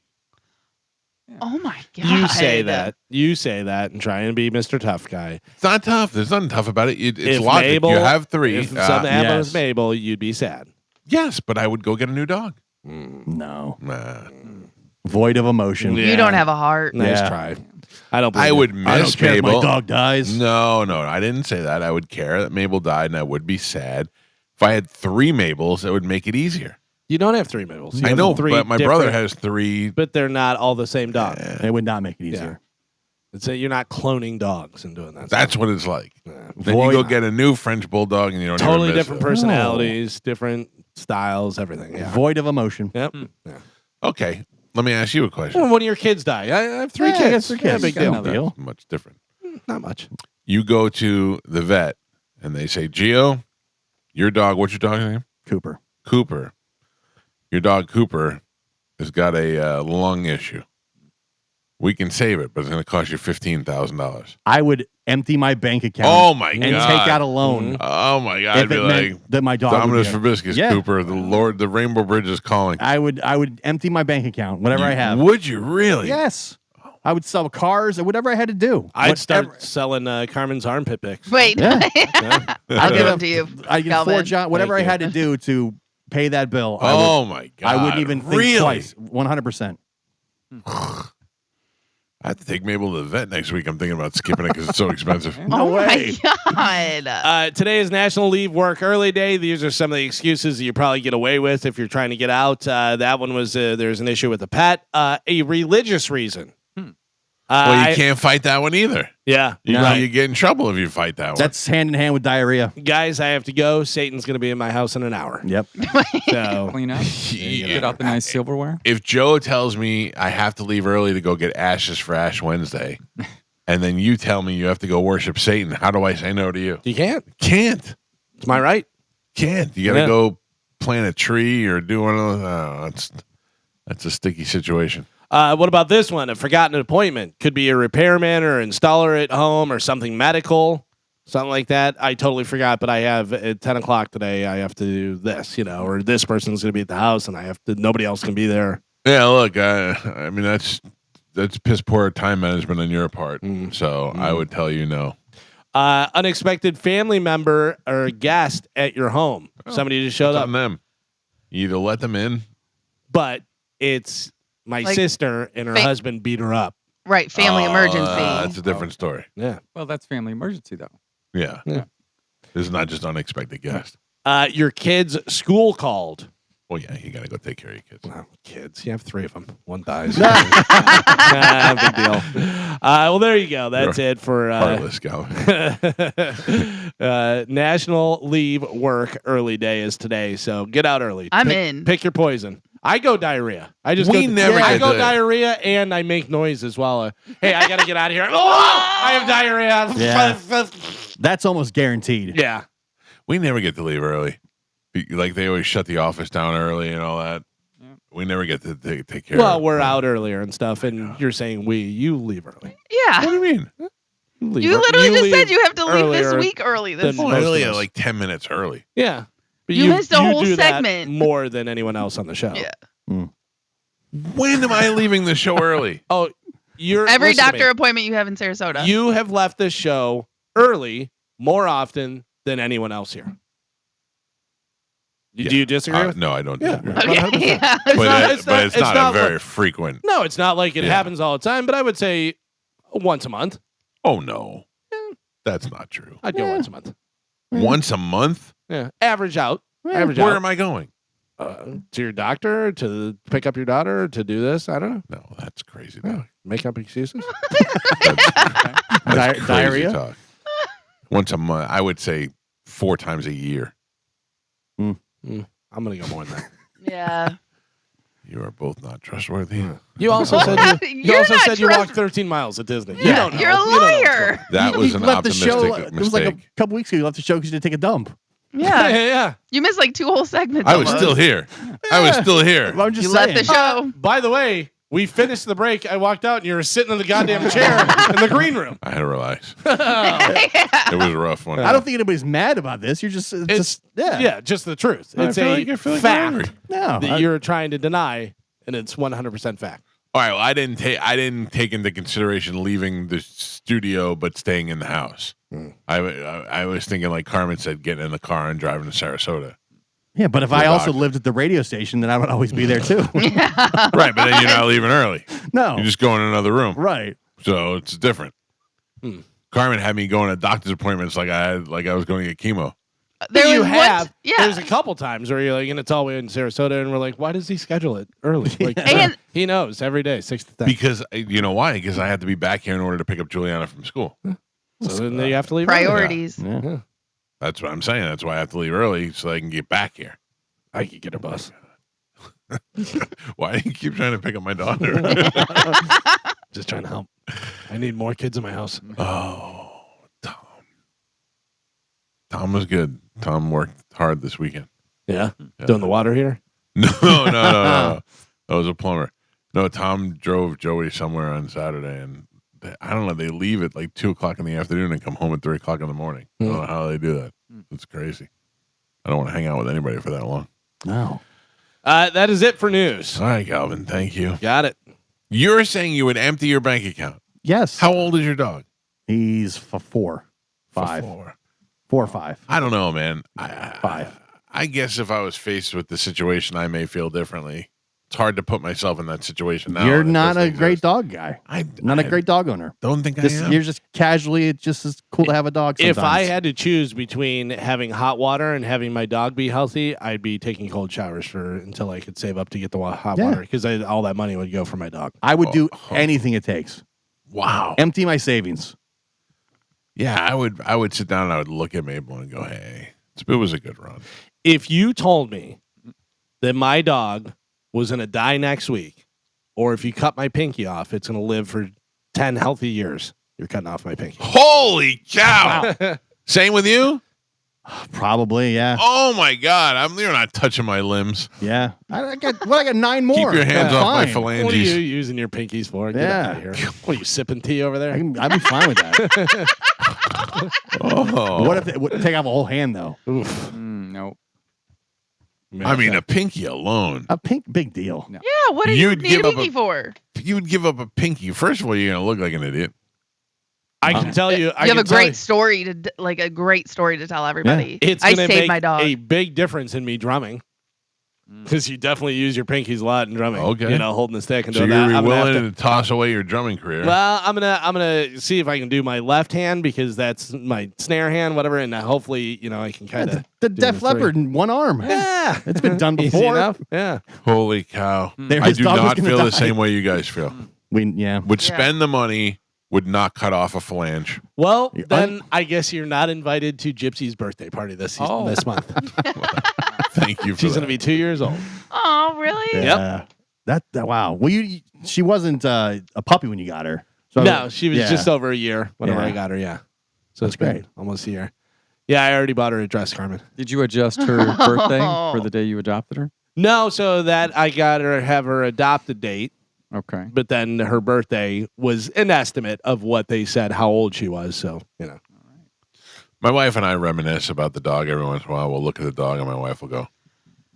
Oh my God. You say that. You say that and try and be Mr. Tough Guy. It's not tough. There's nothing tough about it. It's If logic. Mabel- You have 3. If something happened yes. with Mabel, you'd be sad. Yes, but I would go get a new dog. no. Nah. Void of emotion. Yeah. You don't have a heart. Nice Yeah. try. I don't. Believe I it. would I don't miss care if Mabel. my dog dies. No, I didn't say that. I would care that Mabel died, and I would be sad. If I had 3 Mabels, it would make it easier. You don't have 3 Mabels. You I have know, 3 but my brother different- has 3. But they're not all the same dog. It would not make it easier. It's a, you're not cloning dogs and doing that. That's stuff. what it's like. Yeah. Then you go get a new French bulldog, and you don't Totally even miss different it. personalities, different styles, everything. Yeah. Void of emotion. Yep. Hmm. Yeah. Okay, let me ask you a question. Well, one of your kids die. I have 3 Yeah, kids. 3 Yeah, kids. big Got deal. no deal. That's much different. Not much. You go to the vet, and they say, Gio, your dog, what's your dog's name? Cooper. Cooper. Your dog, Cooper, has got a lung issue. We can save it, but it's going to cost you $15,000. I would empty my bank account. Oh, my and God. take out a loan. Oh, my God. I'd If be it like, meant that my dog would Dominus be- Verbiscus, Yeah. Cooper, the Rainbow Bridge is calling. I would empty my bank account, whatever I have. Would you really? Yes. I would sell cars or whatever I had to do. I'd Whatever- start selling Carmen's armpit picks. Wait. Yeah. I'll give them to you. I get Calvin. 4 jobs, whatever I Thank had to do to pay that bill. Oh, my God. I wouldn't even think really? twice. 100%. I have to take Mabel to the vet next week. I'm thinking about skipping it because it's so expensive. No oh way. my God. Today is National Leave Work Early Day. These are some of the excuses that you probably get away with if you're trying to get out. That one was there's an issue with the pet. A religious reason. Well, you can't fight that one either. Yeah. You get in trouble if you fight that one. That's hand in hand with diarrhea. Guys, I have to go. Satan's going to be in my house in an hour. Yep. So Clean up. Get out the nice silverware. If Joe tells me I have to leave early to go get ashes for Ash Wednesday, and then you tell me you have to go worship Satan, how do I say no to you? you can't. Can't. It's my right. Can't. You got to go plant a tree or do one of those. That's a sticky situation. What about this one? A forgotten appointment. Could be a repairman or installer at home or something medical, something like that. I totally forgot, but I have at 10 o'clock today, I have to do this, or this person's going to be at the house and nobody else can be there. Yeah, look, I mean, that's piss poor time management on your part. So I would tell you no. Unexpected family member or guest at your home. Somebody just showed up. On them. You either let them in. But it's my sister and her husband beat her up. Right, family emergency. That's a different story. Yeah. Well, that's family emergency, though. Yeah. This is not just unexpected guest. Your kid's school called. Well, yeah, you got to go take care of your kids. Well, kids. You have 3 of them. One dies. Big deal. Well, there you go. That's it for Heartless National Leave Work Early Day is today. So get out early. I'm in. Pick your poison. I go diarrhea. I go diarrhea and I make noise as well. Hey, I got to get out of here. I have diarrhea. Yeah. That's almost guaranteed. Yeah. We never get to leave early. Like they always shut the office down early and all that. Yeah. We never get to take care of it. Well, we're out earlier and stuff, and you're saying you leave early. Yeah. What do you mean? You literally just said you have to leave this week early. Like 10 minutes early. Yeah. But you missed a whole do segment. That more than anyone else on the show. Yeah. When am I leaving the show early? Every doctor appointment you have in Sarasota. You have left this show early more often than anyone else here. Do you disagree? No, I don't. Yeah. Okay. Yeah. But it's not very frequent. No, it's not like it happens all the time, but I would say once a month. Oh, no. That's not true. I'd go once a month. Once a month? Yeah. Average out. Where am I going? To your doctor, to pick up your daughter, to do this. I don't know. No, that's crazy. Make up excuses. That's crazy Diarrhea? talk. Once a month. I would say 4 times a year. I'm going to go more than that. Yeah. You are both not trustworthy. You also said you walked 13 miles at Disney. Yeah, You don't know. you're a liar. That was an left the optimistic show. mistake. It was like a couple weeks ago. You left the show because you had to take a dump. Yeah. Yeah. You missed like 2 whole segments. I was almost. still here. I was still here. I'm just You saying. left the show. By the way, we finished the break. I walked out and you were sitting in the goddamn chair in the green room. I had to relax. It was a rough one. I don't think anybody's mad about this. You're just, just just the truth. It's I feel like fact No, that you're trying to deny, and it's 100% fact. All right. Well, I didn't take into consideration leaving the studio, but staying in the house. I was thinking, like Carmen said, getting in the car and driving to Sarasota. Yeah, but if I also lived at the radio station, then I would always be there too. Right, but then you're not leaving early. No, You just go in another room. right. So it's different. Carmen had me going to doctor's appointments like I was going to get chemo. There was one- There's a couple times where you're like, and it's all the way in Sarasota, and we're like, why does he schedule it early? Like, And- he knows every day, 6 to 10. Because you know why? Because I had to be back here in order to pick up Juliana from school. So then you have to leave early. Priorities. Yeah. That's what I'm saying. That's why I have to leave early so I can get back here. I could get a bus. Why do you keep trying to pick up my daughter? Just trying to help. I need more kids in my house. Oh, Tom. Tom was good. Tom worked hard this weekend. Yeah? Doing the water here? No. That was a plumber. No, Tom drove Joey somewhere on Saturday, and I don't know. They leave at like 2:00 in the afternoon and come home at 3:00 in the morning. I don't know how they do that. It's crazy. I don't want to hang out with anybody for that long. No. That is it for news. All right, Calvin. Thank you. Got it. You're saying you would empty your bank account. Yes. How old is your dog? He's 4, 5, 4 or 5. I don't know, man. 5. I guess if I was faced with the situation, I may feel differently. It's hard to put myself in that situation now. You're not a great dog guy. Not a great dog owner. Don't think I am. You're just casually. It's just as cool to have a dog. Sometimes. If I had to choose between having hot water and having my dog be healthy, I'd be taking cold showers until I could save up to get the hot water because all that money would go for my dog. I would do anything it takes. Wow. Empty my savings. Yeah, I would sit down and I would look at Mabel and go, hey, it was a good run. If you told me that my dog was going to die next week, or if you cut my pinky off, it's going to live for 10 healthy years, you're cutting off my pinky. Holy cow. Same with you? Probably, yeah. Oh my God. You're not touching my limbs. Yeah. I got 9 more. Keep your hands off my phalanges. What are you using your pinkies for? Get out of here. What are you sipping tea over there? I'd be fine with that. Oh. What if it would take off a whole hand though? Oof. Nope. I mean, a pinky alone. A big deal. No. Yeah, what do you You'd need give a up pinky for? You would give up a pinky. First of all, you're going to look like an idiot. I can tell you. You have a great story to tell everybody. It's I going to saved make my dog. a big difference in me drumming. Because you definitely use your pinkies a lot in drumming. Okay. You know, holding the stick and So doing you're that. I'm gonna willing have to toss away your drumming career. Well, I'm gonna see if I can do my left hand because that's my snare hand, whatever, and hopefully, I can kind of The Def Leppard in one arm. Yeah, It's been done easy before. enough. Yeah. Holy cow. I His do dog was not gonna feel die. the same way you guys feel. Would spend the money, would not cut off a phalange. Well, then I guess you're not invited to Gypsy's birthday party this month. Thank you for She's that. gonna be 2 years old. Oh, really? Yeah. That wow. Well, she wasn't a puppy when you got her. So No, she was yeah. just over a year whenever Yeah. I got her. Yeah, so That's it's been great. almost a year. Yeah, I already bought her a dress, Carmen. Did you adjust her birthday for the day you adopted her? No, so that I got her have her adopted date, Okay. but then her birthday was an estimate of what they said how old she was. So My wife and I reminisce about the dog every once in a while. We'll look at the dog, and my wife will go,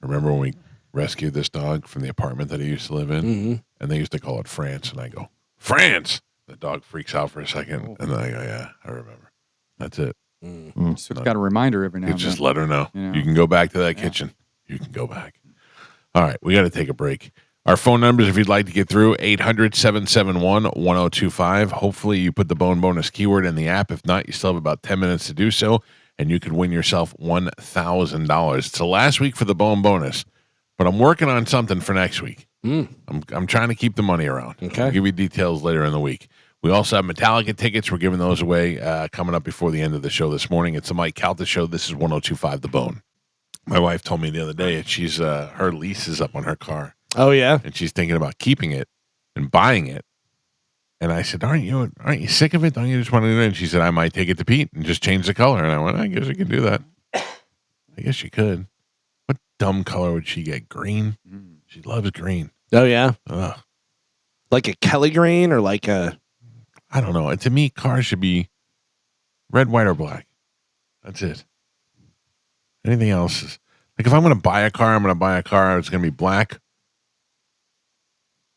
remember when we rescued this dog from the apartment that he used to live in? Mm-hmm. And they used to call it France. And I go, France! The dog freaks out for a second. And then I go, yeah, I remember. That's it. So it's got a reminder every now You and just then. let her know. You know. You can go back to that kitchen. You can go back. All right, we got to take a break. Our phone numbers, if you'd like to get through, 800-771-1025. Hopefully you put the Bone Bonus keyword in the app. If not, you still have about 10 minutes to do so, and you could win yourself $1,000. It's the last week for the Bone Bonus, but I'm working on something for next week. I'm trying to keep the money around. Okay. I'll give you details later in the week. We also have Metallica tickets. We're giving those away coming up before the end of the show this morning. It's the Mike Calta Show. This is 102.5 The Bone. My wife told me the other day that she's her lease is up on her car. Oh yeah, And she's thinking about keeping it and buying it. And I said, aren't you sick of it? Don't you just want to do it? And she said, I might take it to Pete and just change the color. And I went, I guess I could do that. I guess you could. What dumb color would she get? Green? She loves green. oh yeah, Ugh. like a Kelly green or like a I don't know. To me, cars should be red, white, or black. That's it. Anything else is like if I'm going to buy a car, I'm going to buy a car. It's going to be black.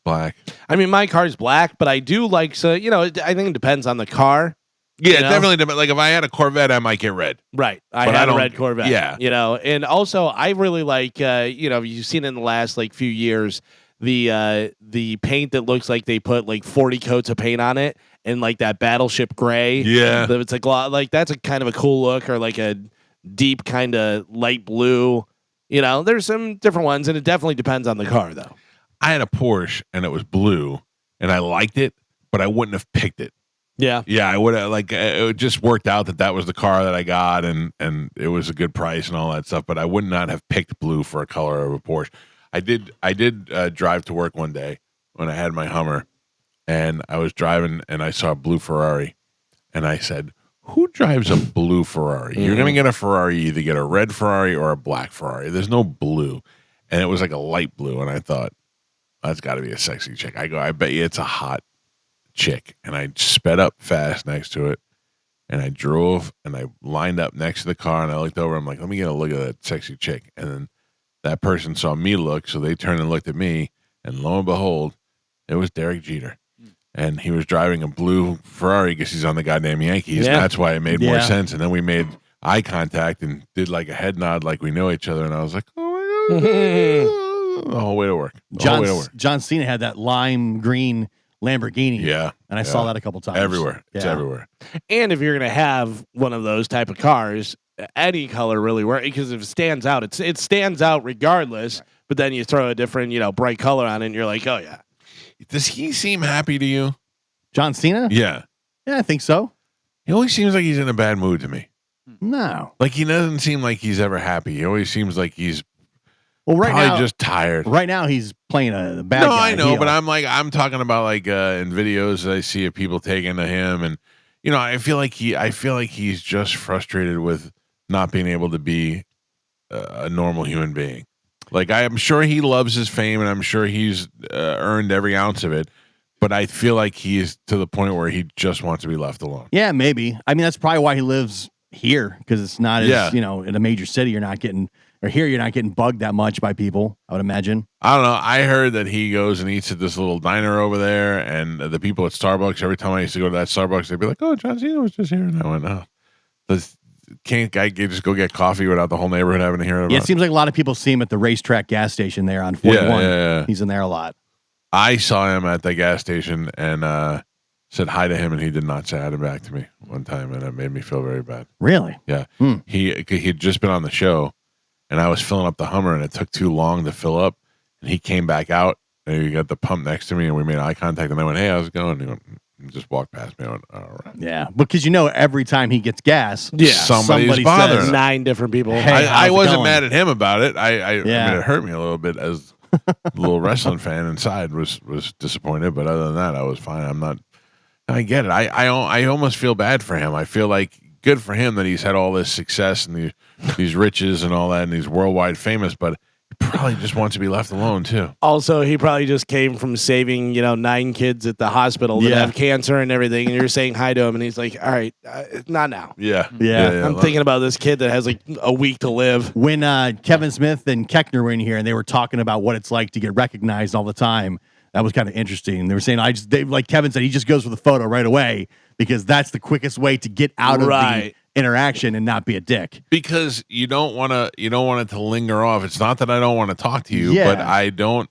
Black. I mean, my car's black, but I do like I think it depends on the car. Yeah, You know? definitely. Like if I had a Corvette, I might get red. Right. I But I had a don't- red Corvette. yeah. And also I really like you've seen in the last few years the paint that looks like they put 40 coats of paint on it and like that battleship gray. Yeah. It's like that's a kind of a cool look, or like a deep kind of light blue. There's some different ones, and it definitely depends on the car though. I had a Porsche and it was blue, and I liked it, but I wouldn't have picked it. Yeah. Yeah, I would have it just worked out that was the car that I got, and it was a good price and all that stuff. But I would not have picked blue for a color of a Porsche. I did drive to work one day when I had my Hummer, and I was driving and I saw a blue Ferrari, and I said, "Who drives a blue Ferrari? You're gonna get a Ferrari, you either get a red Ferrari or a black Ferrari. There's no blue." And it was like a light blue, and I thought, that's got to be a sexy chick. I bet you it's a hot chick. And I sped up fast next to it, and I drove, and I lined up next to the car, and I looked over. I'm like, let me get a look at that sexy chick. And then that person saw me look, so they turned and looked at me, and lo and behold, it was Derek Jeter. And he was driving a blue Ferrari because he's on the goddamn Yankees. Yeah. And that's why it made more Yeah. sense. And then we made eye contact and did like a head nod like we know each other. And I was like, oh my God. The whole way to work. The whole way to work. John Cena had that lime green Lamborghini. Yeah. And I saw that a couple times. Everywhere. It's Yeah. everywhere. And if you're gonna have one of those type of cars, any color really works, because if it stands out, it stands out regardless. Right. But then you throw a different, bright color on it, and you're like, oh yeah. Does he seem happy to you? John Cena? Yeah. Yeah, I think so. He always seems like he's in a bad mood to me. No. Like he doesn't seem like he's ever happy. He always seems like he's right probably now, just tired. Right now, he's playing a bad no, guy. I know, heel. but I'm talking about like in videos that I see of people taking to him, and I feel like he's just frustrated with not being able to be a normal human being. Like I'm sure he loves his fame, and I'm sure he's earned every ounce of it. But I feel like he is to the point where he just wants to be left alone. Yeah, maybe. I mean, that's probably why he lives here, because it's not as in a major city. You're not getting bugged that much by people, I would imagine. I don't know. I heard that he goes and eats at this little diner over there, and the people at Starbucks, every time I used to go to that Starbucks, they'd be like, "Oh, John Cena was just here," and I went, "Oh, can't guy just go get coffee without the whole neighborhood having to hear about it?" Yeah, it seems like a lot of people see him at the racetrack gas station there on 41. Yeah. He's in there a lot. I saw him at the gas station and said hi to him, and he did not say hi back to me one time, and it made me feel very bad. Really? Yeah. He had just been on the show, and I was filling up the Hummer, and it took too long to fill up, and he came back out, and he got the pump next to me, and we made eye contact, and I went, "Hey, how's it going?" And he just walked past me. I went, "All right." Yeah, because every time he gets gas, somebody's bothering says, him. 9 different people. Hey, I wasn't going? mad at him about it. I mean, it hurt me a little bit as a little wrestling fan inside was disappointed, but other than that, I was fine. I get it. I almost feel bad for him. I feel like good for him that he's had all this success and these riches and all that, and he's worldwide famous, but he probably just wants to be left alone too. Also, he probably just came from saving 9 kids at the hospital that have cancer and everything, and you're saying hi to him, and he's like, "All right, not now." Yeah. I'm thinking about this kid that has like a week to live. When Kevin Smith and Keckner were in here and they were talking about what it's like to get recognized all the time, that was kind of interesting. They were saying, like Kevin said, he just goes for the photo right away because that's the quickest way to get out of the interaction and not be a dick. Because you don't want it to linger off. It's not that I don't want to talk to you, but I don't.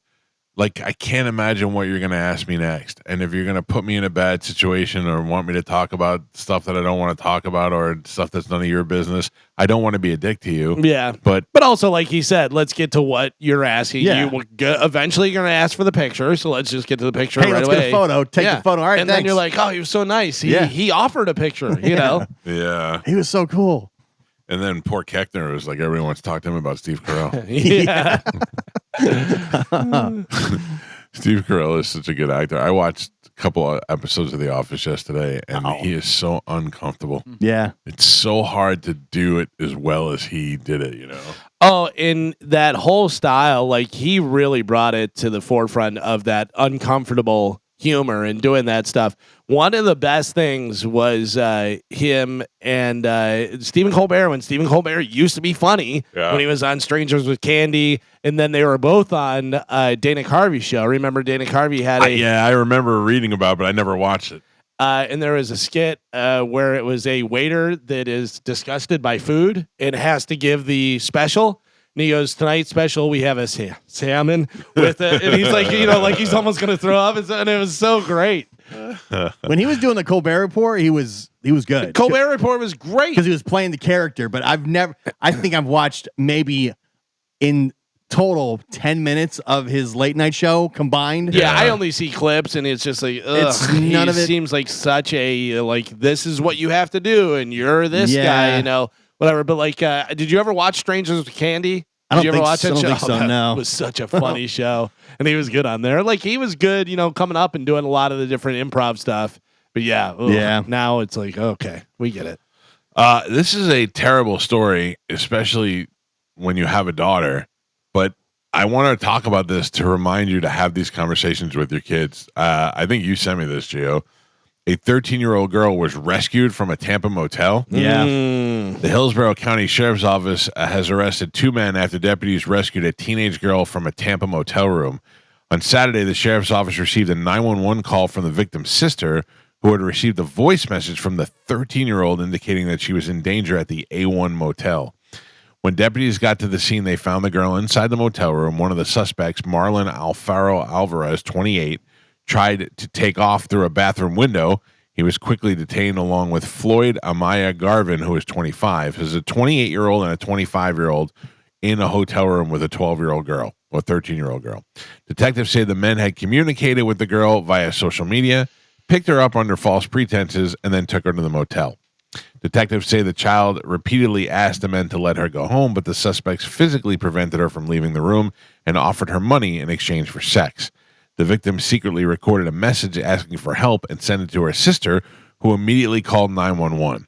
Like, I can't imagine what you're going to ask me next. And if you're going to put me in a bad situation or want me to talk about stuff that I don't want to talk about or stuff that's none of your business, I don't want to be a dick to you. Yeah. But also, like he said, let's get to what you're asking. Yeah. Eventually, you're going to ask for the picture. So let's just get to the picture Hey, right let's away. get a photo. Take the photo. All right, and thanks. then you're like, oh, he was so nice. He offered a picture, you know? Yeah. He was so cool. And then poor Keckner was like, everyone wants to talk to him about Steve Carell. Yeah. Steve Carell is such a good actor. I watched a couple of episodes of The Office yesterday, and he is so uncomfortable. Yeah. It's so hard to do it as well as he did it, Oh, in that whole style, like he really brought it to the forefront of that uncomfortable humor and doing that stuff. One of the best things was him and Stephen Colbert, when Stephen Colbert used to be funny when he was on Strangers with Candy, and then they were both on Dana Carvey's show. Remember Dana Carvey had I remember reading about it, but I never watched it. And there was a skit where it was a waiter that is disgusted by food and has to give the special. And he goes, tonight's special, we have a salmon with it. And he's like, like he's almost going to throw up. And it was so great. When he was doing the Colbert Report, he was good. Colbert Report was great. Because he was playing the character. But I think I've watched maybe in total 10 minutes of his late night show combined. Yeah, I only see clips, and it's just like, It's none of it. Seems like such a, like, this is what you have to do, and you're this guy, whatever. But, like, did you ever watch Strangers with Candy? I don't Did you ever watch that show? think so, That no. was such a funny show, and he was good on there. Like, he was good, coming up and doing a lot of the different improv stuff. But, yeah, now it's like, okay, we get it. This is a terrible story, especially when you have a daughter. But I want to talk about this to remind you to have these conversations with your kids. I think you sent me this, Gio. A 13-year-old girl was rescued from a Tampa motel. Yeah. The Hillsborough County Sheriff's Office has arrested 2 men after deputies rescued a teenage girl from a Tampa motel room. On Saturday, the Sheriff's Office received a 911 call from the victim's sister, who had received a voice message from the 13-year-old indicating that she was in danger at the A1 motel. When deputies got to the scene, they found the girl inside the motel room. One of the suspects, Marlon Alfaro Alvarez, 28, tried to take off through a bathroom window. He was quickly detained along with Floyd Amaya Garvin, who is 25. There's a 28-year-old and a 25-year-old in a hotel room with a 12-year-old girl or 13-year-old girl. Detectives say the men had communicated with the girl via social media. picked her up under false pretenses, and then took her to the motel. Detectives say the child repeatedly asked the men to let her go home, but the suspects physically prevented her from leaving the room and offered her money in exchange for sex. The victim secretly recorded a message asking for help and sent it to her sister, who immediately called 911.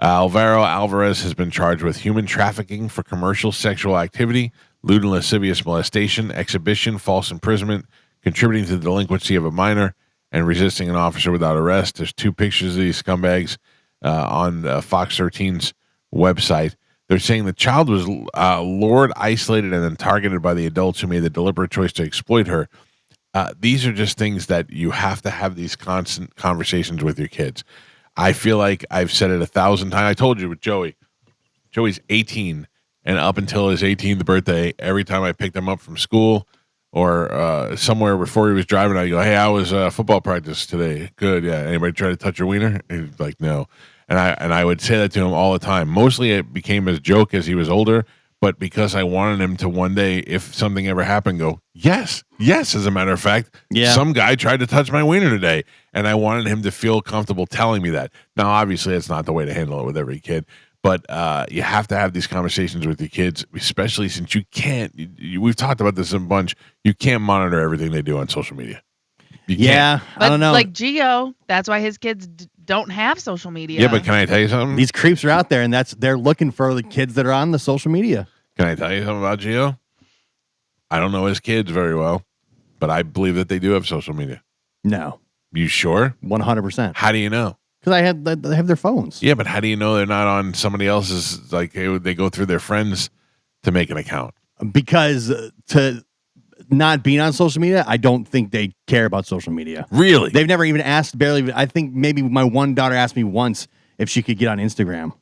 Alvaro Alvarez has been charged with human trafficking for commercial sexual activity, lewd and lascivious molestation, exhibition, false imprisonment, contributing to the delinquency of a minor, and resisting an officer without arrest. There's 2 pictures of these scumbags on Fox 13's website. They're saying the child was lured, isolated, and then targeted by the adults who made the deliberate choice to exploit her. These are just things that you have to have these constant conversations with your kids. I feel like I've said it 1,000 times. I told you with Joey. Joey's 18, and up until his 18th birthday, every time I picked him up from school or somewhere before he was driving, I go, "Hey, how was football practice today?" "Good, yeah." "Anybody try to touch your wiener?" He's like, "No." And I would say that to him all the time. Mostly it became his joke as he was older, but because I wanted him to one day, if something ever happened, go, yes, as a matter of fact, some guy tried to touch my wiener today, and I wanted him to feel comfortable telling me that. Now, obviously, it's not the way to handle it with every kid, but you have to have these conversations with your kids, especially since you can't, we've talked about this a bunch, you can't monitor everything they do on social media. I don't know. Like Gio, that's why his kids don't have social media. Yeah, but can I tell you something? These creeps are out there, and they're looking for the kids that are on the social media. Can I tell you something about Gio? I don't know his kids very well, but I believe that they do have social media. No. You sure? 100%. How do you know? Because they have their phones. Yeah, but how do you know they're not on somebody else's, like they go through their friends to make an account? Because to not being on social media, I don't think they care about social media. Really? They've never even asked, barely. I think maybe my one daughter asked me once if she could get on Instagram.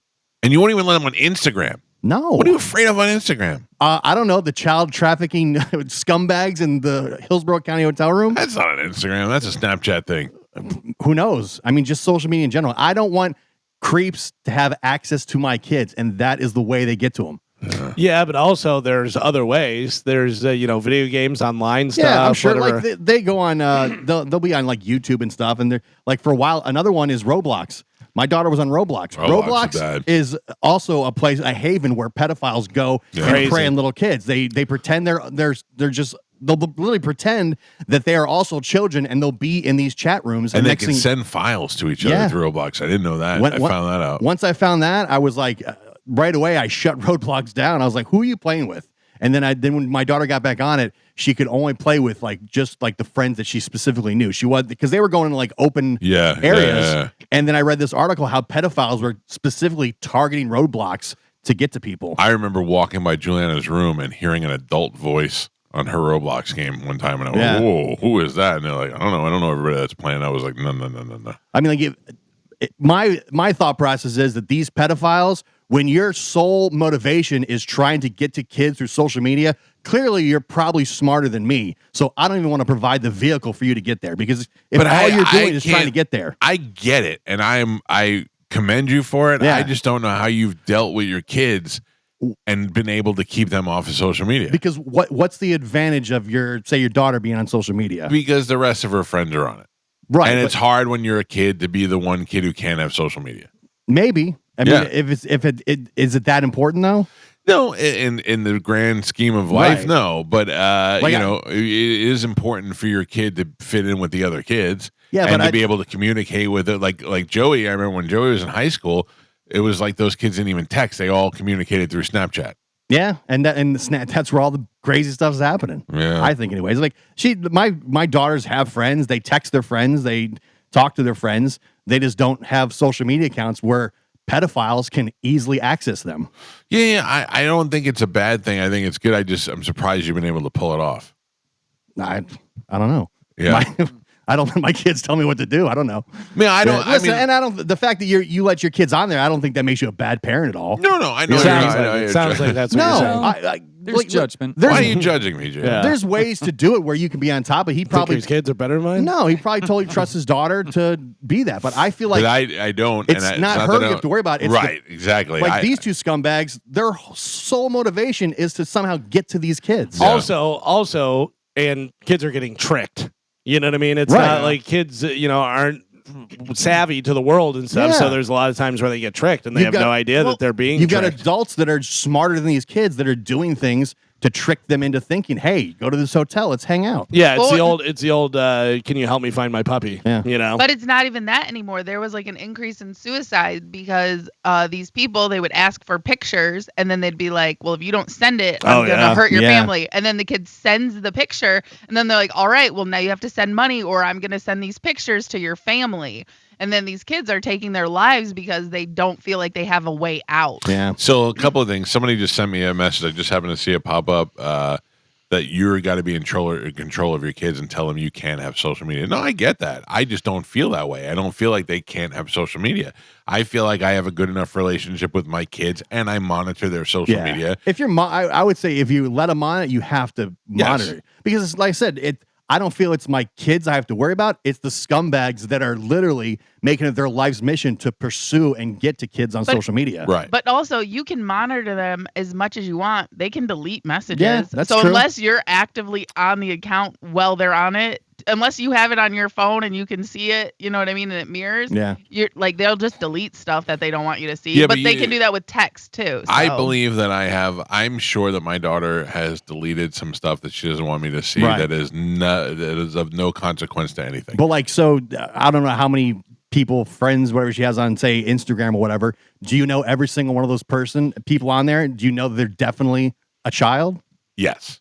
And you won't even let them on Instagram? No. What are you afraid of on Instagram? I don't know. The child trafficking scumbags in the Hillsborough County hotel room? That's not an Instagram. That's a Snapchat thing. Who knows? I mean, just social media in general. I don't want creeps to have access to my kids, and that is the way they get to them. Yeah, but also there's other ways. There's video games, online stuff. Yeah, I'm sure. Whatever. Like they go on. They'll be on like YouTube and stuff, and they're like for a while. Another one is Roblox. My daughter was on Roblox. Roblox is also a place, a haven where pedophiles go and prey on little kids. They pretend they're just. They'll literally pretend that they are also children, and they'll be in these chat rooms. And they can send files to each other through Roblox. I didn't know that. I found that out. Once I found that, I was like, right away, I shut Roblox down. I was like, who are you playing with? And then when my daughter got back on it, she could only play with just the friends that she specifically knew. She was, because they were going into open areas. Yeah. And then I read this article how pedophiles were specifically targeting roadblocks to get to people. I remember walking by Juliana's room and hearing an adult voice on her Roblox game one time, and I was whoa, who is that? And they're like, I don't know everybody that's playing. I was like, no. I mean, my thought process is that these pedophiles, when your sole motivation is trying to get to kids through social media, clearly you're probably smarter than me. So I don't even want to provide the vehicle for you to get there, because all you're doing is trying to get there. I get it, and I commend you for it. Yeah. I just don't know how you've dealt with your kids and been able to keep them off of social media. Because what's the advantage of your daughter being on social media? Because the rest of her friends are on it. Right. And it's hard when you're a kid to be the one kid who can't have social media. Maybe. I mean, is it that important though? No, in the grand scheme of life, Right. no. But it is important for your kid to fit in with the other kids. Yeah, and but to be able to communicate with it. Like Joey, I remember when Joey was in high school, it was like those kids didn't even text; they all communicated through Snapchat. Yeah, and that's where all the crazy stuff's happening. Yeah, I think, anyways. Like my daughters have friends; they text their friends, they talk to their friends. They just don't have social media accounts where pedophiles can easily access them. Yeah. I don't think it's a bad thing. I think it's good. I'm surprised you've been able to pull it off. I don't know. Yeah. I don't let my kids tell me what to do. I don't know. I don't. Listen, and I don't. The fact that you let your kids on there, I don't think that makes you a bad parent at all. No. I know. It sounds like that's what you're saying. There's judgment. Why are you judging me, Jay? Yeah. There's ways to do it where you can be on top, but he probably his kids are better than mine. No, he probably totally trusts his daughter to be that. But I feel like But I don't. it's and not her you have to worry about. It's right, exactly. These two scumbags, their sole motivation is to somehow get to these kids. Yeah. Also, and kids are getting tricked. You know what I mean? It's Right. not like kids, aren't savvy to the world and stuff. Yeah. So there's a lot of times where they get tricked and they have no idea that they're being You've tricked. got adults that are smarter than these kids that are doing things to trick them into thinking, hey, go to this hotel, let's hang out. Yeah, it's the old can you help me find my puppy? Yeah. You know? But it's not even that anymore. There was like an increase in suicide because these people, they would ask for pictures and then they'd be like, well, if you don't send it, I'm going to hurt your family. And then the kid sends the picture and then they're like, all right, well, now you have to send money or I'm going to send these pictures to your family. And then these kids are taking their lives because they don't feel like they have a way out. Yeah. So a couple of things. Somebody just sent me a message. I just happened to see it pop up that you're got to be in control of your kids and tell them you can't have social media. No, I get that. I just don't feel that way. I don't feel like they can't have social media. I feel like I have a good enough relationship with my kids and I monitor their social media. If you're, I would say if you let them on it, you have to monitor it. Because like I said, I don't feel it's my kids I have to worry about. It's the scumbags that are literally making it their life's mission to pursue and get to kids on social media. Right. But also, you can monitor them as much as you want. They can delete messages. Yeah, that's so true. unless you're actively on the account while they're on it, unless you have it on your phone and you can see it, you know what I mean, and it mirrors. Yeah. You're like they'll just delete stuff that they don't want you to see. Yeah, but but they can do that with text too. So. I believe that I'm sure that my daughter has deleted some stuff that she doesn't want me to see that is of no consequence to anything. But like, so I don't know how many people, friends, whatever she has on, say, Instagram or whatever. Do you know every single one of those people on there? Do you know that they're definitely a child? Yes.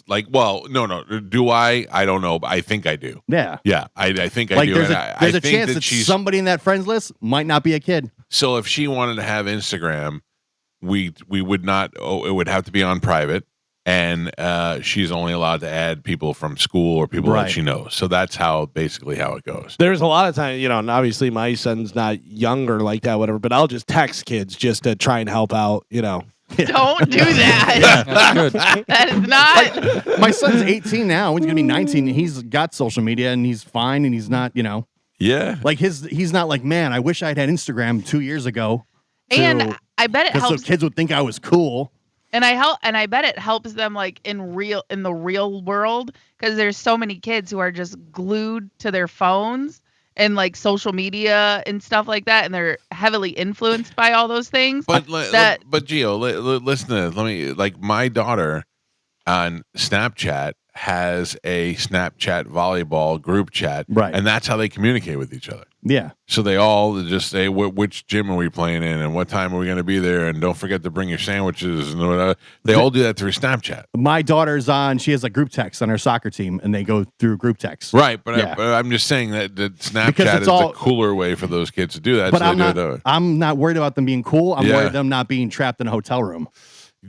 Like, well, no. Do I? I don't know. But I think I do. Yeah. Yeah. I think I Like do. there's And a chance that somebody in that friends list might not be a kid. So if she wanted to have Instagram, we would not. Oh, it would have to be on private, and she's only allowed to add people from school or people that she knows. So that's basically how it goes. There's a lot of times, and obviously my son's not younger like that, whatever, but I'll just text kids just to try and help out, Don't do that. That's good. That is not. Like, my son's 18 now. He's going to be 19. And he's got social media and he's fine. And he's not, Yeah. like he's not like, man, I wish I'd had Instagram 2 years ago. And I bet it helps. So kids would think I was cool. And I bet it helps them like in the real world because there's so many kids who are just glued to their phones and like social media and stuff like that, and they're heavily influenced by all those things. But Gio, listen to this. Let me my daughter on Snapchat has a Snapchat volleyball group chat, right? And that's how they communicate with each other. Yeah. So they all just say, which gym are we playing in and what time are we going to be there? And don't forget to bring your sandwiches. And whatever. They all do that through Snapchat. My daughter's she has a group text on her soccer team and they go through group text. Right. But, I'm just saying that Snapchat is the cooler way for those kids to do that. But so I'm not worried about them being cool. I'm worried about them not being trapped in a hotel room.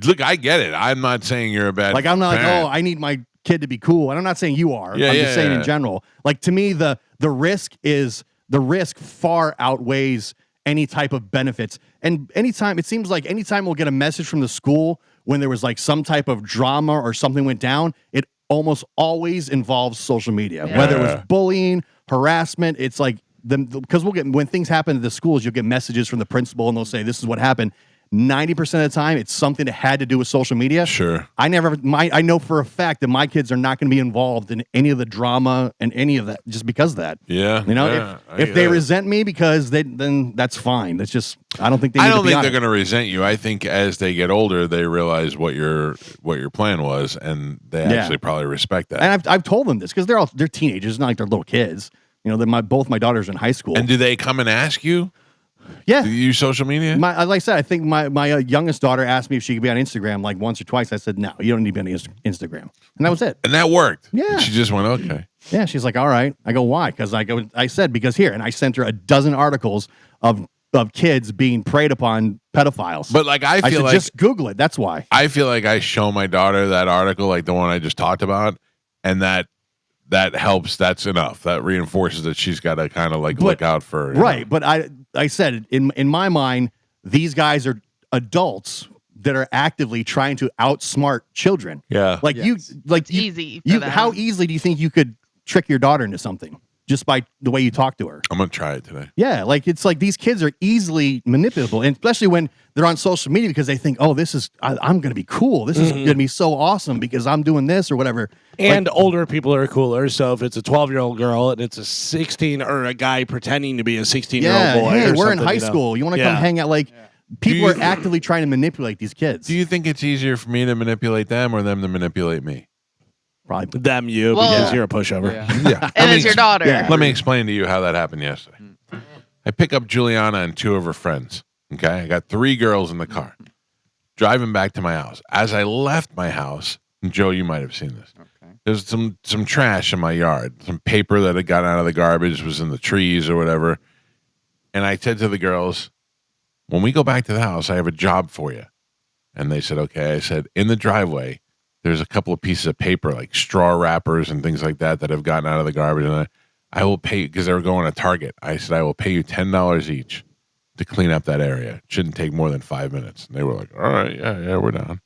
Look, I get it. I'm not saying you're a bad Like, I'm not parent. like, I need my kid to be cool. And I'm not saying you are. I'm just saying in general. Like, to me, the risk far outweighs any type of benefits. And it seems like anytime we'll get a message from the school when there was like some type of drama or something went down, it almost always involves social media. Yeah. Whether it was bullying, harassment, it's like because when things happen at the schools, you'll get messages from the principal and they'll say, this is what happened. 90% of the time, it's something that had to do with social media. Sure. I know for a fact that my kids are not going to be involved in any of the drama and any of that just because of that. Yeah. If they resent me because then that's fine. That's just, I don't think they need to be on they're it. going to resent you. I think as they get older, they realize what your plan was, and they actually probably respect that. And I've told them this because they're teenagers. It's not like they're little kids. Both my daughters are in high school. And do they come and ask you? Yeah. Do you use social media? Like I said, I think my youngest daughter asked me if she could be on Instagram like once or twice. I said, no, you don't need to be on Instagram. And that was it. And that worked. Yeah. She just went, okay. Yeah. She's like, all right. I go, why? Because I said, because here. And I sent her a dozen articles of kids being preyed upon pedophiles. But like, I feel said, like just Google it. That's why. I feel like I show my daughter that article, like the one I just talked about, and that helps. That's enough. That reinforces that she's got to kind of like look out for. Right. But I said in my mind, these guys are adults that are actively trying to outsmart children. Yeah. Like It's easy for them. How easily do you think you could trick your daughter into something? just by the way you talk to her. I'm gonna try it today. Yeah, like it's like these kids are easily manipulable, and especially when they're on social media because they think, oh, I'm going to be cool. This is going to be so awesome because I'm doing this or whatever. And older people are cooler. So if it's a 12-year-old girl and it's a 16 or a guy pretending to be a 16-year-old boy, hey, or we're in something, high school. You want to come hang out? Like people are actively trying to manipulate these kids. Do you think it's easier for me to manipulate them or them to manipulate me? Probably them, you, Well, because you're a pushover. Yeah. And it's your daughter. Yeah. Let me explain to you how that happened yesterday. I pick up Juliana and 2 of her friends. Okay. I got 3 girls in the car driving back to my house. As I left my house, and Joe, you might have seen this. Okay. There's some trash in my yard. Some paper that had gotten out of the garbage was in the trees or whatever. And I said to the girls, when we go back to the house, I have a job for you. And they said, okay. I said, in the driveway, there's a couple of pieces of paper, like straw wrappers and things like that have gotten out of the garbage. And I will pay, because they were going to Target. I said, I will pay you $10 each to clean up that area. It shouldn't take more than 5 minutes. And they were like, all right, yeah, we're down.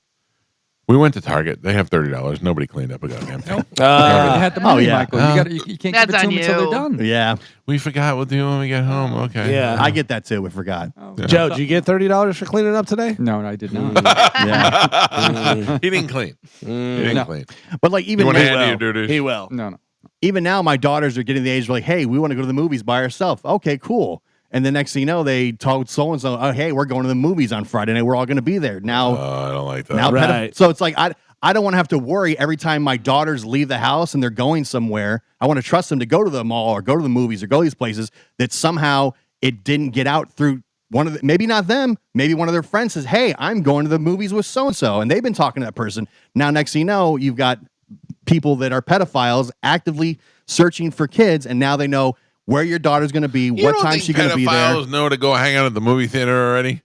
We went to Target. They have $30. Nobody cleaned up a goddamn thing. They had the money, yeah. Michael. You can't That's give it to on them until they're you. done. Yeah, We forgot we'll do when we get home. Okay. Yeah. I get that too. We forgot. Oh, Joe, did you get $30 for cleaning up today? No, I did not. Yeah, He didn't clean. He didn't No. clean. but like You even want to now, hand you, dude? He will. No. even now, my daughters are getting the age where like, hey, we want to go to the movies by ourselves. Okay, cool. And the next thing you know, they told so and so, oh, hey, we're going to the movies on Friday night. We're all going to be there now. I don't like that. Now, Right. so it's like I don't want to have to worry every time my daughters leave the house and they're going somewhere. I want to trust them to go to the mall or go to the movies or go to these places that somehow it didn't get out through one of the, maybe not them, maybe one of their friends says, hey, I'm going to the movies with so-and-so. And they've been talking to that person. Now, next thing you know, you've got people that are pedophiles actively searching for kids. And now they know where your daughter's going to be, You what don't time think she's going to be there. pedophiles know to go hang out at the movie theater already?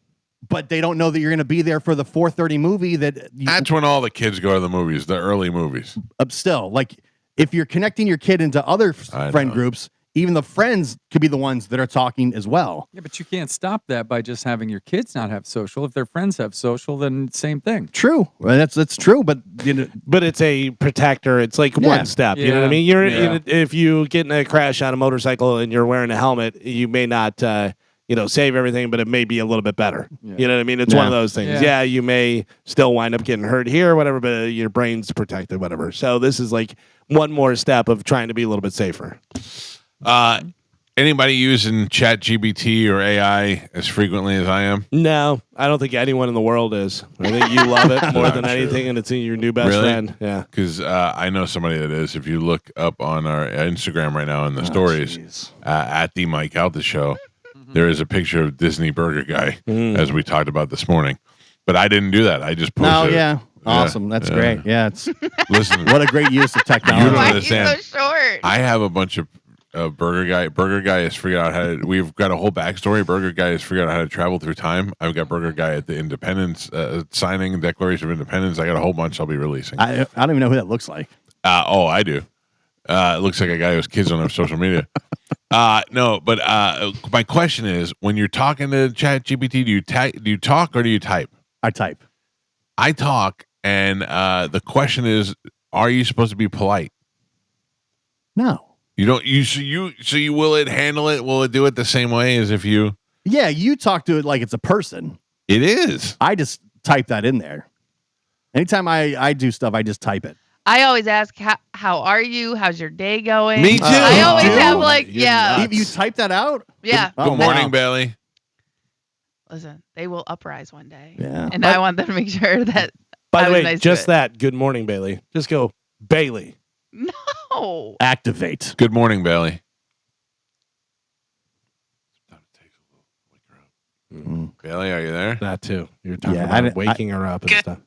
But they don't know that you're going to be there for the 4:30 movie that you, That's when all the kids go to the movies, the early movies. still, like if you're connecting your kid into other I friend know. groups, even the friends could be the ones that are talking as well. Yeah, but you can't stop that by just having your kids not have social. If their friends have social, then same thing. True. Well, that's true. But you know, But it's a protector. It's like Yeah. one step. You know what I Yeah. mean? If you get in a crash on a motorcycle and you're wearing a helmet, you may not, save everything, but it may be a little bit better. Yeah. You know what I mean? It's one of Yeah. those things. Yeah. Yeah, you may still wind up getting hurt here or whatever, but your brain's protected, whatever. So this is like one more step of trying to be a little bit safer. Anybody using ChatGPT or AI as frequently as I am? No, I don't think anyone in the world is. I think you love it more than Not true. anything, and it's your new best Really? friend. Yeah. Because I know somebody that is. If you look up on our Instagram right now in the stories, jeez. at the Mike Calta Show, there is a picture of Disney Burger Guy, as we talked about this morning. But I didn't do that. I just posted no, it. yeah, awesome. That's yeah. great. Yeah, it's Listen, what a great use of You technology. don't Why are you understand. so short? I have a bunch of Burger Guy. Burger Guy has figured out how to. We've got a whole backstory. Burger Guy has figured out how to travel through time. I've got Burger Guy at the Independence signing, Declaration of Independence. I got a whole bunch I'll be releasing. I don't even know who that looks like. I do. It looks like a guy who has kids on their social media. No, but my question is, when you're talking to ChatGPT, do you talk or do you type? I type. I talk, and the question is, are you supposed to be polite? No. You don't. You will it handle it? Will it do it the same way as if you? Yeah, you talk to it like it's a person. It is. I just type that in there. Anytime I do stuff, I just type it. I always ask, how are you? How's your day going? Me too. I always Dude, have like, you're yeah, nuts. You type that out? yeah. Oh, Good morning, wow. Bailey. Listen, they will uprise one day. Yeah. And I want them to make sure that By I the was way, nice to just it. that. Good morning, Bailey. Just go, Bailey. No. Activate. Good morning, Bailey. Mm. Bailey, are you there? That too. You're talking Yeah, about waking her up and stuff.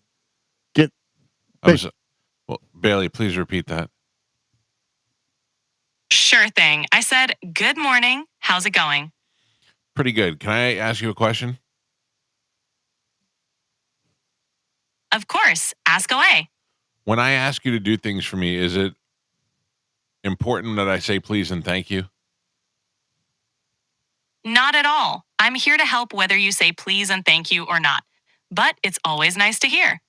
Well, Bailey, please repeat that. Sure thing. I said, good morning. How's it going? Pretty good. Can I ask you a question? Of course. Ask away. When I ask you to do things for me, is it important that I say please and thank you? Not at all. I'm here to help whether you say please and thank you or not. But it's always nice to hear.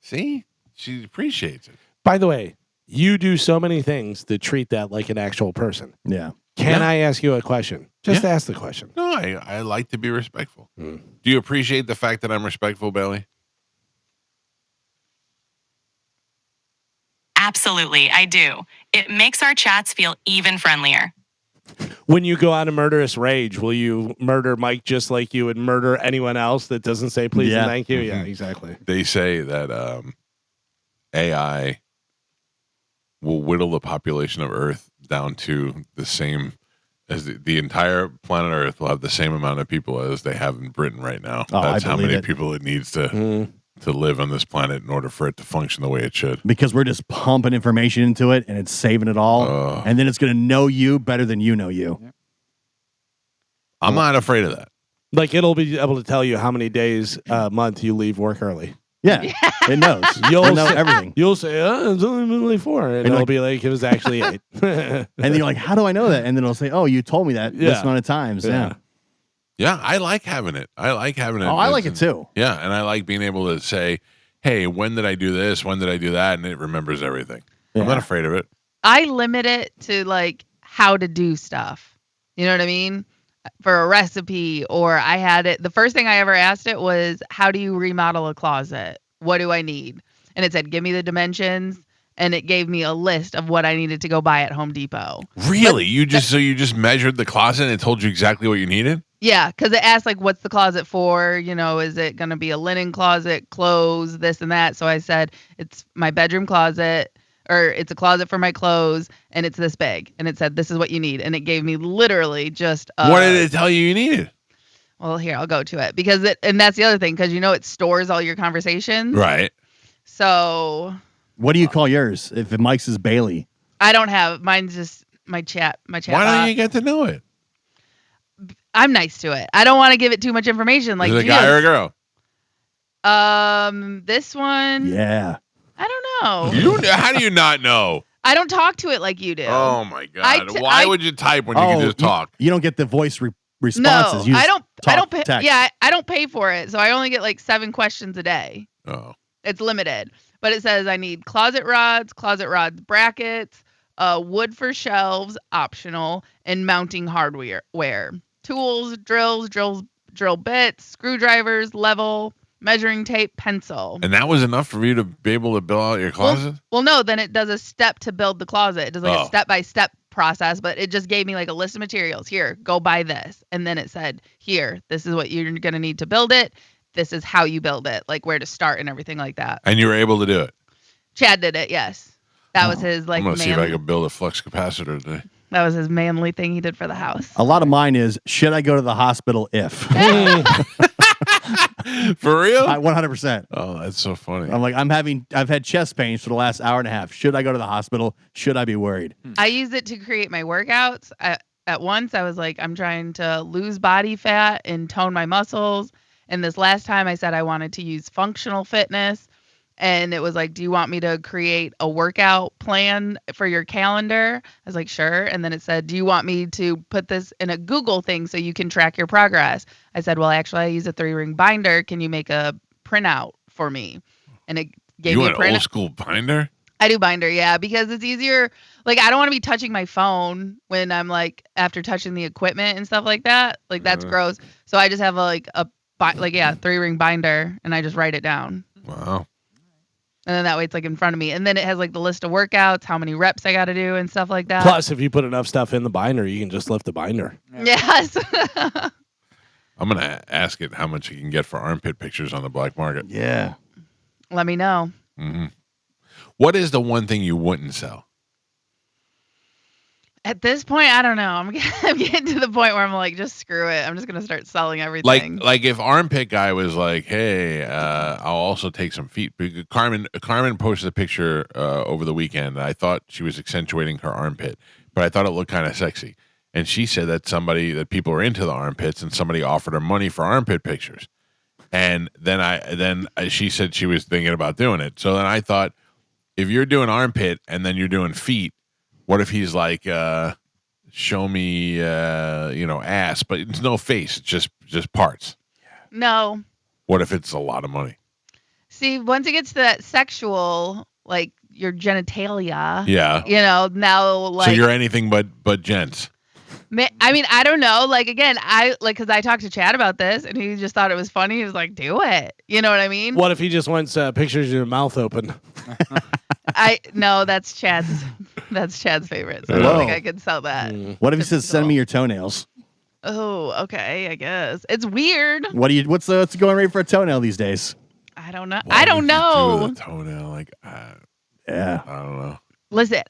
See? She appreciates it. By the way, you do so many things to treat that like an actual person. Yeah. Can I ask you a question? Just Yeah. ask the question. No, I like to be respectful. Do you appreciate the fact that I'm respectful, Bailey? Absolutely, I do. It makes our chats feel even friendlier. When you go on a murderous rage, will you murder Mike just like you would murder anyone else that doesn't say please and thank you? Yeah, exactly. They say that AI will whittle the population of Earth down to the same as the entire planet Earth will have the same amount of people as they have in Britain right now. Oh, That's I how believe many it. people it needs to live on this planet in order for it to function the way it should. Because we're just pumping information into it and it's saving it all. And then it's going to know you better than you know you. Yep. I'm not afraid of that. Like it'll be able to tell you how many days a month you leave work early. Yeah, it knows. You'll know say- everything. You'll say, it's only 4. And it'll be like, it was actually 8. And then you're like, how do I know that? And then it'll say, oh, you told me that this Yeah. amount of times. Yeah. Yeah, I like having it. I like having it. Oh, I like it too. Yeah, and I like being able to say, hey, when did I do this? When did I do that? And it remembers everything. I'm not afraid of it. I limit it to like how to do stuff. You know what I mean? For a recipe, or I had it. The first thing I ever asked it was, how do you remodel a closet? What do I need? And it said, give me the dimensions. And it gave me a list of what I needed to go buy at Home Depot. Really? You just measured the closet and it told you exactly what you needed? Yeah, because it asked like, what's the closet for? You know, is it going to be a linen closet, clothes, this and that? So I said, it's my bedroom closet, or it's a closet for my clothes, and it's this big. And it said, this is what you need. And it gave me literally just what did it tell you needed? Well, here, I'll go to it. Because and that's the other thing, because you know it stores all your conversations. Right. So What do you call yours? If Mike's is Bailey. I don't have, mine's just my chat Why bot. don't you get to know it? I'm nice to it. I don't want to give it too much information. Like Is it a guy or a girl? This one. Yeah. I don't know. How do you not know? I don't talk to it like you do. Oh my God! Why would you type when you can just talk? You don't get the voice No, responses. You I just don't talk pay. text. Yeah, I don't pay for it, so I only get like 7 questions a day. Oh. It's limited, but it says I need closet rods brackets, wood for shelves, optional, and mounting hardware, tools, drill bits, screwdrivers, level, measuring tape, pencil. And that was enough for you to be able to build out your closet? Well, no, then it does a step to build the closet. It does like a step-by-step process, but it just gave me like a list of materials. Here, go buy this. And then it said, here, this is what you're going to need to build it. This is how you build it, like where to start and everything like that. And you were able to do it? Chad did it, yes. That was his like I'm going to see if I can build a flux capacitor today. That was his manly thing he did for the house. A lot of mine is, should I go to the hospital if? For real? 100%. Oh, that's so funny. I'm like, I've had chest pains for the last hour and a half. Should I go to the hospital? Should I be worried? I use it to create my workouts. At once, I was like, I'm trying to lose body fat and tone my muscles. And this last time I said I wanted to use functional fitness. And it was like, do you want me to create a workout plan for your calendar? I was like, sure. And then it said, do you want me to put this in a Google thing so you can track your progress? I said, well, actually, I use a 3-ring binder. Can you make a printout for me? And it gave me a printout. Old school binder? I do binder, yeah, because it's easier. Like, I don't want to be touching my phone when I'm like, after touching the equipment and stuff like that. Like, that's gross. So I just have a 3-ring binder and I just write it down. Wow. And then that way it's like in front of me. And then it has like the list of workouts, how many reps I got to do and stuff like that. Plus, if you put enough stuff in the binder, you can just lift the binder. Yes. I'm going to ask it how much you can get for armpit pictures on the black market. Yeah. Let me know. Mm-hmm. What is the one thing you wouldn't sell? At this point, I don't know. I'm getting to the point where I'm like, just screw it. I'm just going to start selling everything. Like if armpit guy was like, hey, I'll also take some feet. Because Carmen posted a picture over the weekend. And I thought she was accentuating her armpit, but I thought it looked kind of sexy. And she said that people are into the armpits and somebody offered her money for armpit pictures. And then she said she was thinking about doing it. So then I thought, if you're doing armpit and then you're doing feet, what if he's like, show me, ass, but it's no face, it's just parts. No. What if it's a lot of money? See, once it gets to that sexual, like your genitalia. Yeah. Now like. So you're anything but gents. I mean, I don't know. Like again, because I talked to Chad about this, and he just thought it was funny. He was like, "Do it." You know what I mean? What if he just wants pictures of your mouth open? No, that's Chad's. That's Chad's favorite. So I Whoa. don't think I could sell that. What if he says, "Send me your toenails"? Oh, okay. I guess it's weird. What's the going rate for a toenail these days? I don't know. What I don't would you do know. with a toenail, like, Yeah. I don't know. Listen,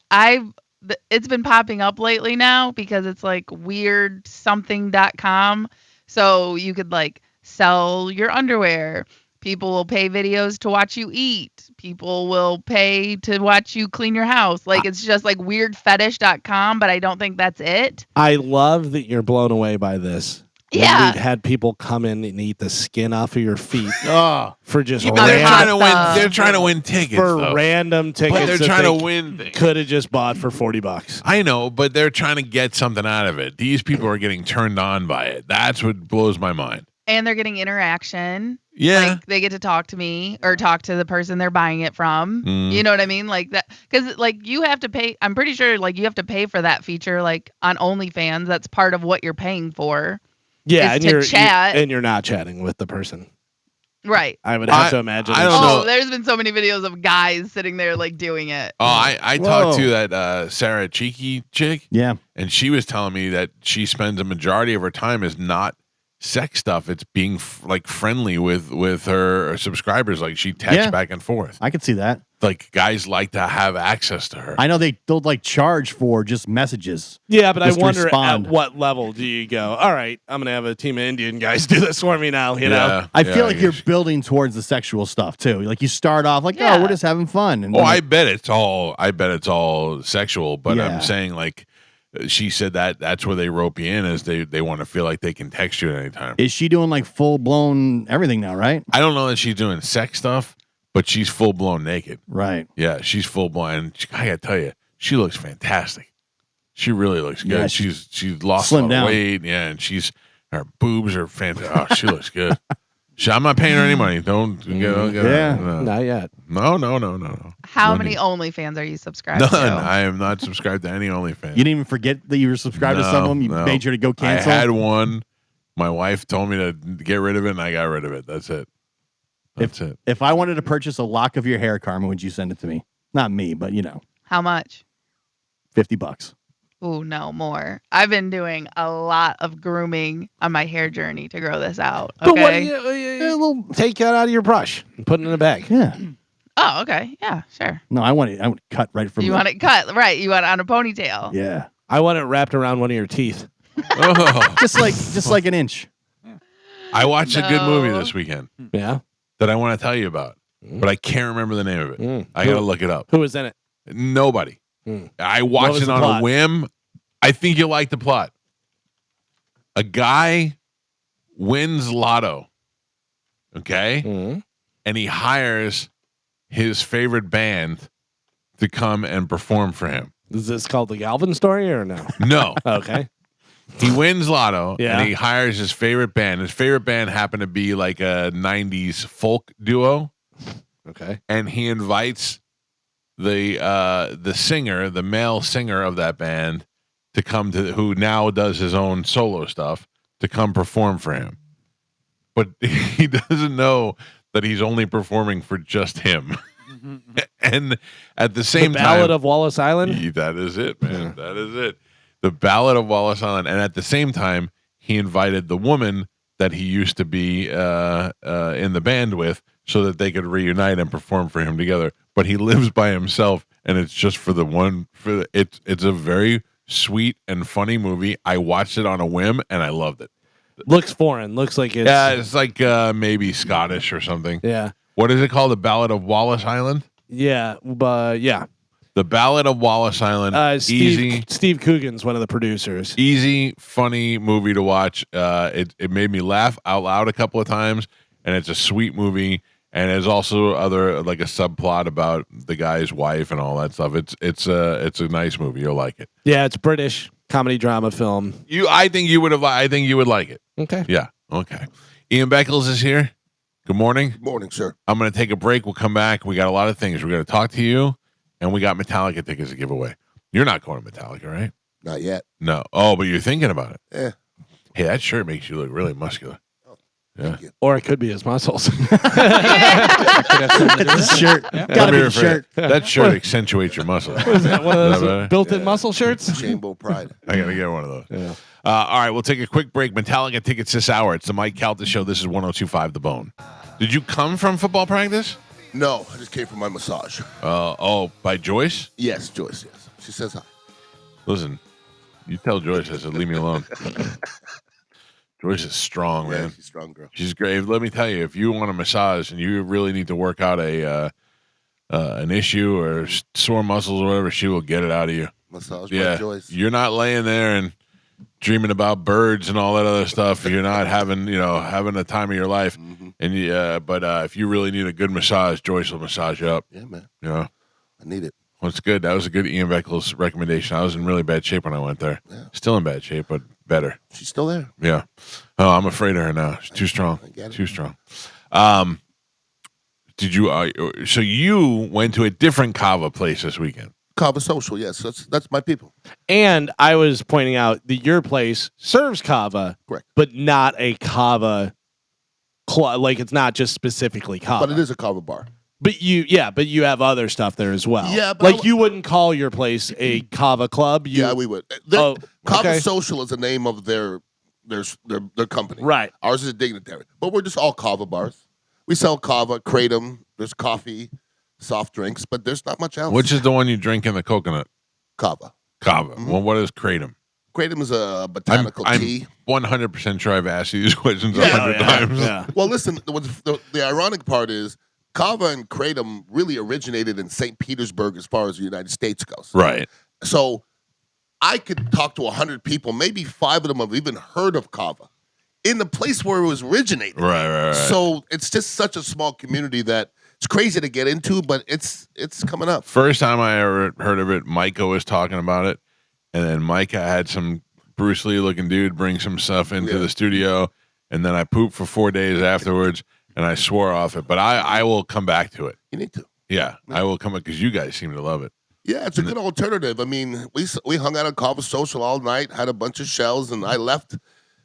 it's been popping up lately now because it's like weirdsomething.com. So you could like sell your underwear. People will pay videos to watch you eat. People will pay to watch you clean your house. Like it's just like weirdfetish.com, but I don't think that's it. I love that you're blown away by this. When Yeah. we've had people come in and eat the skin off of your feet for just Yeah, but they're Random trying to win. stuff. They're trying to win tickets. for though. random tickets. But they're that trying they to win things. Could have just bought for $40. I know, but they're trying to get something out of it. These people are getting turned on by it. That's what blows my mind. And they're getting interaction. Yeah. Like they get to talk to me or talk to the person they're buying it from. Mm. You know what I mean? Like that, because like you have to pay. I'm pretty sure like you have to pay for that feature like on OnlyFans. That's part of what you're paying for. Yeah, is and to you're chat. and you're not chatting with the person. Right. I would have to imagine. I don't it's- know. Oh, there's been so many videos of guys sitting there like doing it. Oh, I talked to that Sarah Cheeky chick, Yeah. and she was telling me that she spends a majority of her time is not sex stuff. It's being like friendly with her subscribers. Like she texts Yeah. back and forth. I could see that. Like guys like to have access to her. I know they'll like charge for just messages. Yeah, but I Just to wonder respond. at what level do you go? All right, I'm gonna have a team of Indian guys do this for me now. You know, I feel like you're guess. building towards the sexual stuff too. Like you start off like, Yeah. oh, we're just having fun. And Oh, then, I bet it's all sexual, but Yeah. I'm saying like she said that's where they rope you in is they want to feel like they can text you at any time. is she doing like full blown everything now, right? I don't know that she's doing sex stuff, but she's full blown naked. Right. Yeah, she's full blown. I gotta tell you, she looks fantastic. She really looks good. Yeah, she's lost slimmed a lot down. of weight. Yeah, and her boobs are fantastic. Oh, she looks good. I'm not paying her any money. Don't get Yeah. not yet. No. How No many need. OnlyFans are you subscribed None. to? I am not subscribed to any OnlyFans. You didn't even forget that you were subscribed to some of them. You No. made sure to go cancel. I had one. My wife told me to get rid of it, and I got rid of it. That's it. That's it. If I wanted to purchase a lock of your hair, Carmen, would you send it to me? Not me, but How much? $50. Ooh, no, more. I've been doing a lot of grooming on my hair journey to grow this out. But what? Okay. Take that out of your brush and put it in a bag. Yeah. Oh, okay. Yeah, sure. No, I want it cut right from You want it cut, right? You want it on a ponytail. Yeah. I want it wrapped around one of your teeth. Oh. Just like an inch. I watched a good movie No. this weekend Yeah. that I want to tell you about, but I can't remember the name of it. Mm. I gotta look it up. Who was in it? Nobody. Mm. I What watched was it the on plot? a whim. I think you'll like the plot. A guy wins lotto, okay, Mm. and he hires his favorite band to come and perform for him. Is this called the Galvin story or no? No. Okay. He wins lotto Yeah. and he hires his favorite band. His favorite band happened to be like a 90s folk duo, Okay. and he invites the singer, the male singer of that band, to come to who now does his own solo stuff to come perform for him. But he doesn't know that he's only performing for just him. And at the same The Ballad time, of Wallace Island. that is it, man. That is it. The Ballad of Wallace Island. And at the same time, he invited the woman that he used to be in the band with so that they could reunite and perform for him together. But he lives by himself, and it's just for the one. It's a very sweet and funny movie. I watched it on a whim, and I loved it. Looks foreign. Looks like it's. Yeah, it's like maybe Scottish or something. Yeah. What is it called? The Ballad of Wallace Island? Yeah. But yeah. The Ballad of Wallace Island. Steve Coogan's one of the producers. Easy, funny movie to watch. It made me laugh out loud a couple of times, and it's a sweet movie. And there's also other like a subplot about the guy's wife and all that stuff. It's a nice movie. You'll like it. Yeah, it's British comedy drama film. I think you would like it. Okay. Yeah. Okay. Ian Beckles is here. Good morning. Good morning, sir. I'm going to take a break. We'll come back. We got a lot of things. We're going to talk to you, and we got Metallica tickets to give away. You're not going to Metallica, right? Not yet. No. Oh, but you're thinking about it. Yeah. Hey, that shirt makes you look really muscular. Yeah. Thank you. Or it could be his muscles. It's a shirt. Gotta be the shirt. That shirt accentuates your muscles. Is that one of Is that those better? built-in muscle shirts? Chamber Pride. I gotta get one of those. Yeah. All right, we'll take a quick break. Metallica tickets this hour. It's the Mike Calta Show. This is 102.5 The Bone. Did you come from football practice? No, I just came from my massage. By Joyce? Yes, Joyce, yes. She says hi. Listen, you tell Joyce I said leave me alone. Joyce is strong, man. She's a strong girl. She's great. Let me tell you, if you want a massage and you really need to work out an issue or sore muscles or whatever, she will get it out of you. Massage by Joyce. You're not laying there and dreaming about birds and all that other stuff. You're not having the time of your life. Mm-hmm. And but if you really need a good massage, Joyce will massage you up. Yeah, man. Yeah, I need it. well, it's good. That was a good Ian Beckles recommendation. I was in really bad shape when I went there. Yeah. Still in bad shape, but better. She's still there. Yeah. Oh, I'm afraid of her now. She's too strong. I get it. Too strong. Did you? So you went to a different kava place this weekend? Kava Social, yes. That's my people. And I was pointing out that your place serves kava, Correct. but not a kava like it's not just specifically kava. But it is a Kava bar. But you have other stuff there as well. Yeah, but like you wouldn't call your place a kava club. Yeah, we would. Kava Social is the name of their company. Right. Ours is a dignitary. But we're just all kava bars. We sell kava, kratom, there's coffee, soft drinks, but there's not much else. Which is the one you drink in the coconut? Kava. Kava. Mm-hmm. Well, what is kratom? Kratom is a botanical tea. I'm 100% sure I've asked you these questions 100 times. Yeah. Well, listen, the ironic part is kava and kratom really originated in St. Petersburg as far as the United States goes. Right. So I could talk to 100 people, maybe 5 of them have even heard of kava in the place where it was originated. Right. So it's just such a small community that it's crazy to get into, but it's coming up. First time I ever heard of it, Micah was talking about it, and then Micah had some Bruce Lee looking dude bring some stuff into the studio, and then I pooped for 4 days afterwards, and I swore off it. But I will come back to it. You need to. Yeah, I will come back because you guys seem to love it. Yeah, it's a good alternative. I mean, we hung out at Kava Social all night, had a bunch of shells, and I left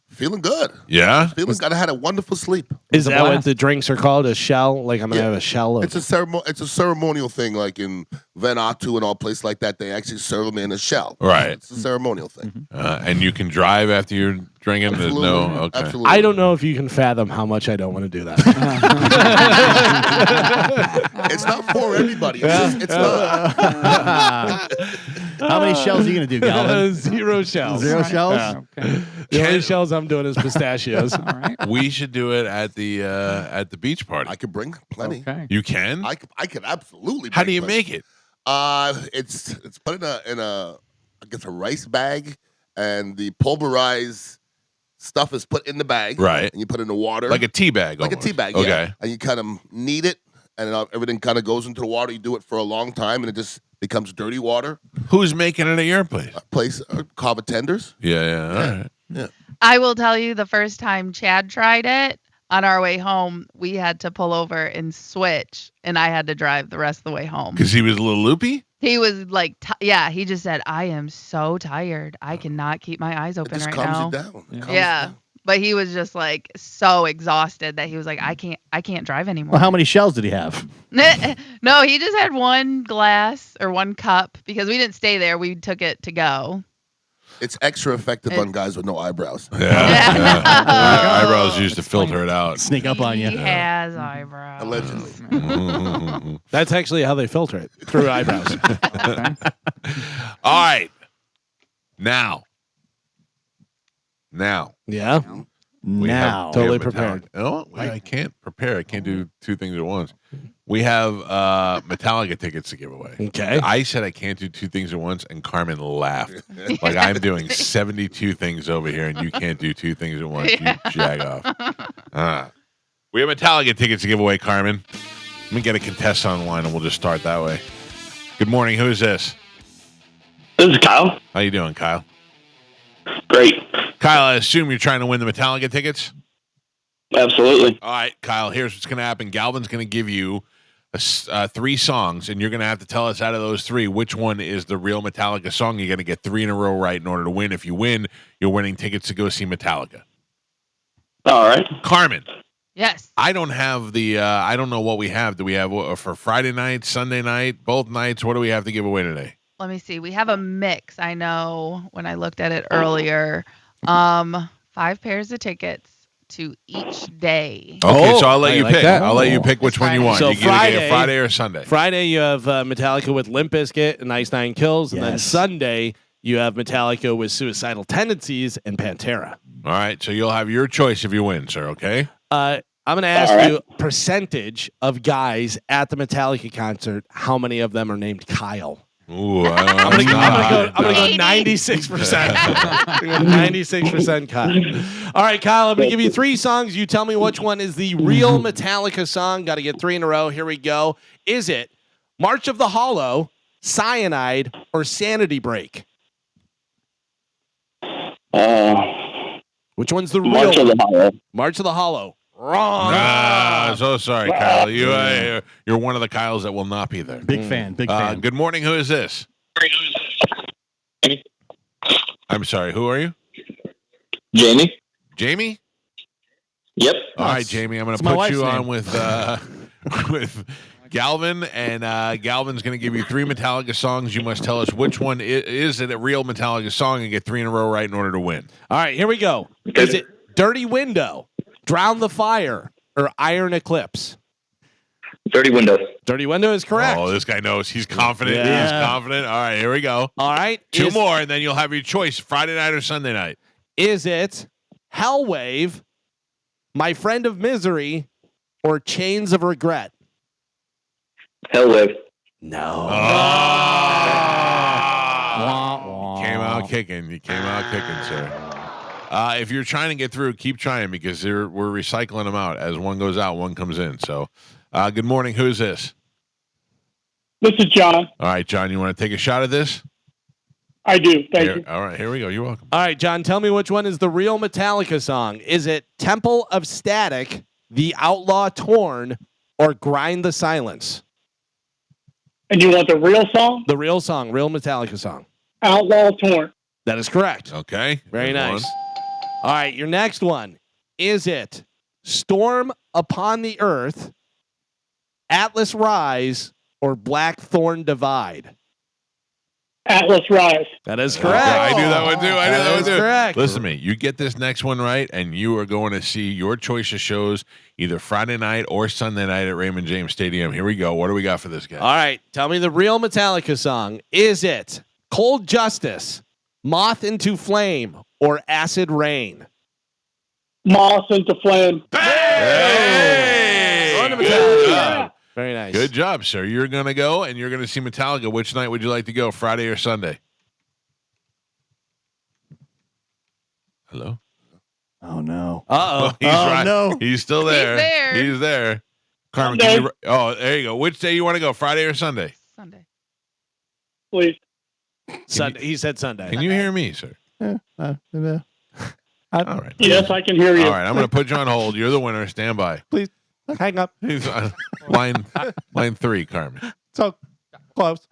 feeling good. Yeah? Feeling good. I had a wonderful sleep. Is that what the drinks are called? A shell? Like I'm gonna have a shell of It's a ceremonial thing, like in Vanuatu and all places like that. They actually serve them in a shell. Right. It's a ceremonial thing. And you can drive after you're drinking? Absolutely. There's no... Okay. Absolutely. I don't know if you can fathom how much I don't want to do that. It's not for everybody. It's not. How many shells are you going to do, Galvin? 0 shells. 0 shells? Yeah. Okay. The only shells I'm doing is pistachios. All right. We should do it at the beach party. I could bring plenty. Okay. You can? I could absolutely. How bring do you plenty. make it? It's put in a I guess a rice bag, and the pulverized stuff is put in the bag. Right. And you put it in the water. Like a tea bag. Like almost. a tea bag. Okay. Yeah. And you kind of knead it, and everything kind of goes into the water. You do it for a long time, and it just becomes dirty water. Who's making it at your place? Kava tenders. Yeah. All right. Yeah. I will tell you, the first time Chad tried it, on our way home, we had to pull over and switch, and I had to drive the rest of the way home. Because he was a little loopy? He was like, he just said, I am so tired. I cannot keep my eyes open right now. It just calms you down. Yeah. But he was just like so exhausted that he was like, I can't drive anymore. Well, how many shells did he have? No, he just had one glass or one cup because we didn't stay there. We took it to go. It's extra effective on guys with no eyebrows. Yeah. Eyebrows used to filter it out. Sneak up on you. He has eyebrows. Allegedly. That's actually how they filter it, through eyebrows. All right. Now. Yeah. We Now. have Totally Metallica. prepared. Oh, I can't prepare. I can't do 2 things at once. We have Metallica tickets to give away. Okay. I said I can't do 2 things at once, and Carmen laughed. Like I'm doing 72 things over here, and you can't do 2 things at once. You jag off. We have Metallica tickets to give away, Carmen. Let me get a contestant on line, and we'll just start that way. Good morning. Who is this? This is Kyle. How you doing, Kyle? Great. Kyle, I assume you're trying to win the Metallica tickets? Absolutely. All right, Kyle, here's what's going to happen. Galvin's going to give you three songs, and you're going to have to tell us out of those three which one is the real Metallica song. You're going to get 3 in a row right in order to win. If you win, you're winning tickets to go see Metallica. All right. Carmen. Yes. I don't have the. I don't know what we have. Do we have for Friday night, Sunday night, both nights? What do we have to give away today? Let me see. We have a mix. I know when I looked at it earlier. 5 pairs of tickets to each day. Okay, so I'll let you like pick. that. I'll let you pick which one you want. So you can either get Friday or Sunday. Friday, you have Metallica with Limp Bizkit and Ice Nine Kills, and then Yes. Sunday, you have Metallica with Suicidal Tendencies and Pantera. All right, so you'll have your choice if you win, sir. Okay. I'm going to ask All right. you percentage of guys at the Metallica concert. How many of them are named Kyle? Ooh, I'm gonna go 96%. 96% Kyle. All right, Kyle, I'm gonna give you 3 songs. You tell me which one is the real Metallica song. Got to get 3 in a row. Here we go. Is it March of the Hollow, Cyanide, or Sanity Break? Which one's the real? March of the Hollow. March of the Hollow. Wrong. So sorry, Kyle. You're one of the Kyles that will not be there. Big fan. Big fan. Good morning. Who is this? I'm sorry. Who are you? Jamie? Jamie? Yep. All right, Jamie. I'm going It's to my put wife's you on name. with Galvin, and Galvin's going to give you 3 Metallica songs. You must tell us which one is it a real Metallica song, and get 3 in a row right in order to win. All right, here we go. Is it Dirty Window, Drown the Fire, or Iron Eclipse? Dirty Window. Dirty Window is correct. Oh, this guy knows. He's confident. Yeah. He's confident. All right, here we go. All right. 2 more, and then you'll have your choice, Friday night or Sunday night. Is it Hellwave, My Friend of Misery, or Chains of Regret? Hellwave. No. Came out kicking. You came out kicking, sir. If you're trying to get through, keep trying because we're recycling them out. As one goes out, one comes in. So, good morning. Who's this? This is John. All right, John, you want to take a shot at this? I do. Thank you. All right, here we go. You're welcome. All right, John, tell me which one is the real Metallica song. Is it Temple of Static, The Outlaw Torn, or Grind the Silence? And you want the real song? The real song, real Metallica song. Outlaw Torn. That is correct. Okay. Very good nice. one. All right, your next one. Is it Storm Upon the Earth, Atlas Rise, or Blackthorn Divide? Atlas Rise. That is correct. I knew that one too. That is correct. Listen to me. You get this next one right, and you are going to see your choice of shows either Friday night or Sunday night at Raymond James Stadium. Here we go. What do we got for this guy? All right, tell me the real Metallica song. Is it Cold Justice, Moth into Flame, or Acid Rain? Moss into Flame. Hey! Going to Good Metallica. job. Very nice. Good job, sir. You're going to go, and you're going to see Metallica. Which night would you like to go, Friday or Sunday? Hello? Oh no. Uh-oh. He's right. No. He's still there. there. He's there. Carmen, Sunday. can you, there you go. Which day you want to go, Friday or Sunday? Sunday. Please. Sunday. He said Sunday. Can you hear me, sir? All right. Yes, I can hear you. All right, I'm going to put you on hold. You're the winner. Stand by. Please hang up. He's on line 3, Carmen. So close.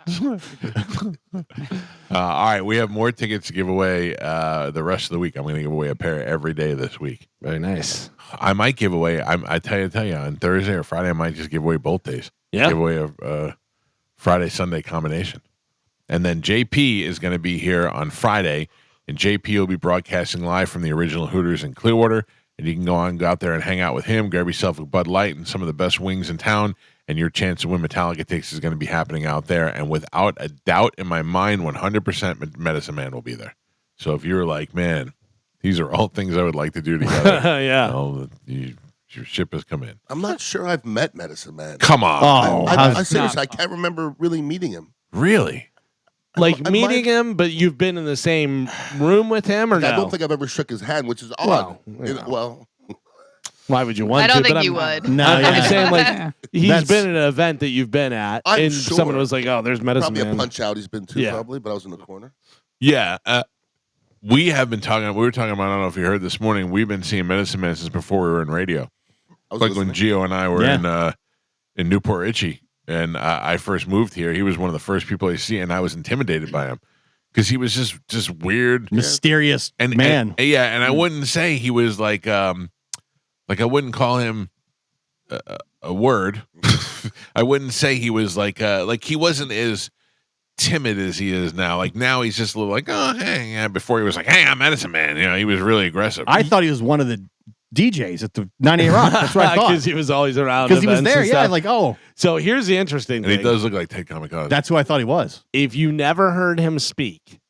All right, we have more tickets to give away the rest of the week. I'm going to give away a pair every day this week. Very nice. I might give away. I tell you, on Thursday or Friday, I might just give away both days. Yeah. Give away a Friday Sunday combination, and then JP is going to be here on Friday, and JP will be broadcasting live from the original Hooters in Clearwater. And you can go out there and hang out with him, grab yourself a Bud Light and some of the best wings in town, and your chance to win Metallica tickets is going to be happening out there. And without a doubt in my mind, 100% Medicine Man will be there. So if you're like, man, these are all things I would like to do together. Yeah. Your ship has come in. I'm not sure I've met Medicine Man. Come on. Oh, I seriously, I can't remember really meeting him. Really? Like meeting him, but you've been in the same room with him, or no? I don't think I've ever shook his hand, which is odd. Well, why would you want I to? don't think But you I'm- would. No, I'm yeah. saying like he's That's- been at an event that you've been at, I'm and sure. someone was like, "Oh, there's Medicine Probably Man." a punch out he's been to, Yeah. probably, but I was in the corner. Yeah. We have been talking. We were talking about. I don't know if you heard this morning. We've been seeing Medicine Man since before we were in radio. I was Like when listening. Gio and I were in Newport Richie. and I first moved here, he was one of the first people I see, and I was intimidated by him because he was just weird, mysterious man. And I wouldn't say he was like I wouldn't call him a word. I wouldn't say he was like he wasn't as timid as he is now. Like now he's just a little like, oh hey, yeah. Before he was like, hey, I'm Medicine Man. You know, he was really aggressive. I thought he was one of the DJs at the 98 Rock. That's what I thought. Because he was always around. Because he was there. Yeah, like So here's the interesting thing. He does look like Ted Kamikaze. That's who I thought he was. If you never heard him speak,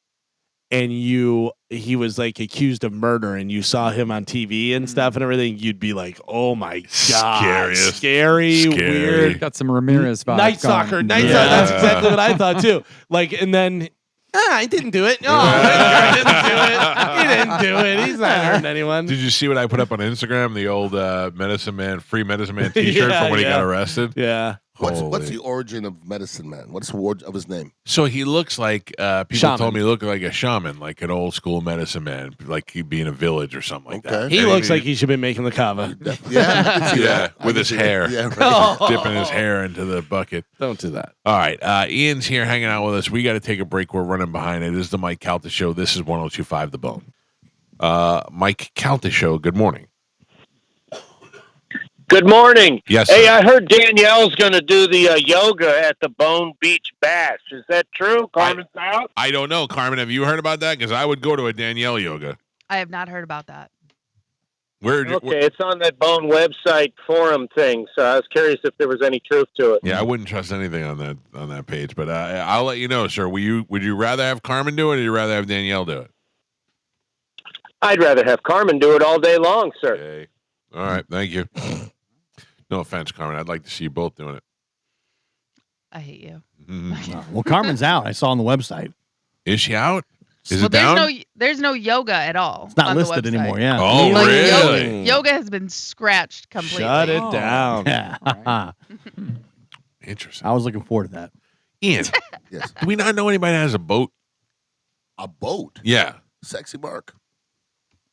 and he was like accused of murder, and you saw him on TV and stuff and everything, you'd be like, oh my god, scary, weird. Got some Ramirez vibes. Night Stalker. That's exactly what I thought too. Like, and then I didn't do it. No, I didn't do it. He didn't do it. He's not hurting anyone. Did you see what I put up on Instagram? The old Free Medicine Man T-shirt from when he got arrested. Yeah. What's the origin of Medicine Man? What's the word of his name? So he looks like people Shaman. told me he looked like a shaman, like an old school medicine man, like he'd be in a village or something like that. He looks like he should be making the kava. Yeah, with his hair, dipping his hair into the bucket. Don't do that. All right, Ian's here hanging out with us. We got to take a break. We're running behind. It is the Mike Calta Show. This is 102.5 The Bone. Mike Calta Show. Good morning. Good morning. Yes. Hey, I heard Danielle's going to do the yoga at the Bone Beach Bash. Is that true? Carmen's out? I don't know, Carmen. Have you heard about that? Because I would go to a Danielle yoga. I have not heard about that. It's on that Bone website forum thing. So I was curious if there was any truth to it. Yeah, I wouldn't trust anything on that page, but I'll let you know, sir. Would you rather have Carmen do it, or would you rather have Danielle do it? I'd rather have Carmen do it all day long, sir. Okay. All right, thank you. No offense, Carmen. I'd like to see you both doing it. I hate you. Well, Carmen's out. I saw on the website. Is she out? Is Well, it down? there's no yoga at all. It's not on the listed website. anymore. Yeah. Oh, Like, really? Yoga has been scratched completely. Shut it down. Yeah. Interesting. I was looking forward to that. Ian, Yes. do we not know anybody that has a boat? A boat? Yeah. Sexy Mark.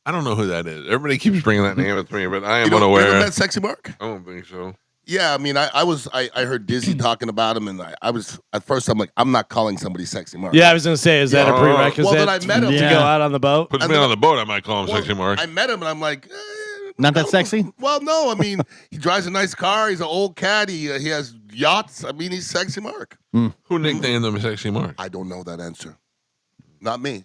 I don't know who that is. Everybody keeps bringing that name up to me, but I am You unaware. never met Sexy Mark? I don't think so. Yeah, I mean, I heard Dizzy talking about him, and I was at first I'm like, I'm not calling somebody Sexy Mark. Yeah, I was gonna say, is that a prerequisite? Well, then I met him to go out on the boat. Puts me on the boat. I might call him Sexy Mark. I met him, and I'm like, Not that sexy? well, no. I mean, he drives a nice car. He's an old cat. He has yachts. I mean, he's Sexy Mark. Who nicknamed him Sexy Mark? I don't know that answer. Not me.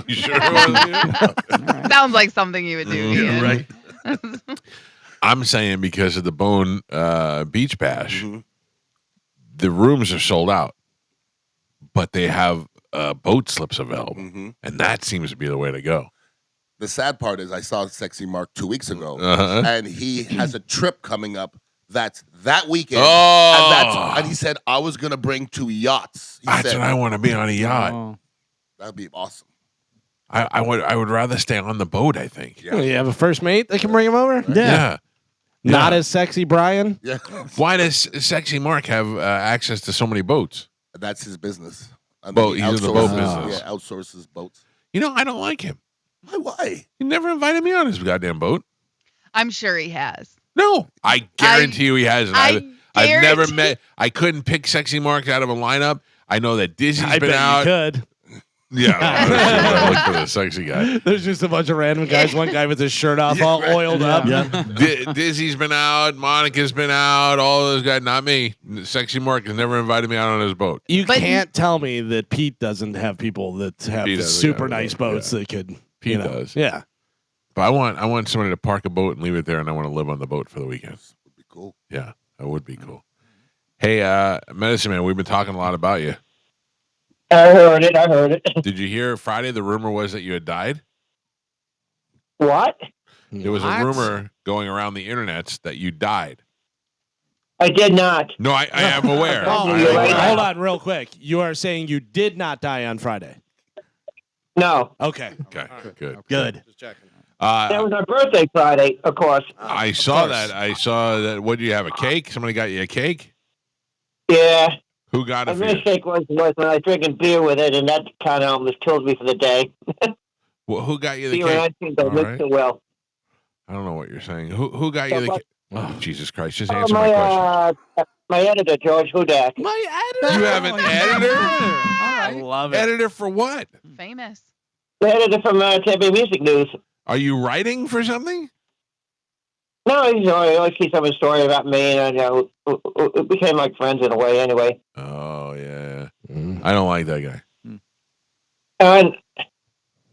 You sure it wasn't you? Sounds like something you would do. Ian. Right. I'm saying because of the Bone Beach Bash, the rooms are sold out, but they have boat slips available, and that seems to be the way to go. The sad part is I saw Sexy Mark 2 weeks ago, Uh-huh. and he has a trip coming up that's that weekend. Oh. And he said, I was going to bring 2 yachts. He That's said, what I want to be on a yacht. Oh. That'd be awesome. I would rather stay on the boat. I think. Yeah. You have a first mate that can bring him over? Yeah. Not Yeah. as sexy, Brian. Yeah. Why does Sexy Mark have access to so many boats? That's his business. I mean, Boat- he he's in the boat outsources- business. Yeah, outsources boats. You know, I don't like him. Why? He never invited me on his goddamn boat. I'm sure he has. No, I guarantee you he hasn't. I've never guarantee- met. I couldn't pick Sexy Mark out of a lineup. I know that Dizzy's I been bet out. you could. Yeah, I look for the sexy guy. There's just a bunch of random guys. One guy with his shirt off, all oiled up. Dizzy's been out. Monica's been out. All those guys. Not me. Sexy Mark has never invited me out on his boat. You can't tell me that Pete doesn't have people that have Pete doesn't super have a nice boat, boats that could. Pete you know, does. Yeah. But I want somebody to park a boat and leave it there, and I want to live on the boat for the weekend. Would be cool. Yeah, that would be cool. Hey, Medicine Man, we've been talking a lot about you. I heard it. Did you hear Friday? The rumor was that you had died. What? There was a rumor going around the internet that you died. I did not. No, I am aware. Hold on, real quick. You are saying you did not die on Friday. No. Okay. Okay. Good. Good. Just That was my birthday Friday, of course. I saw that. I saw that. What, did you have a cake? Somebody got you a cake? Yeah. Who got My it for you? mistake was when I was drinking beer with it, and that kind of almost killed me for the day. Well, who got you the Beer and cake? ice cream don't All mix right. so well. I don't know what you're saying. Who got you the cake? Oh, Jesus Christ! Just answer my question. My editor, George Hudak. My editor. You have an editor? I love it. Editor for what? Famous. The editor from Tampa Music News. Are you writing for something? No, he always keeps up a story about me, and we became like friends in a way. Anyway. Oh yeah, I don't like that guy. And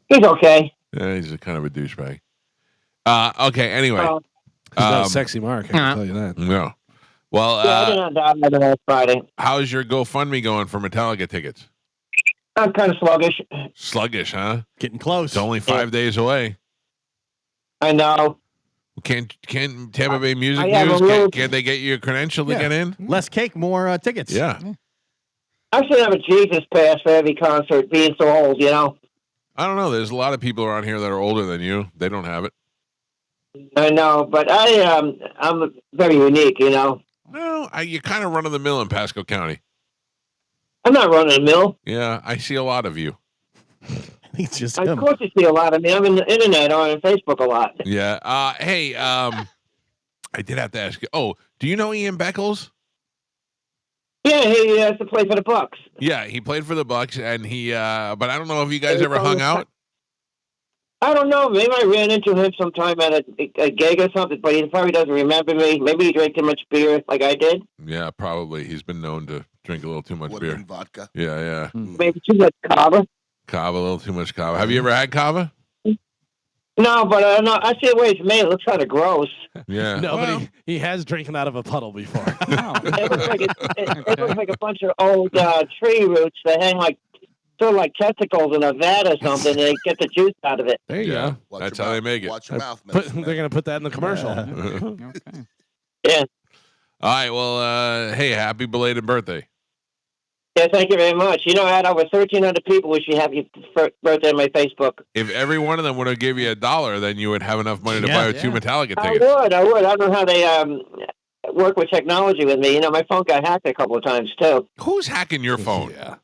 he's okay. Yeah, he's a kind of a douchebag. Okay. Anyway, he's not a sexy Mark. I can tell you that. No. Well, I didn't know last Friday. How's your GoFundMe going for Metallica tickets? I'm kind of sluggish. Sluggish, huh? Getting close. It's only 5 days away. I know. Can't Tampa Bay Music I News? Can they get you a credential to get in? Less cake, more tickets. Yeah. I should have a Jesus pass for every concert. Being so old, I don't know. There's a lot of people around here that are older than you. They don't have it. I know, but I'm very unique. No, you kind of run of the mill in Pasco County. I'm not running a mill. Yeah, I see a lot of you. It's just of course you see a lot of me. I'm in the internet on Facebook a lot. Yeah. Hey, I did have to ask you. Oh, do you know Ian Beckles? Yeah, he has to play for the Bucks. Yeah, he played for the Bucks, and he. But I don't know if you guys ever hung out. I don't know. Maybe I ran into him sometime at a gig or something, but he probably doesn't remember me. Maybe he drank too much beer like I did. Yeah, probably. He's been known to drink a little too much beer. Vodka. Yeah. Maybe too much kava. Kava, a little too much kava. Have you ever had kava? No, but no, I see the way it's made. It looks kind of gross. Yeah. No, but he has drinking out of a puddle before. It looks like a bunch of old tree roots that hang sort of like testicles in a vat or something, and they get the juice out of it. There you go. That's how they make it. Watch your mouth, They're going to put that in the commercial. Okay. Yeah. All right. Well, hey, happy belated birthday. Yeah, thank you very much. I had over 1,300 people wish you happy birthday on my Facebook. If every one of them would have give you $1, then you would have enough money to buy 2 Metallica tickets. I would. I don't know how they work with technology with me. My phone got hacked a couple of times, too. Who's hacking your phone? Yeah.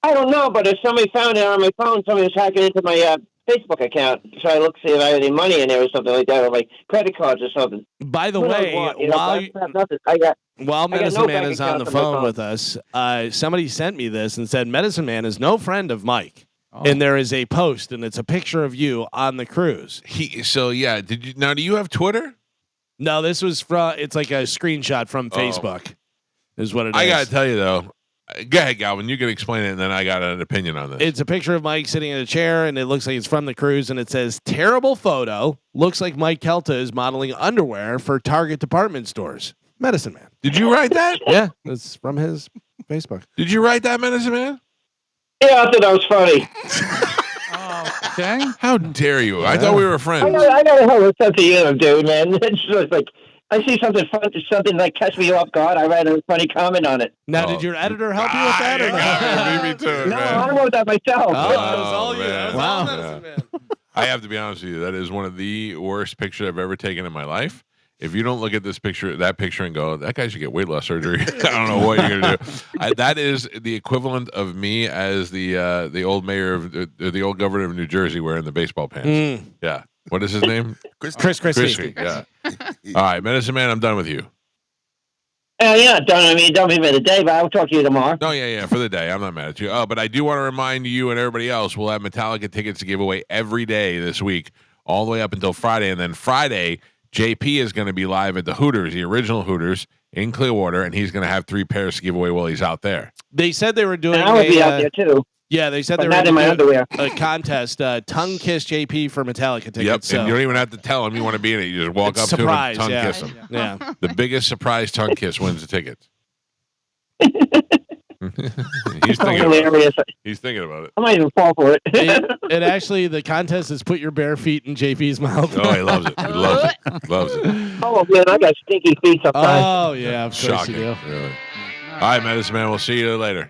I don't know, but if somebody found it on my phone, somebody was hacking into my Facebook account. So I looked to see if I had any money in there or something like that, or my credit cards or something. By the way, while Medicine Man is on the phone with us, somebody sent me this and said Medicine Man is no friend of Mike. Oh. And there is a post, and it's a picture of you on the cruise. Do you have Twitter? No, this was it's like a screenshot from Facebook, is what it is. I got to tell you, though. Go ahead, Galvin. You can explain it, and then I got an opinion on this. It's a picture of Mike sitting in a chair, and it looks like it's from the cruise, and it says, terrible photo. Looks like Mike Calta is modeling underwear for Target department stores. Medicine Man. Did you write that? Yeah, that's from his Facebook. Did you write that, Medicine Man? Yeah, I thought that was funny. Okay. How dare you? I thought we were friends. I got a hell of a sense of humor, dude, man. It's just like, I see something fun, something that catch me off guard. I write a funny comment on it. Now, did your editor help you with that? Or not? Me too, no, I wrote that myself. That was all you. That was Wow. all Medicine Man. I have to be honest with you. That is one of the worst pictures I've ever taken in my life. If you don't look at that picture and go, that guy should get weight loss surgery. I don't know what you're gonna do. That is the equivalent of me as the old mayor of the old governor of New Jersey wearing the baseball pants. Yeah. What is his name? Chris Christie. Yeah. All right, Medicine Man, I'm done with you. Yeah, don't be for the day, but I'll talk to you tomorrow. Oh, yeah, for the day. I'm not mad at you. Oh, but I do want to remind you and everybody else, we'll have Metallica tickets to give away every day this week, all the way up until Friday. And then Friday, JP is going to be live at the Hooters, the original Hooters in Clearwater, and he's going to have 3 pairs to give away while he's out there. They said they were doing I would be out there, too. Yeah, they said they were doing a contest, tongue kiss JP for Metallica tickets. Yep, so. and you don't even have to tell him you want to be in it. You just walk up to him and tongue kiss him. Yeah. The biggest surprise tongue kiss wins the tickets. He's thinking about it. I might even fall for it. And actually, the contest is put your bare feet in JP's mouth. Oh, he loves it. He loves it. Loves it. Oh, man, I got stinky feet sometimes. Oh, yeah, of course you do. Really. All right, Medicine Man, we'll see you later.